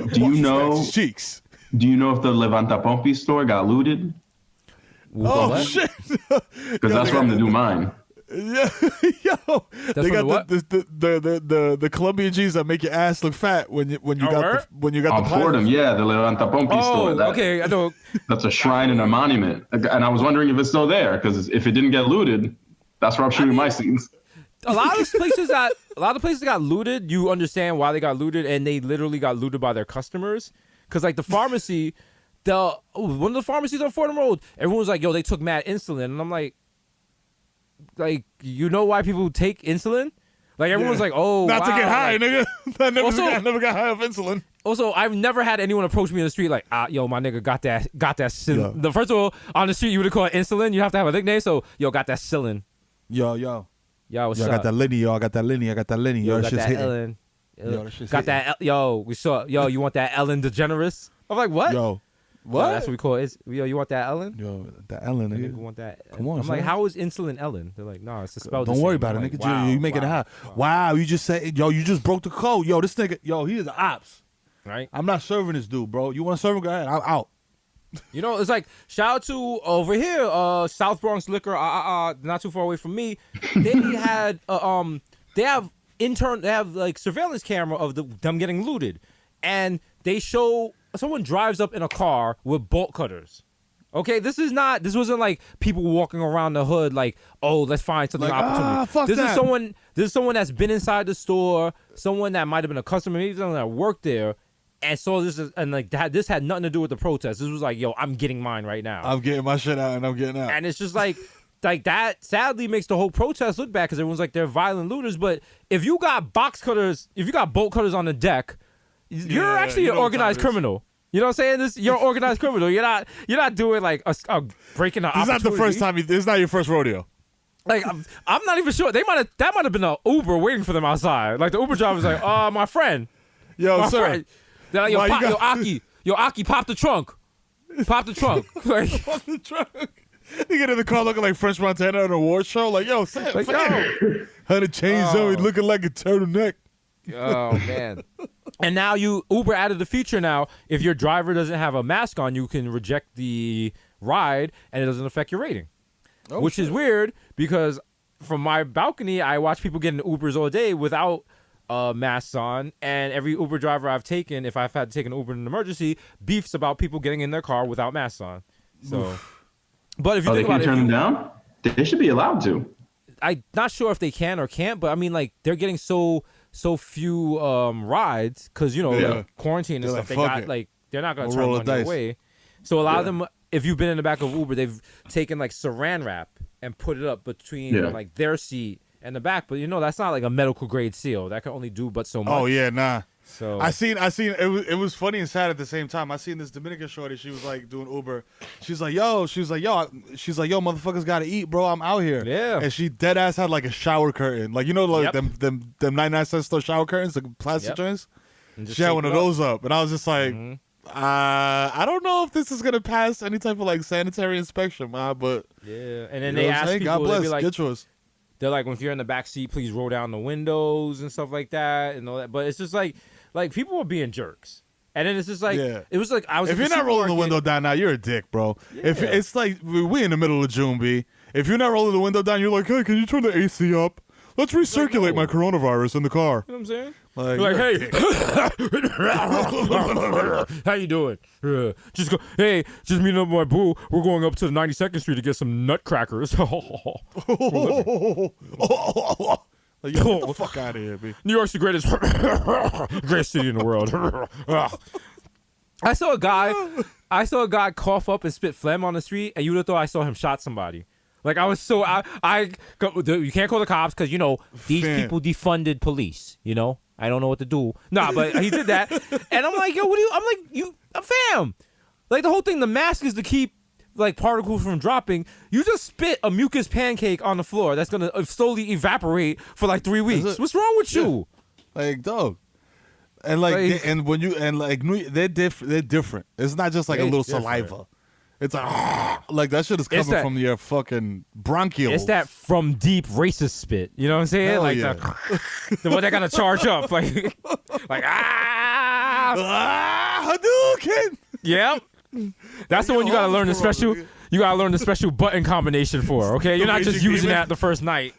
do you know? Cheeks. Do you know if the Levanta Pompi store got looted? Oh shit! Because that's where I'm gonna do mine. Yeah, yo, they from got what? the Colombian cheese that make your ass look fat when you word? got the On Fordham, yeah, the Levanta Pompi store. Oh, okay. I know. That's a shrine and a monument. And I was wondering if it's still there, because if it didn't get looted, that's where I'm shooting my scenes. A lot of places got looted. You understand why they got looted, and they literally got looted by their customers. Because like the pharmacy, one of the pharmacies on Fordham Road, everyone was like, "Yo, they took mad insulin," and I'm like, you know why people take insulin? Like everyone's like, "Oh, not to wow. get high, Like, nigga." I Also- never got high off insulin. Also, I've never had anyone approach me in the street like, "Yo, my nigga got that Yo. the First of all, on the street you would call it insulin. You have to have a nickname. So, yo, got that Cillin. Yo, What's I up? got that Lenny, yo. I got that Lenny. Yo, Got that shit's that hitting. Ellen. Yo, that shit's Got that. Yo, we saw. Yo, you want that Ellen DeGeneres? I'm like, what? Yo, Yo, what? that's what we call it. Yo, you want that Ellen? Yo, that Ellen, Nigga nigga. want that. Come on, I'm like, son. how is insulin Ellen? They're like, no, it's the spell. Don't worry about it, nigga. You making it high. Wow, you just said, yo, you just broke the code. Yo, this nigga, yo, he is an ops. Right? I'm not serving this dude, bro. You want to serve him? Go ahead. I'm out. You know, it's like shout out to over here, South Bronx Liquor, not too far away from me. They had they have like surveillance camera of them getting looted, and they show someone drives up in a car with bolt cutters. Okay, this wasn't like people walking around the hood like, oh, let's find something Like, opportunity. fuck this that. is someone that's been inside the store, someone that might have been a customer, maybe someone that worked there. And so this had nothing to do with the protest. This was like, yo, I'm getting mine right now. I'm getting my shit out and I'm getting out. And it's just like that sadly makes the whole protest look bad because everyone's like they're violent looters. But if you got bolt cutters on the deck, you're actually you an know what organized time it is. criminal. You know what I'm saying? You're an organized criminal. You're not doing like a breaking the This is not the first time. This is not your first rodeo. Like I'm not even sure. That might have been an Uber waiting for them outside. Like the Uber driver's like, my friend. Yo, My sir. friend. They're like, yo, Aki, pop the trunk. Pop the trunk. Like, Fuck the truck. You get in the car looking like French Montana at an award show. Like, yo, Sam, like, yo. 100 chains on, he looking like a turtleneck. oh man. And now Uber added the feature now. If your driver doesn't have a mask on, you can reject the ride and it doesn't affect your rating. Which is weird because from my balcony, I watch people getting Ubers all day without masks on, and every Uber driver I've taken, if I've had to take an Uber in an emergency, beefs about people getting in their car without masks on. So, but if you They think can about it, turn them down? They should be allowed to. I'm not sure if they can or can't, but I mean, like they're getting so few rides because Yeah. like, quarantine and They're stuff. like, They fuck got it. like they're not gonna We'll turn roll the money dice. away. So a lot of them, if you've been in the back of Uber, they've taken like Saran wrap and put it up between like their seat and the back. But that's not like a medical grade seal. That can only do but so much. Oh, yeah, nah. So I seen it was funny and sad at the same time. I seen this Dominican shorty, she was like doing Uber. She's like, yo, motherfuckers gotta eat, bro. I'm out here. Yeah. And she dead ass had like a shower curtain. Like like them 99-cent store shower curtains, like plastic joints. And just She had tape one it of those up. And I was just like, I don't know if this is gonna pass any type of like sanitary inspection, man, but yeah. And then you know they what I'm ask saying? people, God they'll bless. be like, Get yours. they're like, if you're in the back seat, please roll down the windows and stuff like that and all that. But it's just like people are being jerks. And then it's just like, it was like, I was. If at you're the not rolling the supermarket- window down now, you're a dick, bro. If it's like we in the middle of June, B. If you're not rolling the window down, you're like, hey, can you turn the AC up? Let's recirculate my coronavirus in the car. You know what I'm saying? Like, Like, hey, how you doing? Just meeting up with my boo. We're going up to the 92nd Street to get some nutcrackers. Like, yo, get the fuck out of here, B. New York's the greatest city in the world. I saw a guy cough up and spit phlegm on the street, and you would have thought I saw him shot somebody. Like I was so you can't call the cops because these people defunded police. I don't know what to do. Nah, but he did that, and I'm like, yo, what do you? I'm like, fam. Like the whole thing, the mask is to keep like particles from dropping. You just spit a mucus pancake on the floor that's gonna slowly evaporate for like 3 weeks. What's wrong with you? Like, dog. And like, Like- and when you and like they're different. It's not just like a They little different. saliva. It's like that shit is coming that- from your fucking bronchioles. It's that from deep racist spit. You know what I'm saying? Hell like yeah. the one that gotta charge up. Like Hadouken! Yep. That's the one you gotta learn the special. You gotta learn the special button combination for. Okay, you're not just Raging using Demon. that the first night.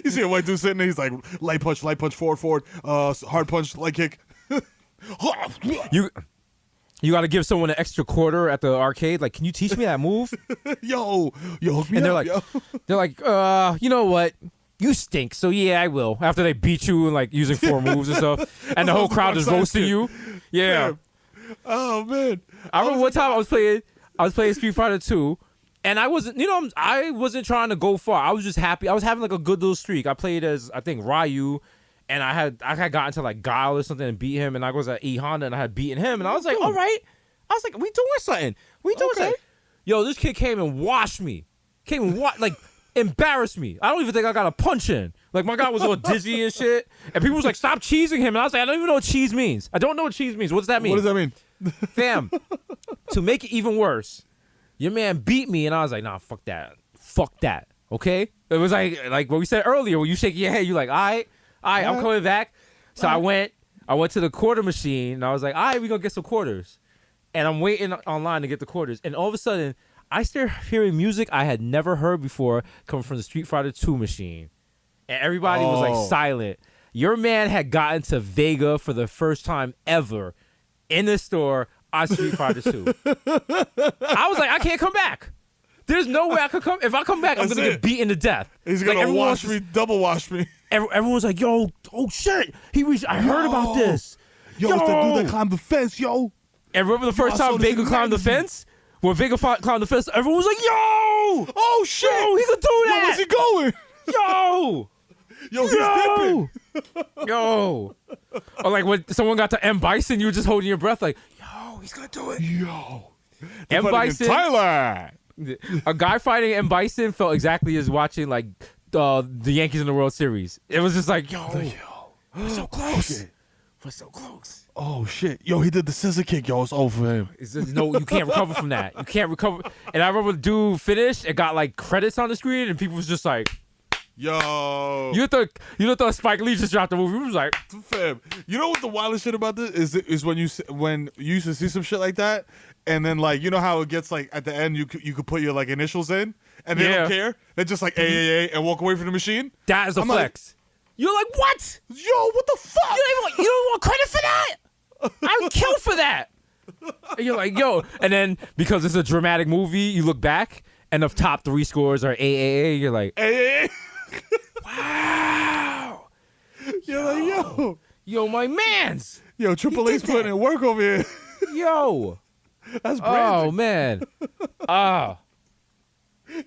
You see a white dude sitting there. He's like light punch, forward, hard punch, light kick. You got to give someone an extra quarter at the arcade. Like, can you teach me that move? yo, hook me And they're up, like, yo. you know what? You stink. So yeah, I will. After they beat you and like using 4 moves and stuff, and the whole crowd is roasting you. Yeah. Oh man, I remember one time I was playing Street Fighter 2, and I wasn't trying to go far. I was just happy. I was having like a good little streak. I played as I think Ryu. And I had gotten to like Guile or something and beat him, and I was at E Honda and I had beaten him, and I was like, all right. I was like, we doing something. Something. Yo, this kid came and washed me. Like embarrassed me. I don't even think I got a punch in. Like my guy was all dizzy and shit. And people was like, stop cheesing him. And I was like, I don't even know what cheese means. I don't know what cheese means. What does that mean? what does that mean? Fam, to make it even worse, your man beat me, and I was like, nah, fuck that. Okay? It was like what we said earlier, when you shake your head, you like, all right, I'm coming back. So I went to the quarter machine, and I was like, all right, we gonna get some quarters. And I'm waiting online to get the quarters. And all of a sudden, I start hearing music I had never heard before coming from the Street Fighter 2 machine. And everybody was like silent. Your man had gotten to Vega for the first time ever in the store on Street Fighter 2. I was like, I can't come back. There's no way I could come. If I come back, I'm That's going to it. get beaten to death. He's Like, gonna everyone wash was- me, double wash me. Everyone's like, yo, oh shit. I heard about this. Yo, it's the dude that climbed the fence, yo. And remember the first I saw time this Vega in climbed the magazine. fence? When Vega climbed the fence, everyone was like, yo! Oh shit! Yo, he could do Yo, that! where's he going? Yo! Yo, he's dipping. Yo! Or like when someone got to M. Bison, you were just holding your breath like, yo, he's gonna do it. Yo. M. Fighting in Bison, Thailand. a guy fighting M. Bison felt exactly as watching like the Yankees in the World Series. It was just like, yo, we're so close. We're so close. Oh shit! Yo, he did the scissor kick. Yo, it's over for him. It's just, no, you can't recover from that. You can't recover. And I remember the dude finished and got like credits on the screen, and people was just like, Yo, you thought Spike Lee just dropped the movie. He was like, fam. You know what the wildest shit about this is when you used to see some shit like that, and then like you know how it gets like at the end you could put your like initials in, and they Yeah. don't care. They're just like AAA and walk away from the machine. that is a I'm like, flex. You're like, what? Yo, what the fuck? You don't want credit for that? I would kill for that. And you're like, yo. And then because it's a dramatic movie, you look back and the top 3 scores are AAA. You're like, AAA. wow. You're like, Yo, my mans. yo, Triple A's putting in work over here. Yo. That's Oh, branding. man. Ah.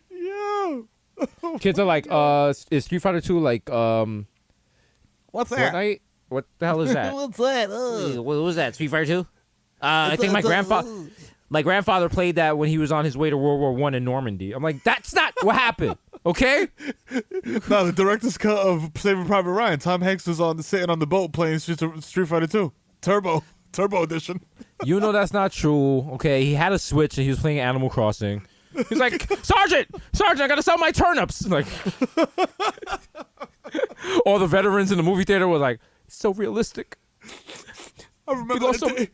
Yo, Kids are like, is Street Fighter 2 like, what's that? Fortnite? What the hell is that? What's that? What was that? Street Fighter 2? I think my grandfather played that when he was on his way to World War I in Normandy. I'm like, that's not what happened. Okay? No, the director's cut of Saving Private Ryan. Tom Hanks was sitting on the boat playing Street Fighter 2. Turbo edition. You know that's not true. Okay, he had a Switch and he was playing Animal Crossing. He's like, Sergeant, I gotta sell my turnips. Like, all the veterans in the movie theater were like, it's so realistic. I remember that day.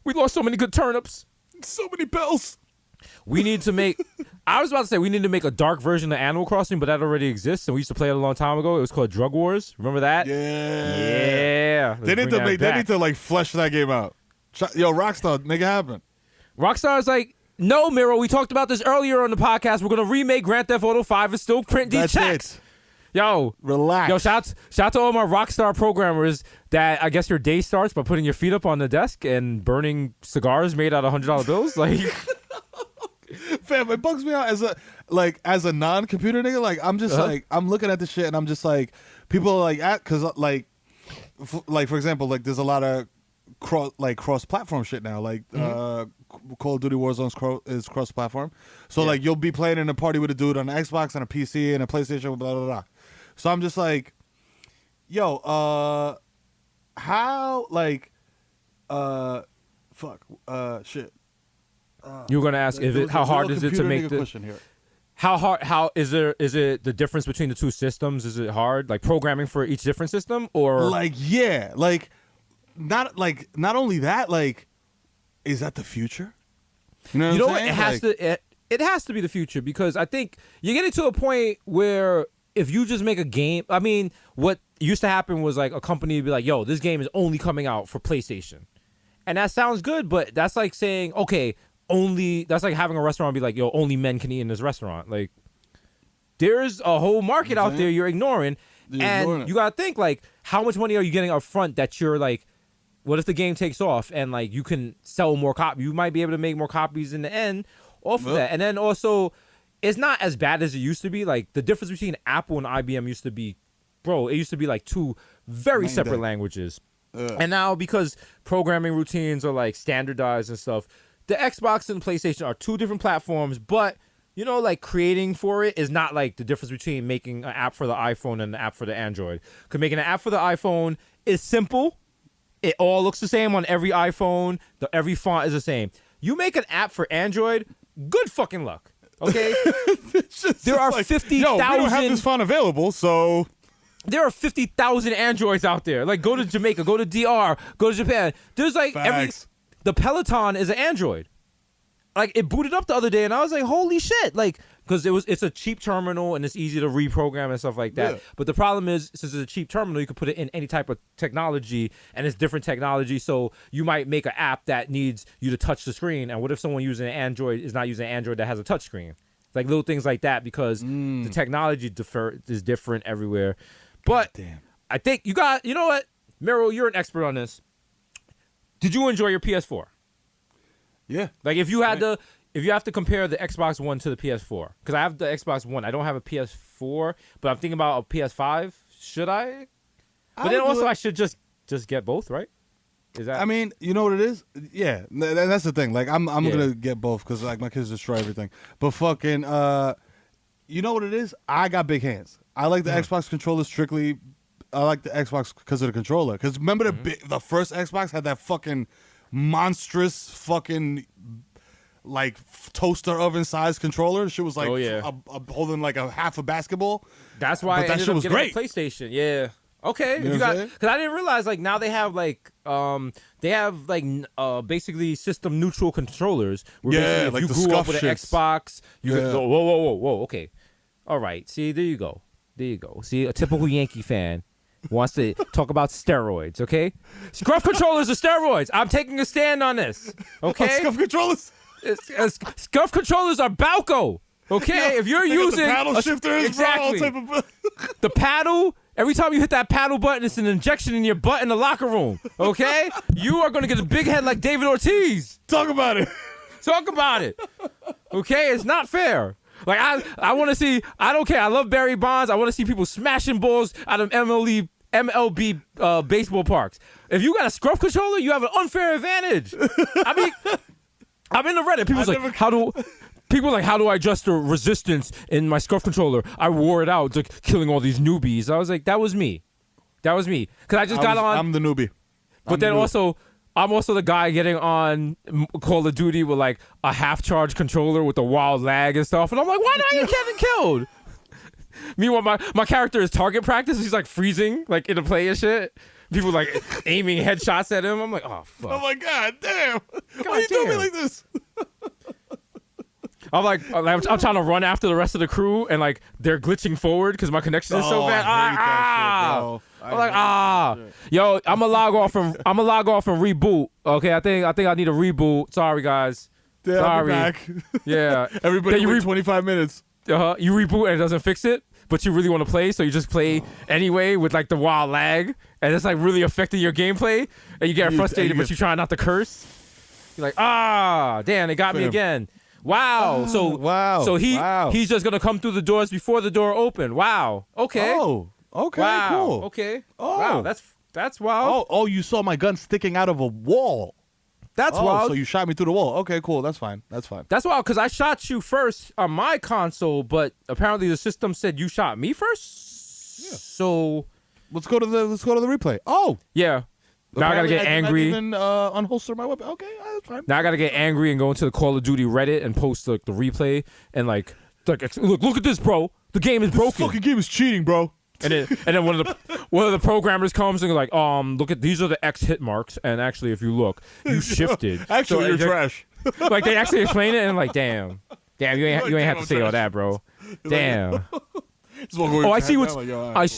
We lost so many good turnips. So many bells. We need to make. I was about to say we need to make a dark version of Animal Crossing, but that already exists, and we used to play it a long time ago. It was called Drug Wars. Remember that? Yeah. Yeah. They need to like flesh that game out. Yo, Rockstar, make it happen. Rockstar's like, no, Miro. We talked about this earlier on the podcast. We're gonna remake Grand Theft Auto 5 and still print these That's checks. it. Yo, Relax. Yo, shout to all my Rockstar programmers that I guess your day starts by putting your feet up on the desk and burning cigars made out of $100 bills. Like, Fam, it bugs me out as a non-computer nigga. Like I'm just like I'm looking at this shit and I'm just like people are like because like for example like there's a lot of cross-platform shit now. Like Call of Duty Warzone is cross-platform, so like you'll be playing in a party with a dude on an Xbox and a PC and a PlayStation, blah blah blah. So I'm just like, yo, how like, shit. You're gonna ask how hard is it to make the question here. how is it the difference between the two systems? Is it hard, like programming for each different system, or Like, yeah, not only that, like, is that the future? You know what I'm saying? it has to it has to be the future, because I think you're getting to a point where if you just make a game, I mean, what used to happen was like a company would be like, yo, this game is only coming out for PlayStation. And that sounds good, but that's like saying, okay, that's like having a restaurant be like, yo, only men can eat in this restaurant. Like, there's a whole market out there you're ignoring. And you got to think, like, how much money are you getting up front that you're like, what if the game takes off and like you can sell more copies? You might be able to make more copies in the end off of that. And then also, it's not as bad as it used to be. Like, the difference between Apple and IBM used to be, bro, it used to be like two very separate languages. And now, because programming routines are like standardized and stuff, the Xbox and PlayStation are two different platforms, but you know, like creating for it is not like the difference between making an app for the iPhone and an app for the Android. Because making an app for the iPhone is simple. It all looks the same on every iPhone. Every font is the same. You make an app for Android, good fucking luck. Okay? There are 50,000. Yo, we don't have this font available, so there are 50,000 Androids out there. Like, go to Jamaica, go to DR, go to Japan. There's like the Peloton is an Android. Like, it booted up the other day, and I was like, holy shit. Like, because it's a cheap terminal, and it's easy to reprogram and stuff like that. Yeah. But the problem is, since it's a cheap terminal, you can put it in any type of technology, and it's different technology. So you might make an app that needs you to touch the screen. And what if someone using an Android is not using an Android that has a touch screen? Like, little things like that, because the technology is different everywhere. But I think you know what? Miro, you're an expert on this. Did you enjoy your PS4? Yeah. Like, if you have to compare the Xbox One to the PS4, because I have the Xbox One, I don't have a PS4, but I'm thinking about a PS5. Should I? But then also I should just get both, right? Is that? I mean, you know what it is? Yeah, that's the thing. Like, I'm gonna get both because like my kids destroy everything. But fucking, you know what it is? I got big hands. I like the Xbox controller strictly. I like the Xbox because of the controller. Because remember the first Xbox had that fucking monstrous fucking like toaster oven sized controller. Shit was like holding like a half a basketball. That's why that shit was great. A PlayStation, yeah. Okay, you know because I didn't realize like now they have like basically system neutral controllers. Where like if you the grew up with an shits. Xbox, you could go whoa. Okay, all right. See, there you go. See, a typical Yankee fan wants to talk about steroids, okay? Scruff controllers are steroids. I'm taking a stand on this, okay? Scruff controllers? Scruff controllers are Balco, okay? If you're using the paddle shifters, exactly. The paddle, every time you hit that paddle button, it's an injection in your butt in the locker room, okay? You are going to get a big head like David Ortiz. Talk about it. Okay? It's not fair. Like, I want to see, I don't care. I love Barry Bonds. I want to see people smashing balls out of MLB baseball parks. If you got a scruff controller, you have an unfair advantage. I mean, I'm in the Reddit. People's like, how do I adjust the resistance in my scruff controller? I wore it out. It's like killing all these newbies. I was like, that was me. Because I just got on. I'm the newbie. But then also, I'm also the guy getting on Call of Duty with like a half-charge controller with a wild lag and stuff. And I'm like, why am I getting killed? Meanwhile, my character is target practice. He's like freezing, like in the play and shit. People like aiming headshots at him. I'm like, oh, fuck. Oh, my God, damn. Why you doing me like this? I'm trying to run after the rest of the crew, and like they're glitching forward because my connection is so bad. I hate that shit, bro. I'm like, yo, I'm gonna log off and reboot. Okay, I think I need a reboot. Sorry, guys. Yeah, sorry. I'll be back. Yeah, everybody wait 25 minutes. You reboot and it doesn't fix it, but you really want to play, so you just play anyway with like the wild lag, and it's like really affecting your gameplay, and you get frustrated, but you try not to curse. You're like, damn, they got me again. Wow. So he's just gonna come through the doors before the door opened. Wow. Okay. Oh. Okay. Wow. Cool. Okay. Oh. Wow. That's wild. Oh. You saw my gun sticking out of a wall. That's wild. So you shot me through the wall. Okay. Cool. That's fine. That's wild because I shot you first on my console, but apparently the system said you shot me first. Yeah. So let's go to the replay. Oh. Yeah. Now I gotta get angry. Even unholster my weapon. Okay, that's fine. Now I gotta get angry and go into the Call of Duty Reddit and post like the replay and like look at this, bro. The game is broken. This fucking game is cheating, bro. And then one of the programmers comes and like, look at these are the X hit marks, and actually if you look, you shifted. Actually, So, you're like, trash. Like they actually explain it and I'm like, damn, you ain't have to say all that, bro. Damn. Oh, I see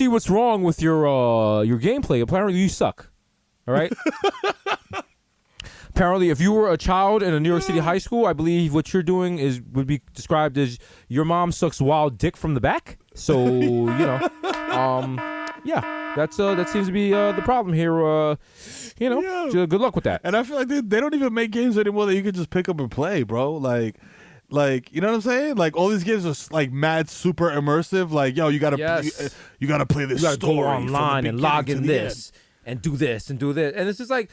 what's wrong with your gameplay. Apparently you suck. All right. Apparently, if you were a child in a New York City high school, I believe what you're doing would be described as your mom sucks wild dick from the back. So yeah, that seems to be the problem here. Good luck with that. And I feel like they don't even make games anymore that you can just pick up and play, bro. Like you know what I'm saying? Like all these games are like mad super immersive. Like yo, you gotta you gotta play this. You gotta story go online and log in this. and do this and do this, and it's just like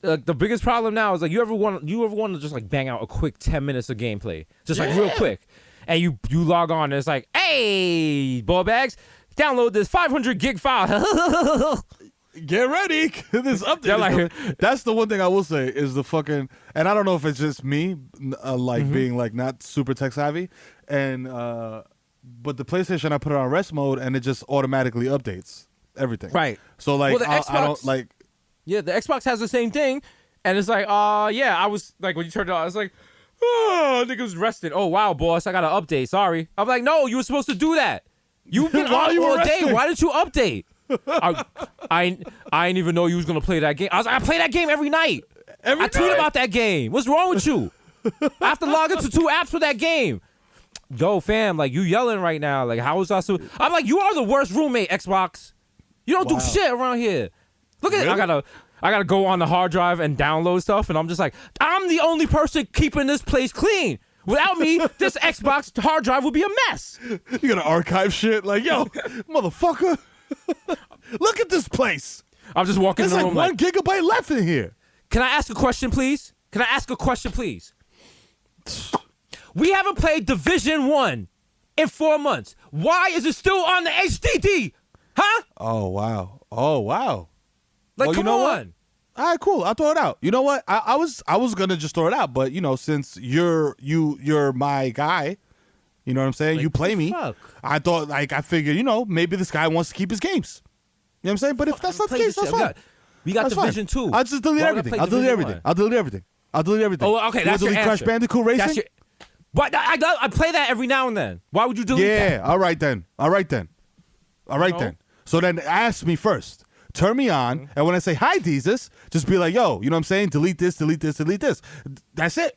the biggest problem now is like you ever want to just like bang out a quick 10 minutes of gameplay, just like real quick, and you log on and it's like, hey, ball bags, download this 500 gig file. Get ready, this update. That's the one thing I will say is the fucking, and I don't know if it's just me, being like not super tech savvy, and but the PlayStation I put it on rest mode and it just automatically updates everything. Right. So like, Well, the I Xbox- don't like. Yeah, the Xbox has the same thing, and it's like, I was like, when you turned it on, I was like, I think it was resting. Oh wow, boss, I got an update. Sorry. I'm like, no, you were supposed to do that. You've been on all day. Why didn't you update? I didn't even know you was gonna play that game. I play that game every night. I tweet about that game. What's wrong with you? I have to log into 2 apps for that game. Yo, fam, like you yelling right now. Like how was I so? I'm like, you are the worst roommate, Xbox. You don't do shit around here. Look at it. I gotta go on the hard drive and download stuff, and I'm just like, I'm the only person keeping this place clean. Without me, this Xbox hard drive would be a mess. You gotta archive shit. Like, yo, motherfucker, look at this place. I'm just walking in There's the like room 1 gigabyte left in here. Can I ask a question, please? We haven't played Division 1 in 4 months. Why is it still on the HDD? Huh? Oh wow. Like, Well, come you know on. what? All right, cool. I'll throw it out. You know what? I was gonna just throw it out, but you know, since you're my guy, you know what I'm saying? Like, you play me. fuck? I thought, like, I figured, you know, maybe this guy wants to keep his games. You know what I'm saying? But if that's not the Play case, this that's shit. fine. We got That's Division fine. 2. I'll just delete Why would I everything. play I'll delete Division everything. 1? I'll delete everything. I'll delete everything. Oh, okay, You that's wanna your delete Crash answer. Bandicoot Racing? That's your, but I play that every now and then. Why would you delete that? Yeah, all right then. So then ask me first. Turn me on, and when I say hi, Jesus, just be like, yo, you know what I'm saying? Delete this. That's it.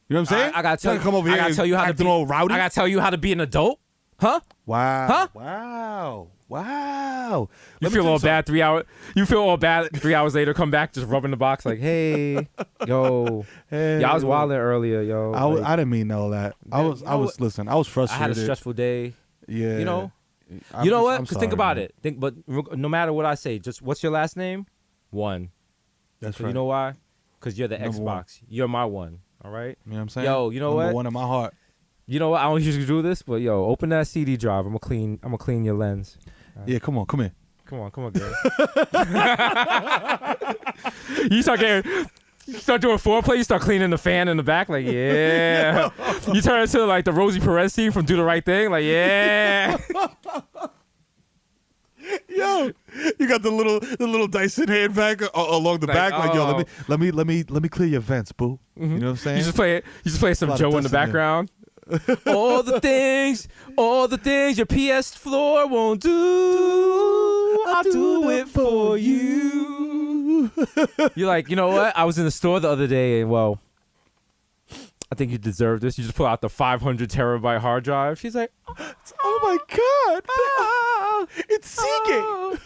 You know what I'm saying? I gotta tell you. Come over here. I gotta tell you how to acting be. all rowdy. I gotta tell you how to be an adult. Huh? Wow. Huh? Wow. You feel all bad 3 hours. You feel all bad 3 hours later. Come back, just rubbing the box like, hey, yo, Hey, I was wilding earlier, yo. I didn't mean all that. I was listen. I was I frustrated. had a stressful day. Yeah. You know. I'm You know just- what? I'm Because sorry, think about man. it. But no matter what I say, just what's your last name? One. That's So right. you know why? Because you're the Number Xbox. one. You're my one. All right. You know what I'm saying? Yo, you know Number what? one in my heart. You know what? I don't usually do this, but yo, open that CD drive. I'm gonna clean your lens. Yeah, come here. Come on, girl. You start doing foreplay. You start cleaning the fan in the back. Like, yeah. You turn into like the Rosie Perez scene from Do the Right Thing. Like, yeah. Yo, you got the little Dyson hand vac along the Like, back. Like, yo, oh. let me clear your vents, boo. You know what I'm saying? You just play some A lot of Joe in the dust in there. background. all the things your PS4 won't do, I'll do it for you. You're like, you know what? I was in the store the other day, and well, I think you deserve this. You just pull out the 500 terabyte hard drive. She's like, Oh my God! It's Seagate.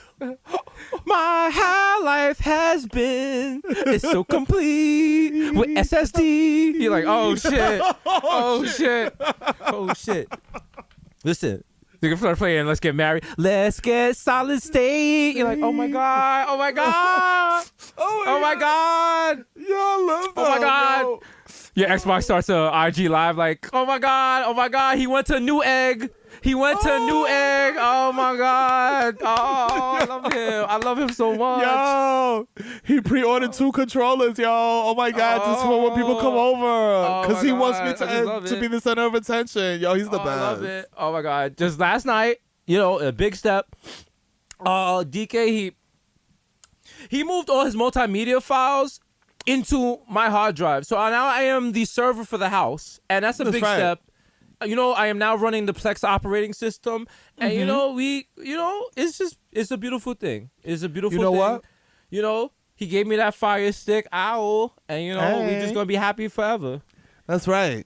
my high life has been, it's so complete with SSD. You're like, oh shit. Listen, they can start playing Let's Get Married. Let's get solid state. You're like, oh my god. Oh my Yeah, I love that. Oh my god. Yo. Your Xbox starts a IG live like, oh my god, he went to Newegg. Oh my god. Oh, I I love him so much. Yo, he pre-ordered 2 controllers, yo. Oh my God, just for when people come over, because my he wants God, me I just love to it. be the center of attention. Yo, he's the best. I love it. Oh my God. Just last night, a big step. DK, he moved all his multimedia files into my hard drive. So now I am the server for the house, and that's a big right. step. I am now running the Plex operating system, and it's a beautiful thing. It's a beautiful You know thing. what? He gave me that Fire Stick, owl, and we just gonna be happy forever. That's right.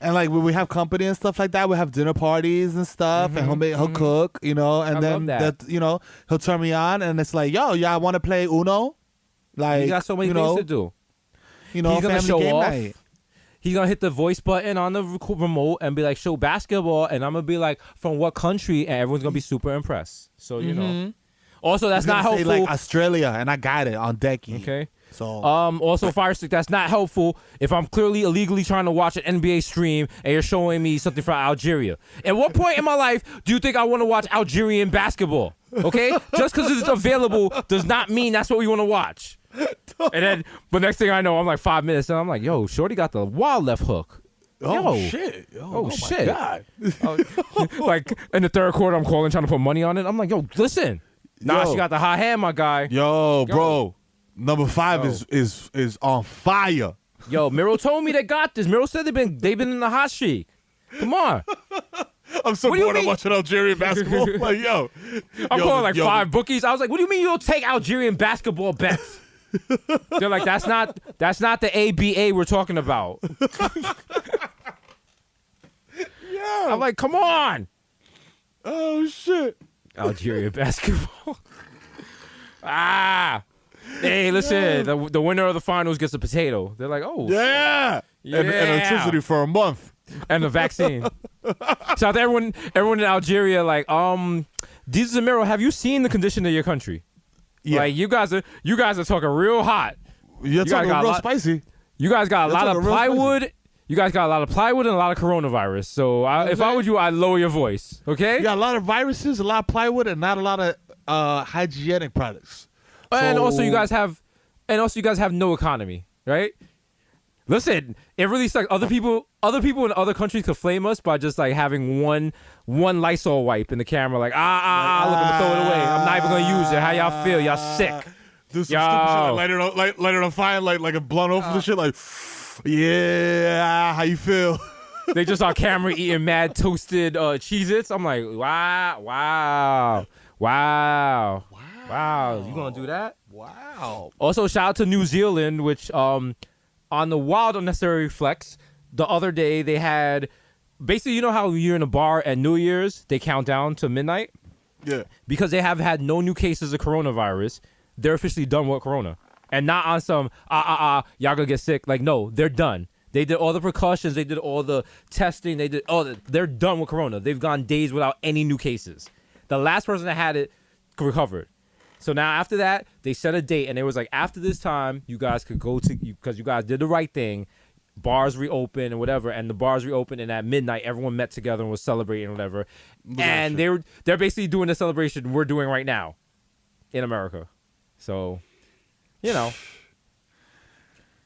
And like when we have company and stuff like that, we have dinner parties and stuff, and he'll cook, and I then love that. he'll turn me on, and it's like, yo, I want to play Uno. Like He got so many things to do. He's gonna family show game off. night. He's gonna hit the voice button on the remote and be like, show basketball, and I'm gonna be like, from what country, and everyone's gonna be super impressed. So Also, that's He's not gonna say, helpful. like Australia, and I got it on decky. Okay. So Also, Fire Stick, that's not helpful if I'm clearly illegally trying to watch an NBA stream and you're showing me something from Algeria. At what point in my life do you think I want to watch Algerian basketball? Okay? Just because it's available does not mean that's what we want to watch. But next thing I know, I'm like 5 minutes and I'm like, yo, Shorty got the wild left hook. oh Yo. shit, Oh, shit. God. Like in the third quarter, I'm calling trying to put money on it. I'm like, yo, listen. Nah, Yo. she got the hot hand, my guy. Yo, bro, number 5 is on fire. Yo, Miro told me they got this. Miro said they've been in the hot streak. Come on. I'm so What do you bored of mean? watching Algerian basketball. Like, yo, I'm calling like yo, 5 bookies. I was like, what do you mean you don't take Algerian basketball bets? They're like, that's not the ABA we're talking about. Yeah. I'm like, come on. Oh shit. Algerian basketball. Hey, listen, the winner of the finals gets a potato. They're like, oh. Yeah. And Yeah. electricity for a month. And the vaccine. Shout out to everyone in Algeria, like, Jesus and Miro, have you seen the condition of your country? Yeah. Like, you guys are talking real hot. You're guys talking got a real lot- spicy. You guys got a You're lot of talking real spicy. plywood. You guys got a lot of plywood and a lot of coronavirus. So if I were you, I'd lower your voice. Okay? You got a lot of viruses, a lot of plywood, and not a lot of hygienic products. And So- also you guys have no economy, right? Listen, it really sucks. Other people in other countries could flame us by just like having one Lysol wipe in the camera, like look, I'm gonna throw it away. I'm not even gonna use it. How y'all feel? Y'all sick? Do some Yo. stupid shit, like light it on fire, like a blunt off of the shit, like, yeah, how you feel? They just on camera eating mad toasted Cheez-Its. I'm like, wow. You gonna do that? Wow. Also, shout out to New Zealand, which on the wild unnecessary flex, the other day they had basically, you know how you're in a bar at New Year's, they count down to midnight? Yeah. Because they have had no new cases of coronavirus, they're officially done with corona. And not on some, y'all gonna get sick. Like, no, they're done. They did all the precautions, they did all the testing, they're done with corona. They've gone days without any new cases. The last person that had it recovered. So now after that, they set a date, and it was like, after this time, you guys could go to, because you guys did the right thing, bars reopen and whatever, and the bars reopened, and at midnight, everyone met together and was celebrating and whatever. And they're basically doing the celebration we're doing right now in America. So, you know.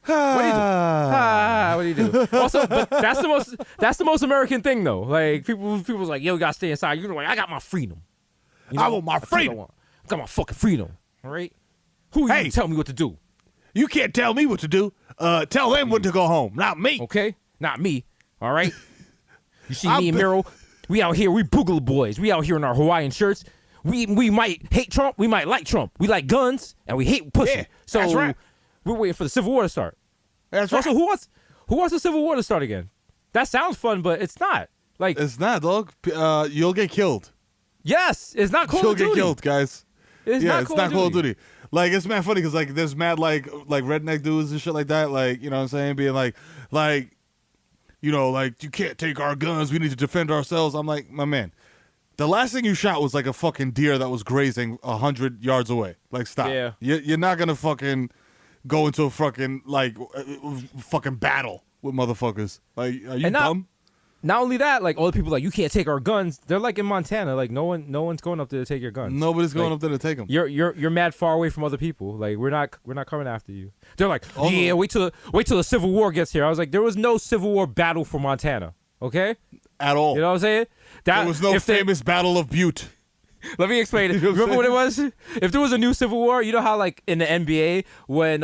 What do you do? Also, but that's the most American thing though. Like people's like, yo, you gotta stay inside. You're like, I got my freedom. You know? I want my freedom. I got my fucking freedom. All right. Who you to tell me what to do? You can't tell me what to do. Tell them when to go home, not me. Okay, not me. All right. You see me and Miro, we out here. We Boogaloo boys. We out here in our Hawaiian shirts. We might hate Trump. We might like Trump. We like guns and we hate pussy. Yeah, So that's right. we're waiting for the Civil War to start. That's Also, who wants the Civil War to start again? That sounds fun, but it's not. Like, It's not, dog. You'll get killed. yes, it's not Call You'll of Duty. get killed, guys. It's yeah, not it's not Call of Duty. Like, it's mad funny because like there's mad like redneck dudes and shit like that. Like, you know what I'm saying? Being like, you know, like, you can't take our guns. We need to defend ourselves. I'm like, my man, the last thing you shot was like a fucking deer that was grazing 100 yards away. Like, stop. Yeah. You're not gonna fucking go into a fucking fucking battle with motherfuckers. Like, are you And not- dumb? not only that, like all the people like you can't take our guns. They're like in Montana, like no one's going up there to take your guns. Nobody's going Like, up there to take them. You're mad far away from other people. Like we're not coming after you. They're like, Oh, yeah, no. wait till the Civil War gets here. I was like, there was no Civil War battle for Montana. Okay, At all. you know what I'm saying? That there was no if they- famous Battle of Butte. Let me explain it. You know what I'm Remember what it was? If there was a new Civil War, you know how like in the NBA when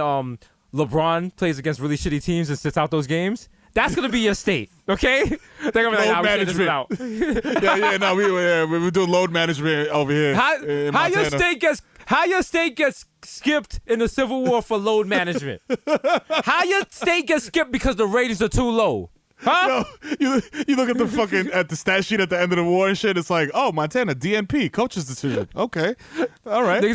LeBron plays against really shitty teams and sits out those games? That's gonna be your state, okay? They're gonna be like, Load nah, we can't just sit management. out. No, we were doing load management over here. How in your Montana. state gets skipped in the Civil War for load management? How your state gets skipped because the ratings are too low? Huh? No, you look at the fucking at the stat sheet at the end of the war and shit. It's like, oh, Montana DNP coach's decision. Okay, all right. They're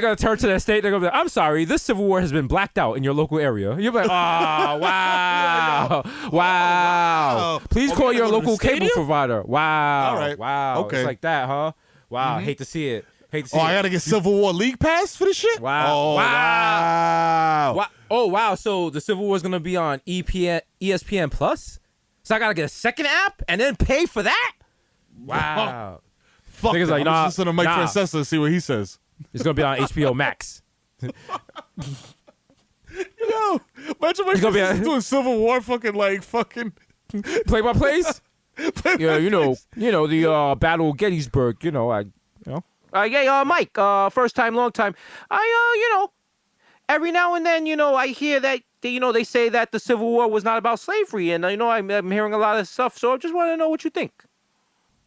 gonna turn to their state. They're gonna be like, I'm sorry, this Civil War has been blacked out in your local area. You're like, oh wow, wow. Please Oh, call we your gotta go to the local cable stadium? provider. Wow, All right. wow. Okay. It's like that, huh? Wow. Hate to see it. Hate to see Oh, it. I gotta get Civil War League Pass for this shit. Wow. Oh, Wow. wow. Oh wow. So the Civil War is gonna be on ESPN Plus. So I gotta get a second app and then pay for that. Wow. Fuck Niggas that. like, I'm nah, just listening to Mike nah. Francesa and see what he says. It's gonna be on HBO Max. Yo, imagine Mike gonna be Francesa a- doing Civil War fucking. Play by plays. Yeah, you know the Battle of Gettysburg. Yeah, Mike. First time, long time. Every now and then, I hear that they say that the Civil War was not about slavery, and I'm hearing a lot of stuff. So I just want to know what you think.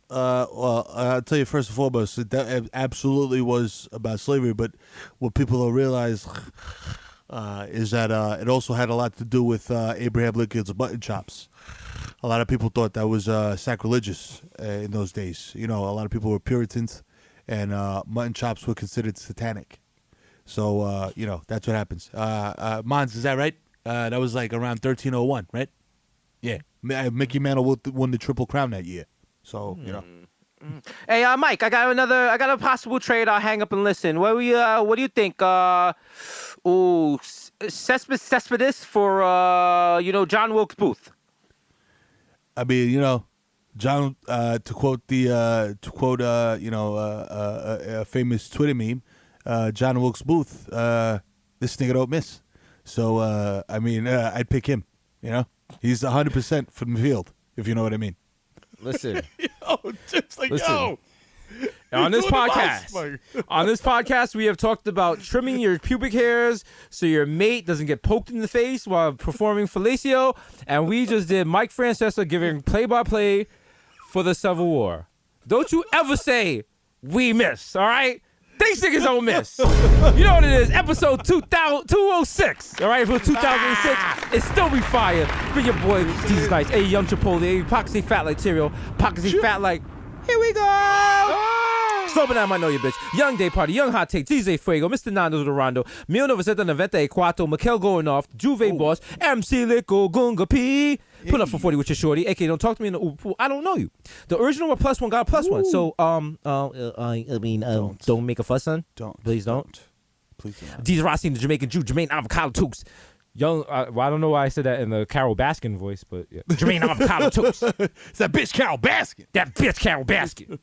Well, I'll tell you first and foremost, that absolutely was about slavery. But what people don't realize is that it also had a lot to do with Abraham Lincoln's mutton chops. A lot of people thought that was sacrilegious in those days. A lot of people were Puritans, and mutton chops were considered satanic. So, that's what happens. Mons, is that right? That was like around 1301, right? Yeah. Mickey Mantle won the Triple Crown that year. So, Hey, Mike, I got a possible trade. I'll hang up and listen. What do you think? Cespedes for John Wilkes Booth. I mean, John, to quote a famous Twitter meme, John Wilkes Booth, this nigga don't miss. So, I'd pick him, He's 100% from the field, if you know what I mean. Listen. Just like, Listen. On this podcast, we have talked about trimming your pubic hairs so your mate doesn't get poked in the face while performing fellatio, and we just did Mike Francesa giving play-by-play for the Civil War. Don't you ever say we miss, all right? These niggas don't miss. You know what it is? Episode 206. All right, for 2006, it still be fire. For your boy, Jesus Nice. Hey, Young Chipotle. Hey, pockets ain't fat like cereal. Pockets ain't fat like. Here we go. Sloping out my know you bitch. Young Day Party, Young Hot Take, DJ Fuego, Mr. Nando Durando, 1994, Mikel Going Off, Juve Boss, MC Lico, Gunga P. Put up for 40 with your shorty. AK, don't talk to me in the Uber pool. I don't know you. The original with +1 got a +1. So, don't make a fuss, son. Don't. Please don't. Please don't. Deez Rossi, the Jamaican Jew, Jermaine Avocado Toast. Young, I don't know why I said that in the Carol Baskin voice, but yeah. Jermaine Avocado Toast. It's that bitch Carol Baskin. That bitch Carol Baskin.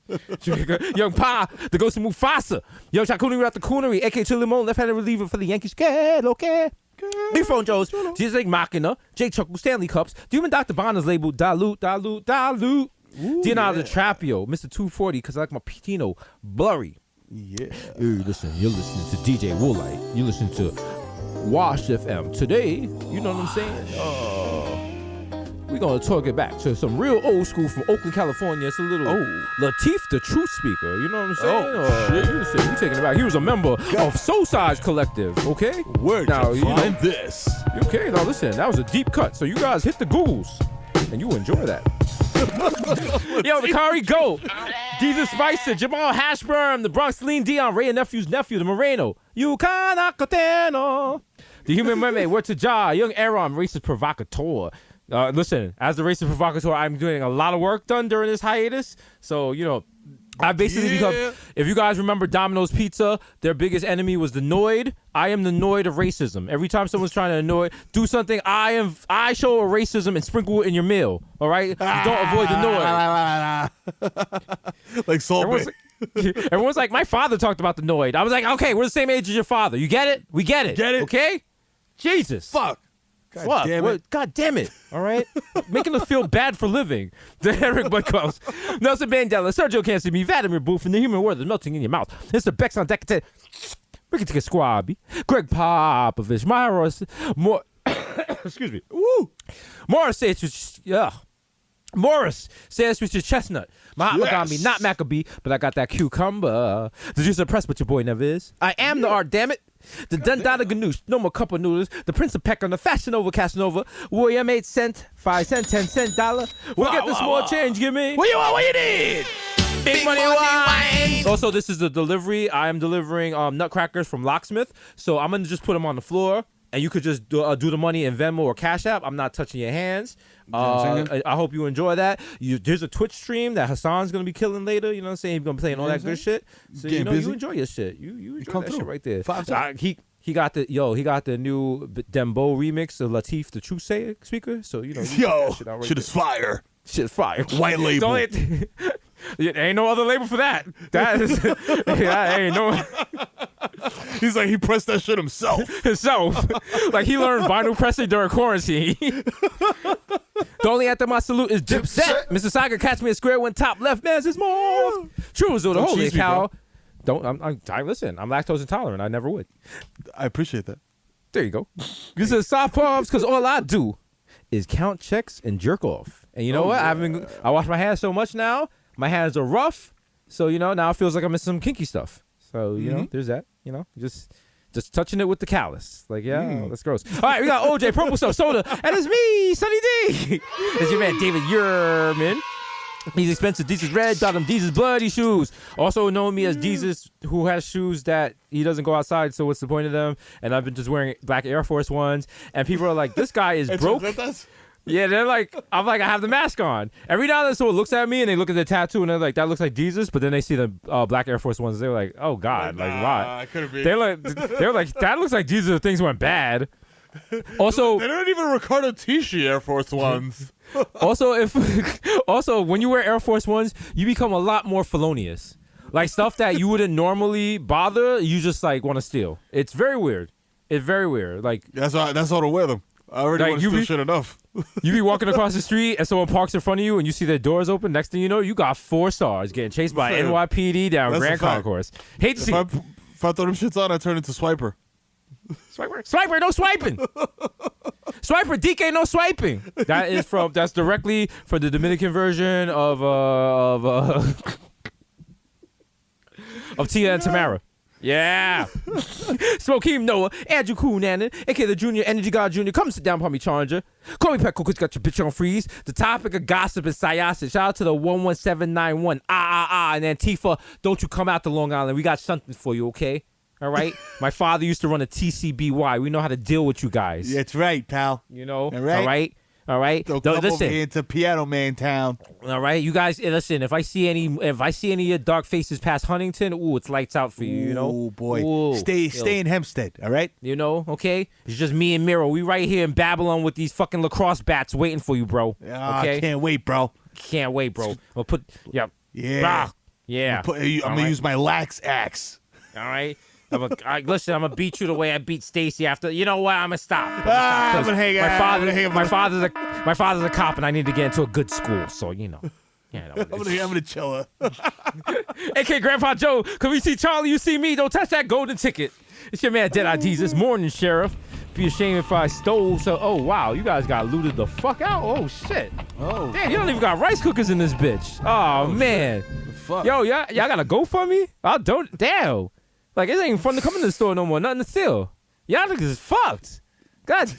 Young Pa, the ghost of Mufasa. Young Chakuni without the coonery. AK Chilimon, left-handed reliever for the Yankees. Good, okay. Big Phone Joes. Jesus Like Machina. Jake Chuckle, Stanley Cups. Demon Dr. Bonner's label. Dilute. Leonardo Trapio. Mr. 240, because I like my Pitino. Blurry. Yeah. Hey, listen, you're listening to DJ Woolite. You're listening to Wash FM. Today, you know what I'm saying? We're going to talk it back to some real old school from Oakland, California. It's a little Lateef, the Truth Speaker. You know what I'm saying? Shit. We taking it back. He was a member of Soul Size Collective, okay? Where now, you find this? Okay, now listen, that was a deep cut. So you guys hit the Googles, and you enjoy that. Yo, Bakari Go, Jesus Spicer, Jamal Hashburn, the Bronx Lean Dion, Ray and Nephew's nephew, the Moreno, Yukana Coteno, the Human Mermaid, Word to Ja, Young Aaron, Racist Provocateur. Listen, as the Racist Provocateur, I'm doing a lot of work done during this hiatus. So, I basically become, if you guys remember Domino's Pizza, their biggest enemy was the Noid. I am the Noid of racism. Every time someone's trying to annoy, do something, I show a racism and sprinkle it in your meal. All right, you don't avoid the Noid. Like Soul Bay. Everyone's like, my father talked about the Noid. I was like, okay, we're the same age as your father. You get it? We get it. Get it? Okay? Jesus. Fuck. Fuck. damn it. God damn it. All right? Making us feel bad for living. Eric Buckhouse, Nelson Mandela, Sergio Can't See Me, Vladimir Booth, and the human word is melting in your mouth. Mr. Bex on deck. Ricky Tika Squabby, Greg Popovich, more. Excuse me. Woo. Morris says, Morris says with your chestnut. Mahatma got me, not Maccabee, but I got that cucumber. The juice of press, but your boy never is. I am the art, damn it. The Dundada Ganoush, no more cup of noodles. The Prince of Peck on the Fashion Over Casanova. William 8 cent, 5 cent, 10 cent dollar. We'll get the small change, give me. What you want? What you need? Big money wine. Also, this is the delivery. I am delivering nutcrackers from Locksmith. So I'm going to just put them on the floor. And you could just do the money in Venmo or Cash App. I'm not touching your hands. I hope you enjoy that. There's a Twitch stream that Hassan's going to be killing later. You know what I'm saying? He's going to be playing all that good shit. So, you enjoy your shit. You enjoy that shit right there. He got the new Dembo remix of Latif the True Speaker. So, you know. Shit is fire. Shit's fire. White label. Ain't no other label for that. That is, ain't no. He's like, he pressed that shit himself. Like he learned vinyl pressing during quarantine. The only anthem I salute is Dipset. Mr. Saga, catch me at square one top left, man's is more. True, so the holy cow. I listen. I'm lactose intolerant. I never would. I appreciate that. There you go. This is soft palms because all I do is count checks and jerk off. And you know what? Yeah. I wash my hands so much now. My hands are rough, so now it feels like I'm missing some kinky stuff. So there's that. Just touching it with the callus. Like that's gross. All right, we got OJ Purple Stuff Soda, and it's me, Sunny D. It's your man David Yerman. He's expensive. Jesus Red, got him Jesus Bloody Shoes. Also known me as Jesus, who has shoes that he doesn't go outside, so what's the point of them? And I've been just wearing black Air Force Ones, and people are like, this guy is broke. Yeah, they're like, I'm like, I have the mask on. Every now and then someone looks at me and they look at the tattoo and they're like, that looks like Jesus, but then they see the black Air Force Ones. They're like, oh God, like why? Couldn't be. They're like, that looks like Jesus if things went bad. Also, they're not even Ricardo Tisci Air Force Ones. Also, when you wear Air Force Ones, you become a lot more felonious. Like stuff that you wouldn't normally bother, you just like want to steal. It's very weird. It's very weird. Like that's how to wear them. I already want to steal shit enough. You be walking across the street and someone parks in front of you and you see their doors open. Next thing you know, you got 4 stars getting chased by NYPD down Grand Concourse. Hate to see. If I throw them shits on, I turn into Swiper. Swiper, no swiping. Swiper, DK, no swiping. That's directly from the Dominican version of Tia and Tamara. Yeah. Smokeem Noah, Andrew Cool Nannon, aka the Junior Energy God Jr. Come sit down, me Challenger. Call me Petco, cause you got your bitch on freeze. The topic of gossip is Syosset. Shout out to the 11791. And Antifa, don't you come out to Long Island. We got something for you, okay? All right? My father used to run a TCBY. We know how to deal with you guys. That's right, pal. You know? All right? All right. Don't come over here to Piano Man Town. All right, you guys. Listen, if I see any of your dark faces past Huntington, ooh, it's lights out for you. You know. Oh boy. Stay in Hempstead. All right. You know. Okay. It's just me and Miro. We right here in Babylon with these fucking lacrosse bats waiting for you, bro. Okay. I can't wait, bro. Can't wait, bro. I'll put. Yeah. Yeah. Yeah. I'm gonna use my lax axe. All right. Listen, I'm gonna beat you the way I beat Stacy after. You know what? I'm gonna stop. I'm gonna hang out. My father's a cop, and I need to get into a good school. So you know. Yeah, I'm gonna chill her. AK Grandpa Joe, cause we see Charlie, you see me. Don't touch that golden ticket. It's your man Dead Jesus. Morning, Sheriff. Be ashamed if I stole. So, oh wow, you guys got looted the fuck out. Oh shit. Oh. Damn, you don't even got rice cookers in this bitch. Oh man. Fuck. Yo, y'all got a GoFundMe? Damn. Like, it ain't even fun to come in the store no more. Nothing to steal. Y'all niggas is fucked. God,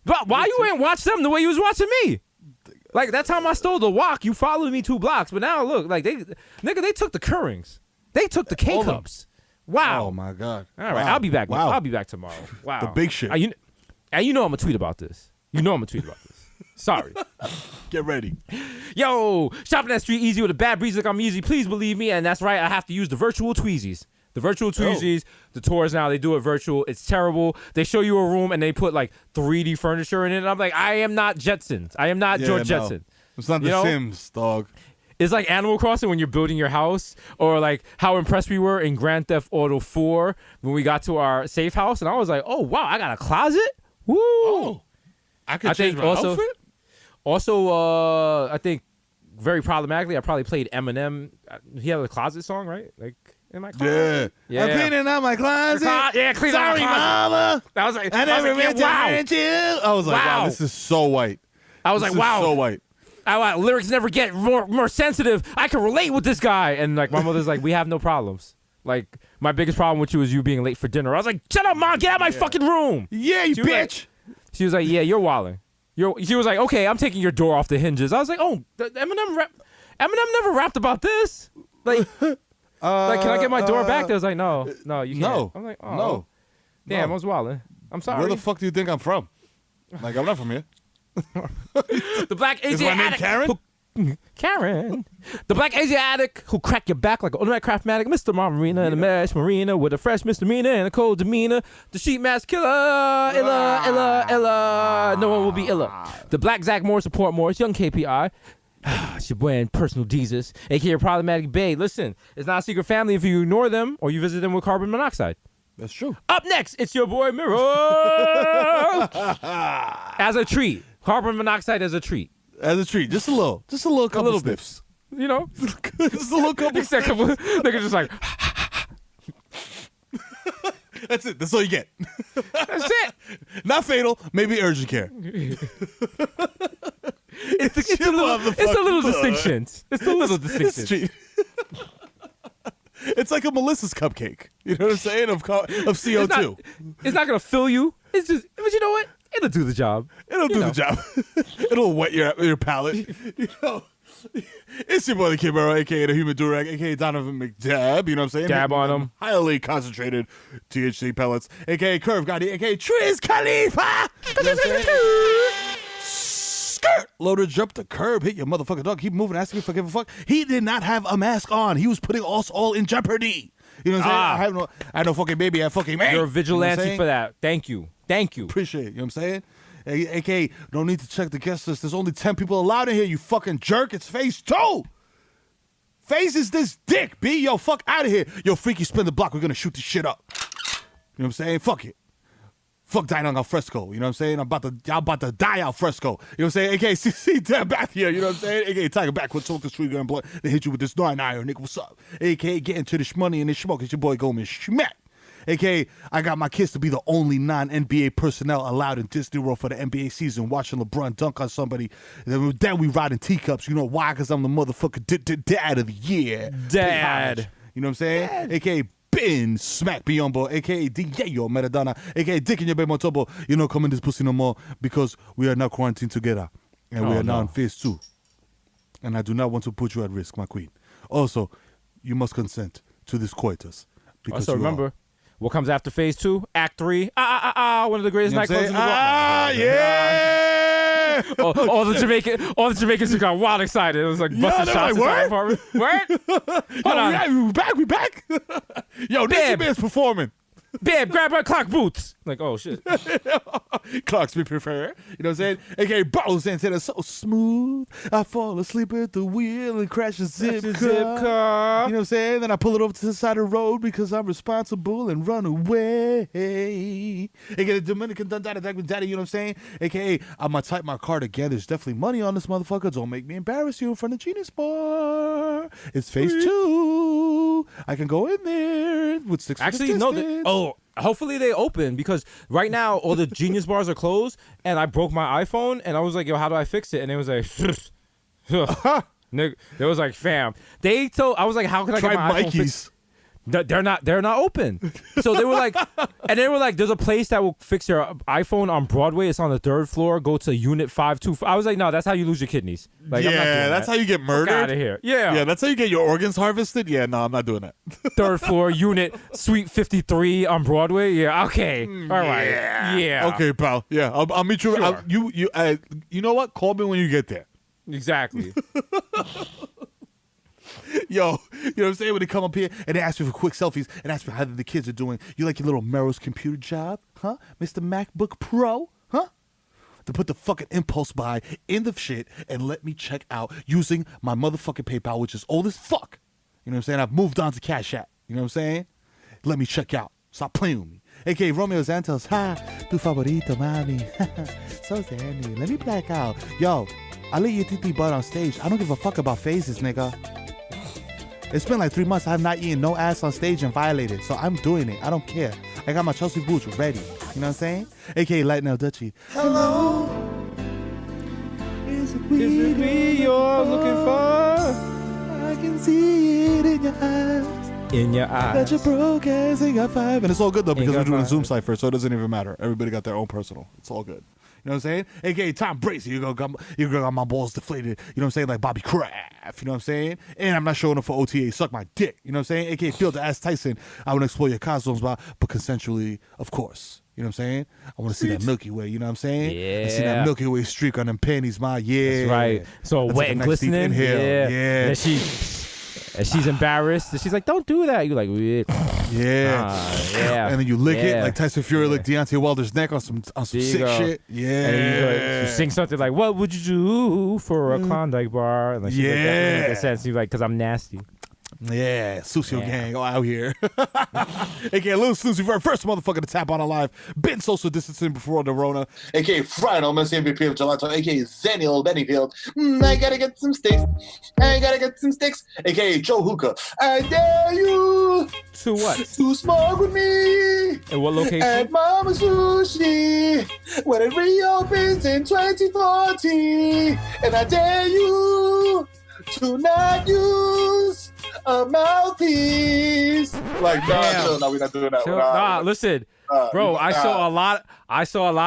but why you ain't watch them the way you was watching me? Like, that time I stole the wok, you followed me 2 blocks. But now, look, like, they took the Currings. They took the K-Cups. Wow. Oh, my God. All right, wow. I'll be back. Wow. I'll be back tomorrow. Wow. The big shit. You know I'm going to tweet about this. Sorry. Get ready. Yo, shopping that street easy with a bad breeze like I'm easy. Please believe me. And that's right, I have to use the virtual Tweezies. The virtual 2EGs, the tours now, they do it virtual. It's terrible. They show you a room and they put like 3D furniture in it. And I'm like, I am not Jetsons. I am not George Jetson. It's not The Sims, dog. It's like Animal Crossing when you're building your house, or like how impressed we were in Grand Theft Auto 4 when we got to our safe house. And I was like, oh, wow, I got a closet? Woo! Oh, I could change my outfit? Also, I think very problematically, I probably played Eminem. He had a closet song, right? Like, in my closet. Yeah. I'm cleaning out my closet. Clean out Sorry, my closet. mama. I was like, I never meant to hurt you. I was like, wow, this is so white. I was This like, is wow. so white. Lyrics never get more sensitive. I can relate with this guy. And like, my mother's like, we have no problems. Like, my biggest problem with you is you being late for dinner. I was like, shut up, Mom. Get out of my fucking room. Yeah, you bitch. She was like, yeah, you're wilding. She was like, okay, I'm taking your door off the hinges. I was like, oh, Eminem never rapped about this. Like, can I get my door back? They was like, no, you can't. No. I'm like, oh. No. Damn, No. I was wilding. I'm sorry. Where the fuck do you think I'm from? Like, I'm not from here. The black AJ Is my name addict Karen? Karen. The black Asian addict who crack your back like an automatic craftmatic, Mr. Marina and a mesh marina with a fresh misdemeanor and a cold demeanor. The sheet mask killer, illa. No one will be illa. The black Zach Morris support Morris, young KPI. It's your boy and personal Jesus, aka Problematic Bay. Listen, it's not a secret family if you ignore them or you visit them with carbon monoxide. That's true. Up next, it's your boy Miro. As a treat. Carbon monoxide as a treat. As a treat. Just a little couple sniffs. You know? Just a little couple Except niggas just like, That's it. That's all you get. that's it. Not fatal. Maybe urgent care. It's a little distinction. It's a little distinction. It's like a Melissa's cupcake. You know what I'm saying? Of CO2. It's not gonna fill you. It's just, but you know what? It'll do the job. It'll do the job. It'll wet your palate. You know? It's your boy, the Kid Baro, a.k.a. the Human Durag, a.k.a. Donovan McDab. You know what I'm saying? Dab on him. Highly concentrated THC pellets, a.k.a. Curve Gotti, a.k.a. Triz Khalifa. You know what I'm saying? Skirt. Loader jumped the curb, hit your motherfucking dog. Keep moving, asking me if I give a fuck. He did not have a mask on. He was putting us all in jeopardy. You know what I'm saying? I have no fucking baby. I have fucking man. You're a vigilante you know for that. Thank you. Appreciate it. You know what I'm saying? A.K.A. don't need to check the guest list. There's only 10 people allowed in here, you fucking jerk. It's phase 2. Phase is this dick, B. Yo, fuck out of here. Yo, freaky, spin the block. We're going to shoot this shit up. You know what I'm saying? Fuck it. Fuck dying on al fresco. You know what I'm saying? Y'all about to die al fresco. You know what I'm saying? A.K.A. CC Dan back here. You know what I'm saying? A.K.A. Tiger back with smoke the 3 gram blood. They hit you with this 9 iron. Nigga, what's up? A.K.A. get into this money and this smoke. It's your boy Goldman Schmack. A.K.A. I got my kids to be the only non-NBA personnel allowed in Disney World for the NBA season, watching LeBron dunk on somebody. Then we riding teacups. You know why? Because I'm the motherfucking dad of the year. Dad. You know what I'm saying? A.K.A. Ben Smack Biombo, a.k.a. Diego Maradona, a.k.a. Dick in your baby Motobo. You know, come in this pussy no more because we are now quarantined together. And we are now in phase 2. And I do not want to put you at risk, my queen. Also, you must consent to this coitus. Also, remember, what comes after phase 2? Act 3. One of the greatest nightclubs in the world. Yeah! all the Jamaicans who got wild excited. It was like busting shots in my apartment. Word? Hold on. We back. Yo, Nicky Man's performing. Babe, grab my clock boots. Like, oh, shit. Clocks we prefer. You know what I'm saying? A.K.A. bottles antenna so smooth. I fall asleep at the wheel and crash a zip car. You know what I'm saying? Then I pull it over to the side of the road because I'm responsible and run away. A.K.A. Dominican Daddy, you know what I'm saying? A.K.A. I'm going to type my card again. There's definitely money on this motherfucker. Don't make me embarrass you in front of Genius Bar. It's phase 2. I can go in there with 6 Actually, no. Hopefully they open because right now all the Genius bars are closed and I broke my iPhone and I was like, yo, how do I fix it? And it was like, nigga, they was like, fam. I was like, how can I get my iPhone fixed? They're not open. So they were like, there's a place that will fix your iPhone on Broadway. It's on the 3rd floor. Go to Unit 524. I was like, no, that's how you lose your kidneys. Like, I'm not doing that's that. how you get murdered. Out of here. Yeah, that's how you get your organs harvested. Yeah, no, I'm not doing that. 3rd floor, Unit Suite 53 on Broadway. Yeah, okay, all right, yeah. Okay, pal. Yeah, I'll meet you. Sure. You know what? Call me when you get there. Exactly. Yo, you know what I'm saying? When they come up here and they ask me for quick selfies and ask me how the kids are doing. You like your little Melrose computer job? Huh? Mr. MacBook Pro? Huh? To put the fucking impulse buy in the shit and let me check out using my motherfucking PayPal, which is old as fuck. You know what I'm saying? I've moved on to Cash App. You know what I'm saying? Let me check out. Stop playing with me. A.K.A. Romeo Santos. Ha, tu favorito, mami. So Sandy. Let me black out. Yo, I let you titi butt on stage. I don't give a fuck about phases, nigga. It's been like 3 months. I have not eaten no ass on stage and violated. So I'm doing it. I don't care. I got my Chelsea boots ready. You know what I'm saying? A.K.A. Light Now Dutchie. Hello. Is it me you're looking for? I can see it in your eyes. In your eyes. That you broke ass and got five. And it's all good though because we're doing a 5. Zoom cipher, so it doesn't even matter. Everybody got their own personal. It's all good. You know what I'm saying? A.K.A. Tom Brady. You got my balls deflated. You know what I'm saying? Like Bobby Kraft. You know what I'm saying? And I'm not showing up for OTA. Suck my dick. You know what I'm saying? A.K.A. Field to Ass Tyson. I want to explore your cosmos, but consensually, of course. You know what I'm saying? I want to see that Milky Way. You know what I'm saying? Yeah. I see that Milky Way streak on them panties, my. Yeah. That's right. So That's wet and a nice deep glistening. inhale. Yeah. Yeah. And she's embarrassed. And she's like, don't do that. You're like, yeah. And then you lick it Yeah. like Tyson Fury licked Deontay Wilder's neck on some sick go. shit. Yeah. And then you sing something like, what would you do for a Klondike bar? And like, she's like, that doesn't make sense. You're like, because I'm nasty. Yeah, Susio gang out here. A.K.A. Lil Susie for first motherfucker to tap on alive. Been social distancing before the Rona. A.K.A. Friday, almost MVP of Gelato. A.K.A. Zeniel Bennyfield. I gotta get some sticks. A.K.A. Joe Hookah. I dare you To what? to smoke with me At what location? at Mama Sushi when it reopens in 2040. And I dare you to not use a mouthpiece. Like, Damn. no, we're not doing that. Nah, listen, bro. I saw a lot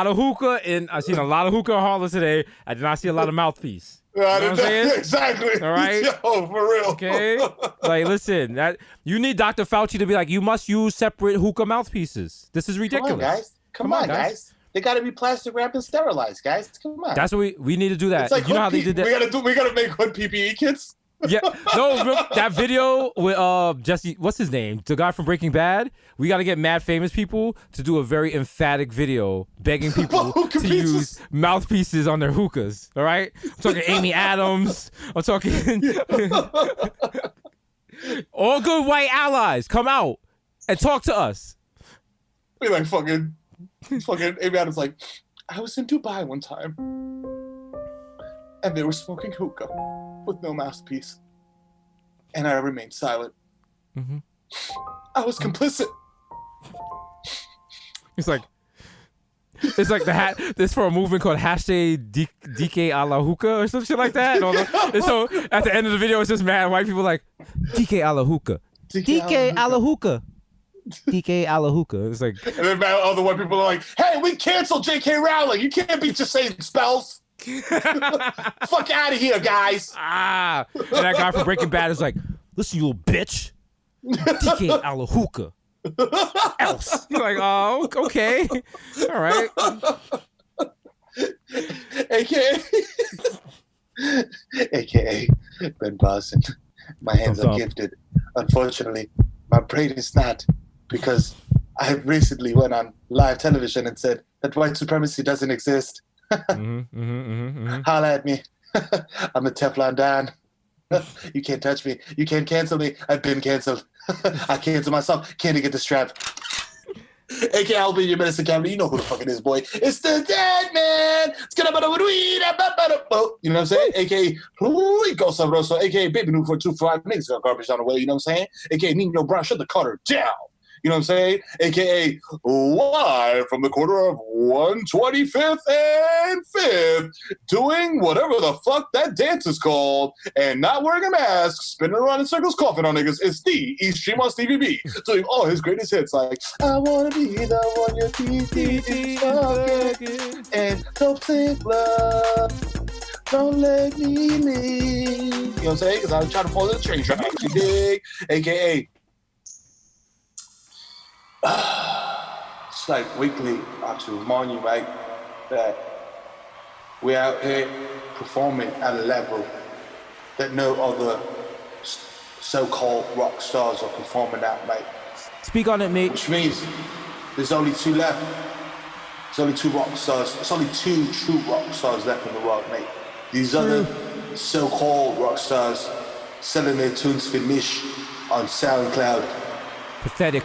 of hookah, and I seen a lot of hookah in Harlem today. I did not see a lot of mouthpiece. You know what I'm saying? Exactly. All right. Yo, for real. Okay. Like, listen, that you need Dr. Fauci to be like, you must use separate hookah mouthpieces. This is ridiculous. Come on, guys. Come on, guys. They got to be plastic wrapped and sterilized, guys. Come on. That's what we need to do that. It's like You know how they did that? We gotta make hood PPE kits. Yeah, no, that video with Jesse, what's his name? The guy from Breaking Bad. We got to get mad famous people to do a very emphatic video begging people to use mouthpieces on their hookahs. All right, I'm talking Amy Adams. I'm talking all good white allies. Come out and talk to us. Be like fucking Amy Adams. Like, I was in Dubai one time, and they were smoking hookah with no mouthpiece, and I remained silent. Mm-hmm. I was complicit. It's like this for a movement called #DK a la hookah or some shit like that. And so at the end of the video, it's just mad white people like DK a la hookah, DK a la hookah, DK a la hookah. It's like, and then all the white people are like, "Hey, we canceled J.K. Rowling. You can't be just saying spells." Fuck out of here, guys. And that guy from Breaking Bad is like, listen, you little bitch. DK a la hookah. Else. You're like, oh, okay. All right. AKA Ben Boston. My hands are gifted. Unfortunately, my brain is not, because I recently went on live television and said that white supremacy doesn't exist. Holla at me. I'm the Teflon Don. You can't touch me. You can't cancel me. I've been canceled. I cancel myself. Can't get the strap. AKA, I'll be your medicine cabinet. You know who the fuck it is, boy. It's the dead man. You know what I'm saying? AKA, Go Sabroso. AKA, Baby New for 2-5 niggas got garbage on the way. You know what I'm saying? AKA, Nino Brown, shut the cutter down. You know what I'm saying? AKA, live from the corner of 125th and 5th, doing whatever the fuck that dance is called, and not wearing a mask, spinning around in circles, coughing on niggas. It's the East Stream on Stevie B, doing all his greatest hits like, I wanna be the one your TT fucking, and don't think love. Don't let me leave. You know what I'm saying? Because I was trying to follow the train track. You dig? AKA, it's like weekly, I have to remind you, mate, that we're out here performing at a level that no other so-called rock stars are performing that night. Speak on it, mate. Which means there's only 2 left. There's only 2 rock stars. There's only 2 true rock stars left in the world, mate. These other so-called rock stars selling their tunes for niche on SoundCloud. Pathetic.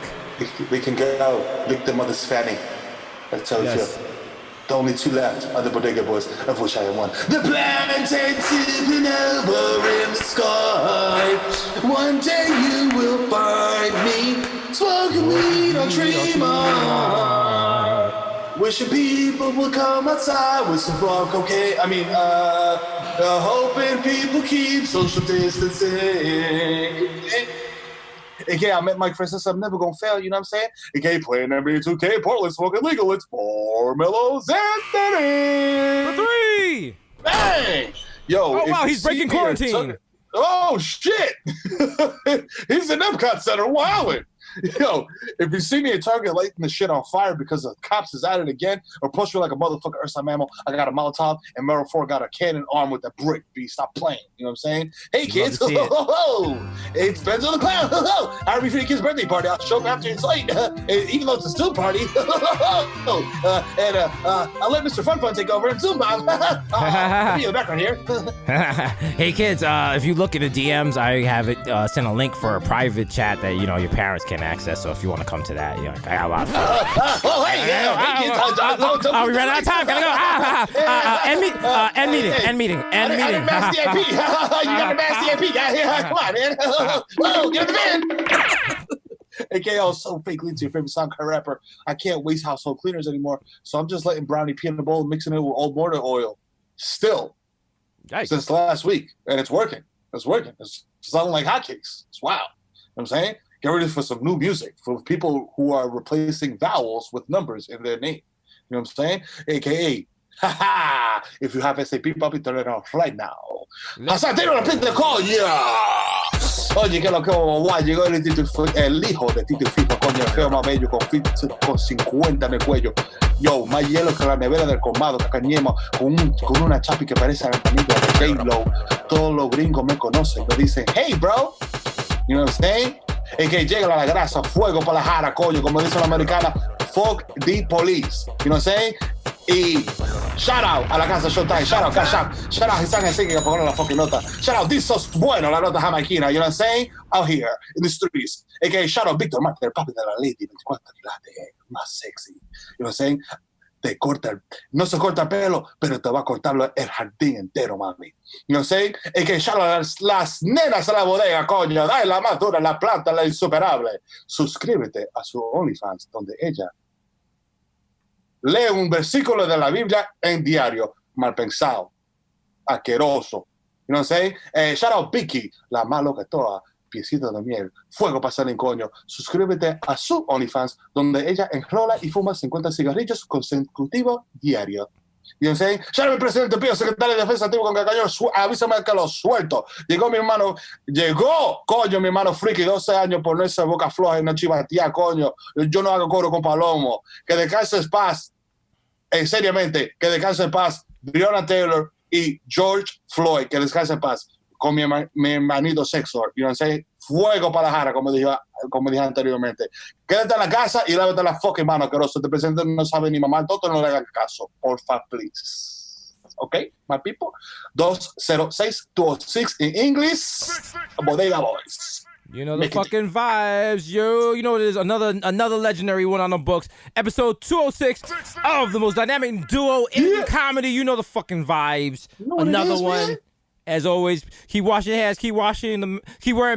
We can go lick the mother's fanny. I told you. The only 2 left are the Bodega Boys, of which I am one. The planets tipping over in the sky. One day you will find me smoking weed on Tremont. Wishing people will come outside with some raw cocaine. Hoping people keep social distancing. AKA, I met Mike Francis, I'm never gonna fail, you know what I'm saying? AKA, playing NBA 2K, Portland, smoking legal, it's Carmelo Anthony! For 3! Bang! Yo, oh, wow, he's breaking quarantine. Oh, shit! He's in Epcot Center, wildin'. Yo, if you see me at Target lighting the shit on fire because the cops is at it again, or push me like a motherfucker Ursa Mammal, I got a Molotov, and Meryl 4 got a cannon armed with a brick, B. Stop playing. You know what I'm saying? Hey, kids. It's Benzo the Clown. I'll be for your kid's birthday party. I'll show up after it's late. Even though it's a still party. I'll let Mr. Fun take over and Zoom Bob. I'll be in the background here. Hey, kids, if you look in the DMs, I have it sent a link for a private chat that, you know, your parents can access. So if you want to come to that, you know, I got a lot of fun. We ran out of time. Gotta go. End meeting. I got a mass DIP. You got a mass DIP guy here. Come on, man. Whoa, get the man. AKO, so fake leads to your favorite SoundCloud rapper. I can't waste household cleaners anymore, so I'm just letting brownie pee in the bowl and mixing it with old mortar oil. Still, since last week, and it's working. It's working. It's sounding like hotcakes. It's wild. You know what I'm saying? Get ready for some new music for people who are replacing vowels with numbers in their name. You know what I'm saying? AKA, if you have SAP, puppy, turn it on right now. Hasatero, repeat the call, yeah. Oye, que lo que guay, llegó el hijo de Tito Fico, coño, el feo más bello, con 50 en el cuello. Yo, más hielo que la nevera del colmado, cacañemo, con una chapi que parece a la amiga de J-Lo. Todos los gringos me conocen, me dicen, hey, bro. You know what I'm saying? Es que llega la grasa, fuego para la jara, coño, como dice la americana, fuck the police. You know what I'm saying? Y shout out a la casa Showtime, shout out Cash App, shout out Hisan Hensique que pone la fucking nota, shout out This Sos Bueno, la nota jamaiquina, you know what I'm saying? Out here in the streets. AKA shout out Víctor Marte, el papi de la lady, 24 quilates, más sexy. You know what I'm saying? No se corta el pelo, pero te va a cortarlo el jardín entero, mami. You know what I'm saying? Es que ya las nenas a la bodega, coño, dale la más dura, la planta, la insuperable. Suscríbete a su OnlyFans, donde ella lee un versículo de la Biblia en diario. Mal pensado, asqueroso. You know what I'm saying? Shout out Vicky, la más loca toda. Piecito de miel, fuego para salir coño. Suscríbete a su OnlyFans, donde ella enrola y fuma 50 cigarrillos consecutivos diarios. Y yo sé, ya mi presidente Pío, secretario de Defensa activo con Cacañón, avísame que lo suelto. Llegó, coño, mi hermano Friki, 12 años por no esa boca floja y no chivatía, coño. Yo no hago coro con palomo. Que descanse en paz, seriamente, que descanse en paz, Breonna Taylor y George Floyd, que descanse en paz. Con mi hermanito Sexor, you know what I'm saying? Fuego para la jara, como dije anteriormente. Quédate en la casa y lávate las fucking manos, que los presidente no sabe ni mamá, todo no le hagan caso. Porfa, please. Okay, my people? 206-206 in English. Bodega Boys. You know the fucking vibes, yo. You know it is another legendary one on the books. Episode 206 of the most dynamic duo in comedy. You know the fucking vibes. You know another one. Man? As always, keep washing your hands, keep wearing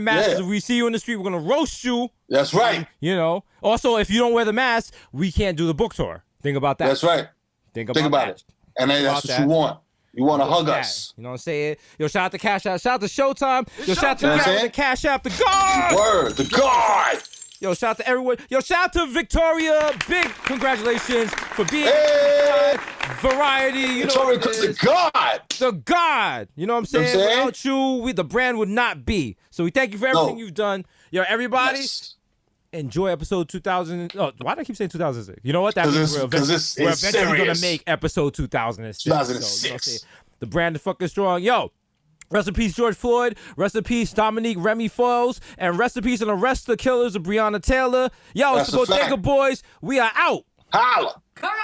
masks. Yeah. If we see you in the street, we're gonna roast you. That's right. You know. Also, if you don't wear the mask, we can't do the book tour. Think about that. That's right. Think about it. And that's what you want. You want to hug us. You know what I'm saying? Yo, shout out to Cash App. Shout out to Showtime. Yo, shout out to the Cash App. The guard. Word. The guard. Yo, shout out to everyone. Yo, shout out to Victoria. Big congratulations for being Variety. You know what it is. The God. The God. You know what I'm saying? Without you, the brand would not be. So we thank you for everything you've done. Yo, everybody, enjoy episode 2000. Oh, why do I keep saying 2006? You know what? That means we're eventually going to make episode 2006. 2006. So, you know, the brand is fucking strong. Yo, Rest in peace, George Floyd. Rest in peace, Dominique Remy Foles. And rest in peace and arrest the killers of Breonna Taylor. Yo, it's That's the a fact. Bodega Boys. We are out. Holla. Corona!